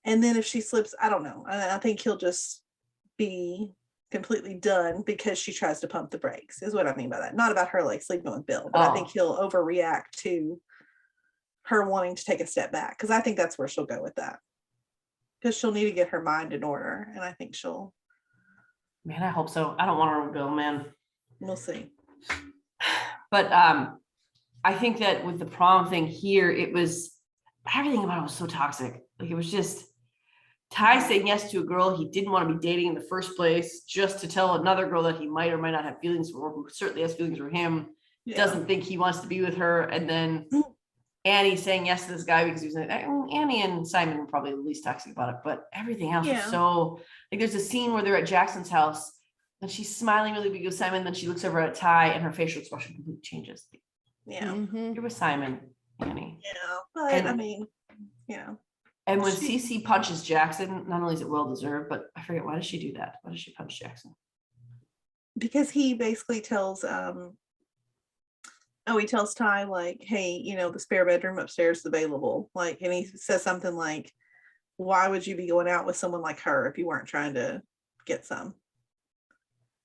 Speaker 4: And then if she slips, I don't know. I think he'll just be completely done because she tries to pump the brakes, is what I mean by that. Not about her like sleeping with Bill, but I think he'll overreact to her wanting to take a step back, because I think that's where she'll go with that. Because she'll need to get her mind in order, and I think she'll.
Speaker 2: Man, I hope so. I don't want her with Bill, man.
Speaker 4: We'll see.
Speaker 2: But I think that with the prom thing here, it was everything about it was so toxic. Like, it was just Ty saying yes to a girl he didn't want to be dating in the first place, just to tell another girl that he might or might not have feelings for, who certainly has feelings for him, doesn't think he wants to be with her. And then Annie saying yes to this guy because he was like, Annie and Simon were probably the least toxic about it, but everything else was so, like, there's a scene where they're at Jackson's house and she's smiling really big with Simon, then she looks over at Ty and her facial expression completely changes.
Speaker 4: Yeah.
Speaker 2: You're with Simon, Annie.
Speaker 4: Yeah, but I mean,
Speaker 2: And when Cece punches Jackson, not only is it well deserved, but I forget, why does she do that? Why does she punch Jackson?
Speaker 4: Because he basically tells he tells Ty, like, hey, the spare bedroom upstairs is available. Like, and he says something like, why would you be going out with someone like her if you weren't trying to get some?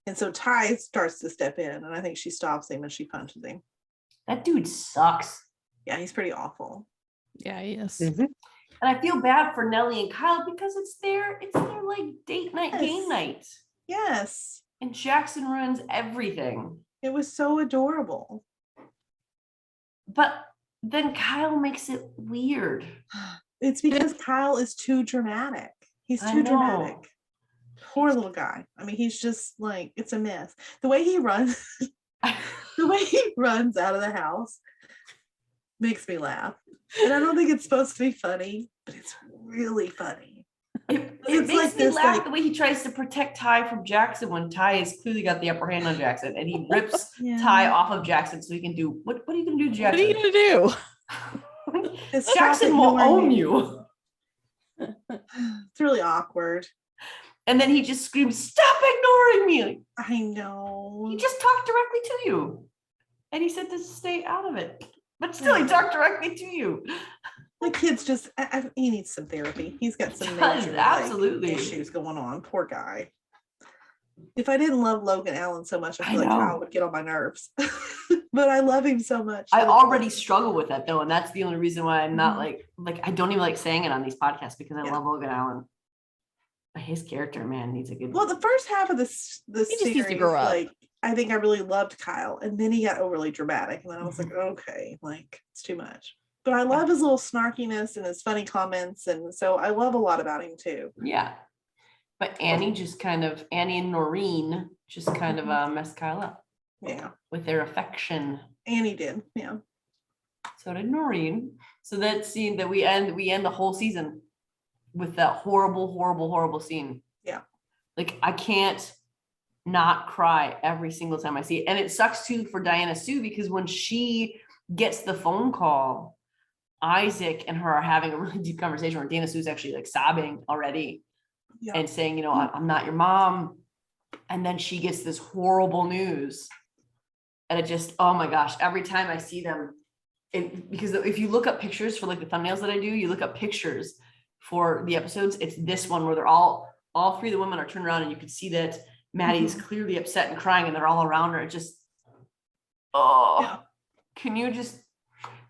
Speaker 4: And so Ty starts to step in, and I think she stops him and she punches him.
Speaker 2: That dude sucks.
Speaker 4: Yeah, he's pretty awful.
Speaker 3: Yeah, he is.
Speaker 2: And I feel bad for Nellie and Kyle because it's their like date night, game night.
Speaker 4: Yes.
Speaker 2: And Jackson ruins everything.
Speaker 4: It was so adorable.
Speaker 2: But then Kyle makes it weird.
Speaker 4: It's because Kyle is too dramatic. He's too dramatic. Poor little guy. I mean, he's just like, it's a mess. The way he runs, out of the house makes me laugh. And I don't think it's supposed to be funny, but it's really funny.
Speaker 2: It makes me laugh the way he tries to protect Ty from Jackson when Ty has clearly got the upper hand on Jackson, and he rips Ty off of Jackson so he can do what are you gonna do, Jackson?
Speaker 3: What are you gonna
Speaker 2: do? Jackson will own you.
Speaker 4: It's really awkward.
Speaker 2: And then he just screams, "Stop ignoring me!"
Speaker 4: I know.
Speaker 2: He just talked directly to you, and he said to stay out of it, but still, he talked directly to you.
Speaker 4: The kid's just, he needs some therapy. He's got some major issues going on. Poor guy. If I didn't love Logan Allen so much, I feel like Kyle would get on my nerves. But I love him so much.
Speaker 2: I already struggle with that though, and that's the only reason why I'm not like I don't even like saying it on these podcasts because I love Logan Allen. But his character, man, needs a good.
Speaker 4: Well, the first half of this series, like I think I really loved Kyle, and then he got overly dramatic, and then I was like, okay, like it's too much. But I love his little snarkiness and his funny comments, and so I love a lot about him too.
Speaker 2: Yeah, but Annie and Noreen just kind of messed Kyle up.
Speaker 4: Yeah,
Speaker 2: with their affection.
Speaker 4: Annie did, yeah.
Speaker 2: So did Noreen. So that scene that we end the whole season with that horrible scene.
Speaker 4: Yeah,
Speaker 2: like I can't not cry every single time I see it, and it sucks too for Diana Sue because when she gets the phone call, Isaac and her are having a really deep conversation where Dana Sue's actually like sobbing already and saying, I'm not your mom. And then she gets this horrible news. And it just, oh my gosh, every time I see them, because if you look up pictures for like the thumbnails that I do, you look up pictures for the episodes. It's this one where they're all three of the women are turned around and you can see that Maddie is clearly upset and crying and they're all around her. It just, can you just,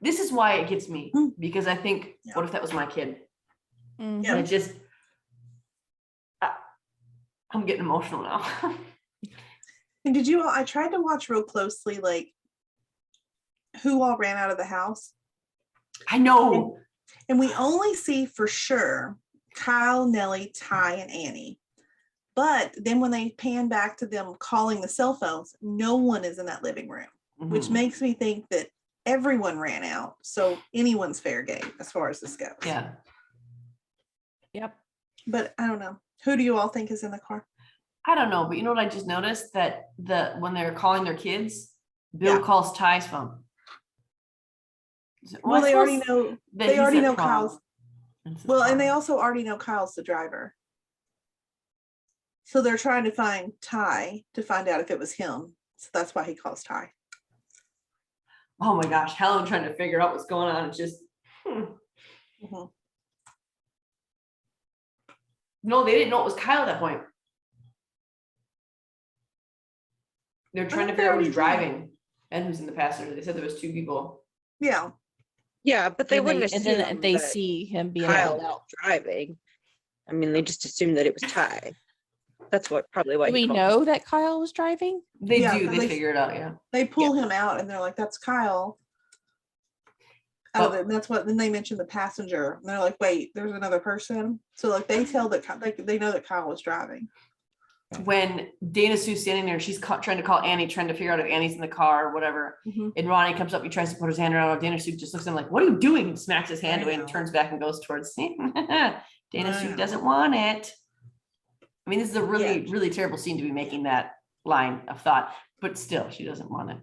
Speaker 2: this is why it gets me because I think, what if that was my kid?
Speaker 3: Yeah.
Speaker 2: It just, I'm getting emotional now.
Speaker 4: And I tried to watch real closely, like who all ran out of the house.
Speaker 2: I know.
Speaker 4: And we only see for sure Kyle, Nellie, Ty, and Annie. But then when they pan back to them calling the cell phones, no one is in that living room, which makes me think that everyone ran out. So anyone's fair game as far as this goes.
Speaker 2: Yeah.
Speaker 3: Yep.
Speaker 4: But I don't know. Who do you all think is in the car?
Speaker 2: I don't know, but you know what I just noticed? That when they're calling their kids, Bill calls Ty's phone.
Speaker 4: Well, they already know. They already know Kyle's. Well, and they also already know Kyle's the driver. So they're trying to find Ty to find out if it was him. So that's why he calls Ty.
Speaker 2: Oh my gosh, Helen trying to figure out what's going on. It's just. No, they didn't know it was Kyle at that point. They're trying to figure out who's driving and who's in the passenger. They said there was two people.
Speaker 4: Yeah.
Speaker 5: Yeah, but they wouldn't assume
Speaker 3: and they see him being
Speaker 5: Kyle driving. I mean, they just assumed that it was Ty. That's probably why.
Speaker 3: Do we know that Kyle was driving?
Speaker 2: They do. They figure it out. Yeah.
Speaker 4: They pull him out and they're like, "That's Kyle." And that's what. Then they mention the passenger. And they're like, "Wait, there's another person." So like they tell that they know that Kyle was driving.
Speaker 2: When Dana Sue's standing there, she's trying to call Annie, trying to figure out if Annie's in the car or whatever. And Ronnie comes up, he tries to put his hand around her. Dana Sue just looks at him like, "What are you doing?" And smacks his hand away and turns back and goes towards Dana Sue doesn't want it. I mean, this is a really, really terrible scene to be making that line of thought, but still, she doesn't want it.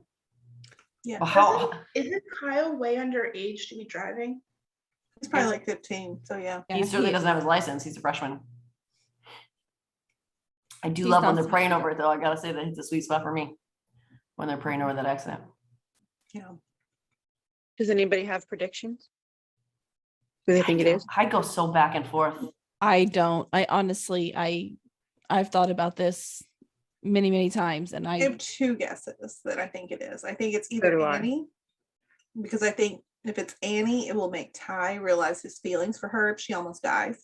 Speaker 4: Yeah.
Speaker 2: But
Speaker 1: isn't Kyle way underage to be driving?
Speaker 4: He's probably like 15. So yeah.
Speaker 2: He certainly doesn't have his license. He's a freshman. I do love when they're praying over it, though. I gotta say that it's a sweet spot for me when they're praying over that accident.
Speaker 4: Yeah.
Speaker 5: Does anybody have predictions? Who they think it is?
Speaker 2: I go so back and forth.
Speaker 3: I don't. I honestly, I've thought about this many, many times, and I
Speaker 4: have two guesses that I think it is. I think it's either Annie, because I think If it's Annie, it will make Ty realize his feelings for her if she almost dies.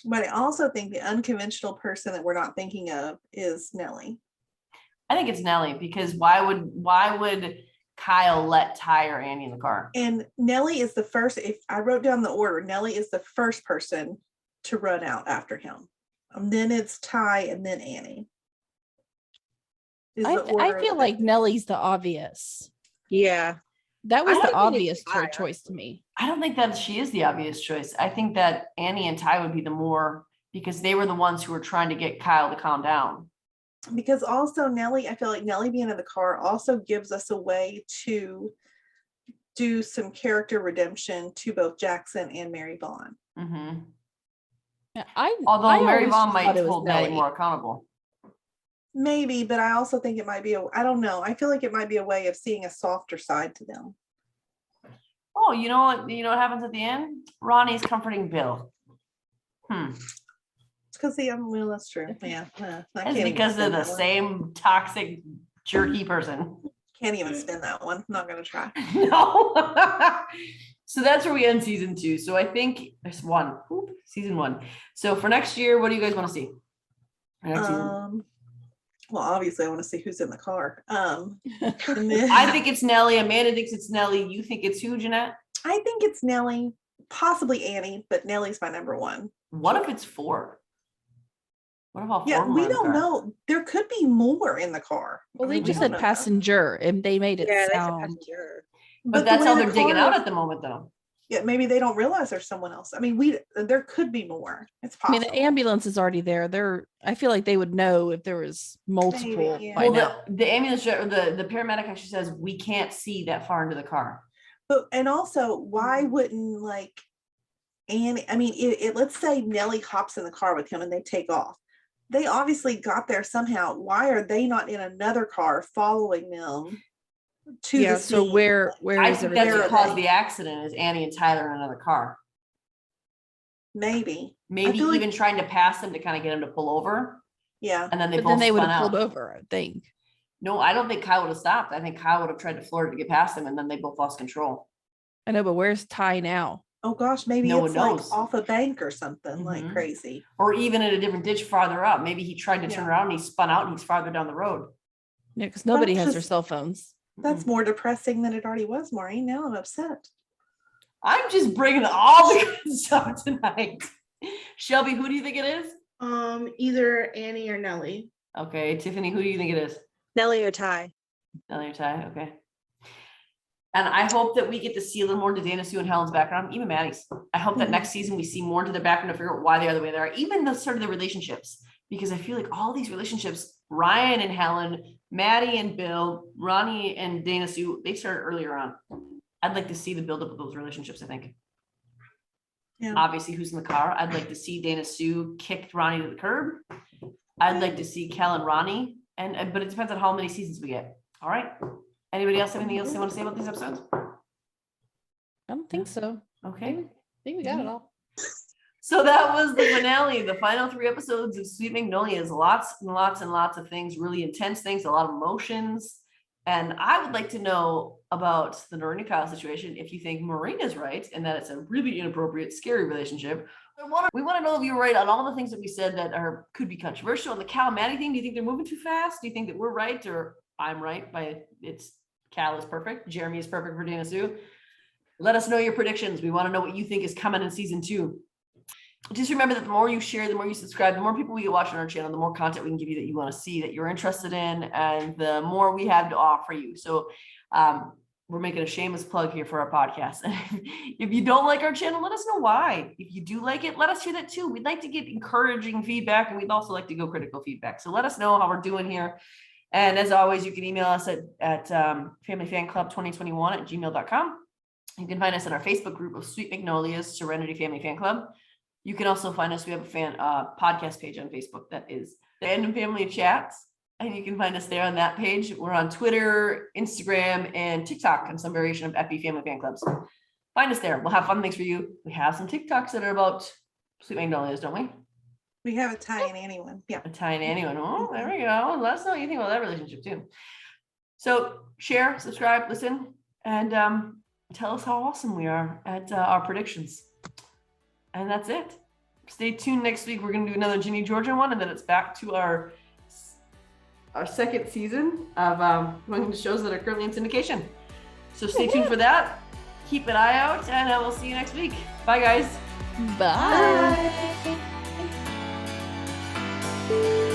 Speaker 4: But I also think the unconventional person that we're not thinking of is Nellie.
Speaker 2: I think it's Nellie, because why would Kyle let Ty or Annie in the car?
Speaker 4: And Nellie is the first, if I wrote down the order, Nellie is the first person to run out after him. Then it's Ty and then Annie.
Speaker 3: I feel like Nellie's the obvious.
Speaker 5: Yeah.
Speaker 3: That was the
Speaker 5: think
Speaker 3: obvious
Speaker 5: it's Ty,
Speaker 3: choice to me.
Speaker 2: I don't think that she is the obvious choice. I think that Annie and Ty would be the more, because they were the ones who were trying to get Kyle to calm down.
Speaker 4: Because also Nellie, I feel like Nellie being in the car also gives us a way to do some character redemption to both Jackson and Mary Vaughn.
Speaker 2: Mm-hmm.
Speaker 3: Yeah,
Speaker 2: Although Mary
Speaker 3: always
Speaker 2: Vaughn
Speaker 3: just
Speaker 2: might
Speaker 3: thought it was
Speaker 2: hold Maddie
Speaker 3: Nellie.
Speaker 2: more accountable.
Speaker 4: Maybe, but I also think it might be I don't know. I feel like it might be a way of seeing a softer side to them.
Speaker 2: Oh, you know what happens at the end? Ronnie's comforting Bill.
Speaker 4: It's because well, that's true. Yeah.
Speaker 2: It's because they're the same toxic, jerky person.
Speaker 4: Can't even spin that one. I'm not gonna try.
Speaker 2: No. So that's where we end season 2. So I think there's season 1. So for next year, what do you guys want to see? Next season?
Speaker 4: Well, obviously I want to see who's in the car. And
Speaker 2: then, I think it's Nellie. Amanda thinks it's Nellie. You think it's who, Jeanette?
Speaker 4: I think it's Nellie, possibly Annie, but Nellie's my number one.
Speaker 2: What if it's 4? What if all 4?
Speaker 4: Yeah, we don't know. There could be more in the car.
Speaker 3: Well, they just said passenger, and they made it sound.
Speaker 5: They said passenger.
Speaker 2: But that's how they're digging out at the moment, though.
Speaker 4: Yeah, maybe they don't realize there's someone else. I mean, there could be more. It's possible.
Speaker 3: I mean, the ambulance is already there. I feel like they would know if there was multiple.
Speaker 4: Maybe, yeah.
Speaker 2: Well, the ambulance, the paramedic actually says we can't see that far into the car.
Speaker 4: But and also, why wouldn't Annie? I mean, let's say Nellie hops in the car with him and they take off. They obviously got there somehow. Why are they not in another car following them?
Speaker 3: Yeah, so where
Speaker 2: I
Speaker 3: is
Speaker 2: think
Speaker 3: everybody?
Speaker 2: that's what caused the accident is Annie and Tyler in another car.
Speaker 4: Maybe
Speaker 2: even trying to pass them to kind of get him to pull over.
Speaker 4: Yeah.
Speaker 2: And then
Speaker 3: they would have pulled over, I think.
Speaker 2: No, I don't think Kyle would have stopped. I think Kyle would have tried to floor it to get past him, and then they both lost control.
Speaker 3: I know, but where's Ty now?
Speaker 4: Oh gosh, maybe
Speaker 2: No
Speaker 4: it's
Speaker 2: one knows.
Speaker 4: off a bank or something like crazy.
Speaker 2: Or even in a different ditch farther up. Maybe he tried to turn around and he spun out and he's farther down the road.
Speaker 3: Yeah, because nobody has their cell phones.
Speaker 4: That's more depressing than it already was, Maureen. Now I'm upset.
Speaker 2: I'm just bringing all the good stuff tonight. Shelby, who do you think it is?
Speaker 1: Either Annie or Nellie.
Speaker 2: Okay, Tiffany, who do you think it is?
Speaker 5: Nellie or Ty.
Speaker 2: Nellie or Ty, okay. And I hope that we get to see a little more into Dana Sue and Helen's background, even Maddie's. I hope that next season we see more into their background to figure out why they are the way they are, even the sort of the relationships. Because I feel like all these relationships, Ryan and Helen, Maddie and Bill, Ronnie and Dana Sue, they started earlier on. I'd like to see the buildup of those relationships, I think. Yeah. Obviously, who's in the car? I'd like to see Dana Sue kick Ronnie to the curb. I'd like to see Kel and Ronnie, but it depends on how many seasons we get. All right. Anybody else have anything else they want to say about these episodes?
Speaker 3: I don't think so.
Speaker 2: Okay.
Speaker 3: I think we got it all.
Speaker 2: So that was the finale, the final 3 episodes of Sweet Magnolias. Lots and lots and lots of things, really intense things, a lot of emotions. And I would like to know about the Noreen and Kyle situation, if you think Maureen is right and that it's a really inappropriate, scary relationship. We want to know if you're right on all the things that we said that could be controversial. And the Cal Maddie thing, do you think they're moving too fast? Do you think that we're right or I'm right by Cal is perfect, Jeremy is perfect for Dana Sue? Let us know your predictions. We want to know what you think is coming in season 2. Just remember that the more you share, the more you subscribe, the more people we get watching our channel, the more content we can give you that you want to see, that you're interested in, and the more we have to offer you. So we're making a shameless plug here for our podcast. If you don't like our channel, let us know why. If you do like it, let us hear that too. We'd like to get encouraging feedback, and we'd also like to go critical feedback. So let us know how we're doing here. And as always, you can email us at familyfanclub2021@gmail.com. You can find us in our Facebook group of Sweet Magnolias Serenity Family Fan Club. You can also find us. We have a podcast page on Facebook that is Fandom Family Chats, and you can find us there on that page. We're on Twitter, Instagram, and TikTok, and some variation of FB Family Fan Clubs. Find us there. We'll have fun things for you. We have some TikToks that are about Sweet Magnolias, don't we?
Speaker 4: We have a Ty and Annie one. Yeah,
Speaker 2: a Ty and Annie one. Oh, there we go. Let us know what you think about that relationship too. So share, subscribe, listen, and tell us how awesome we are at our predictions. And that's it. Stay tuned next week. We're going to do another Ginny Georgia one, and then it's back to our second season of going into shows that are currently in syndication. So stay tuned for that. Keep an eye out, and we'll see you next week. Bye, guys.
Speaker 3: Bye.
Speaker 5: Bye.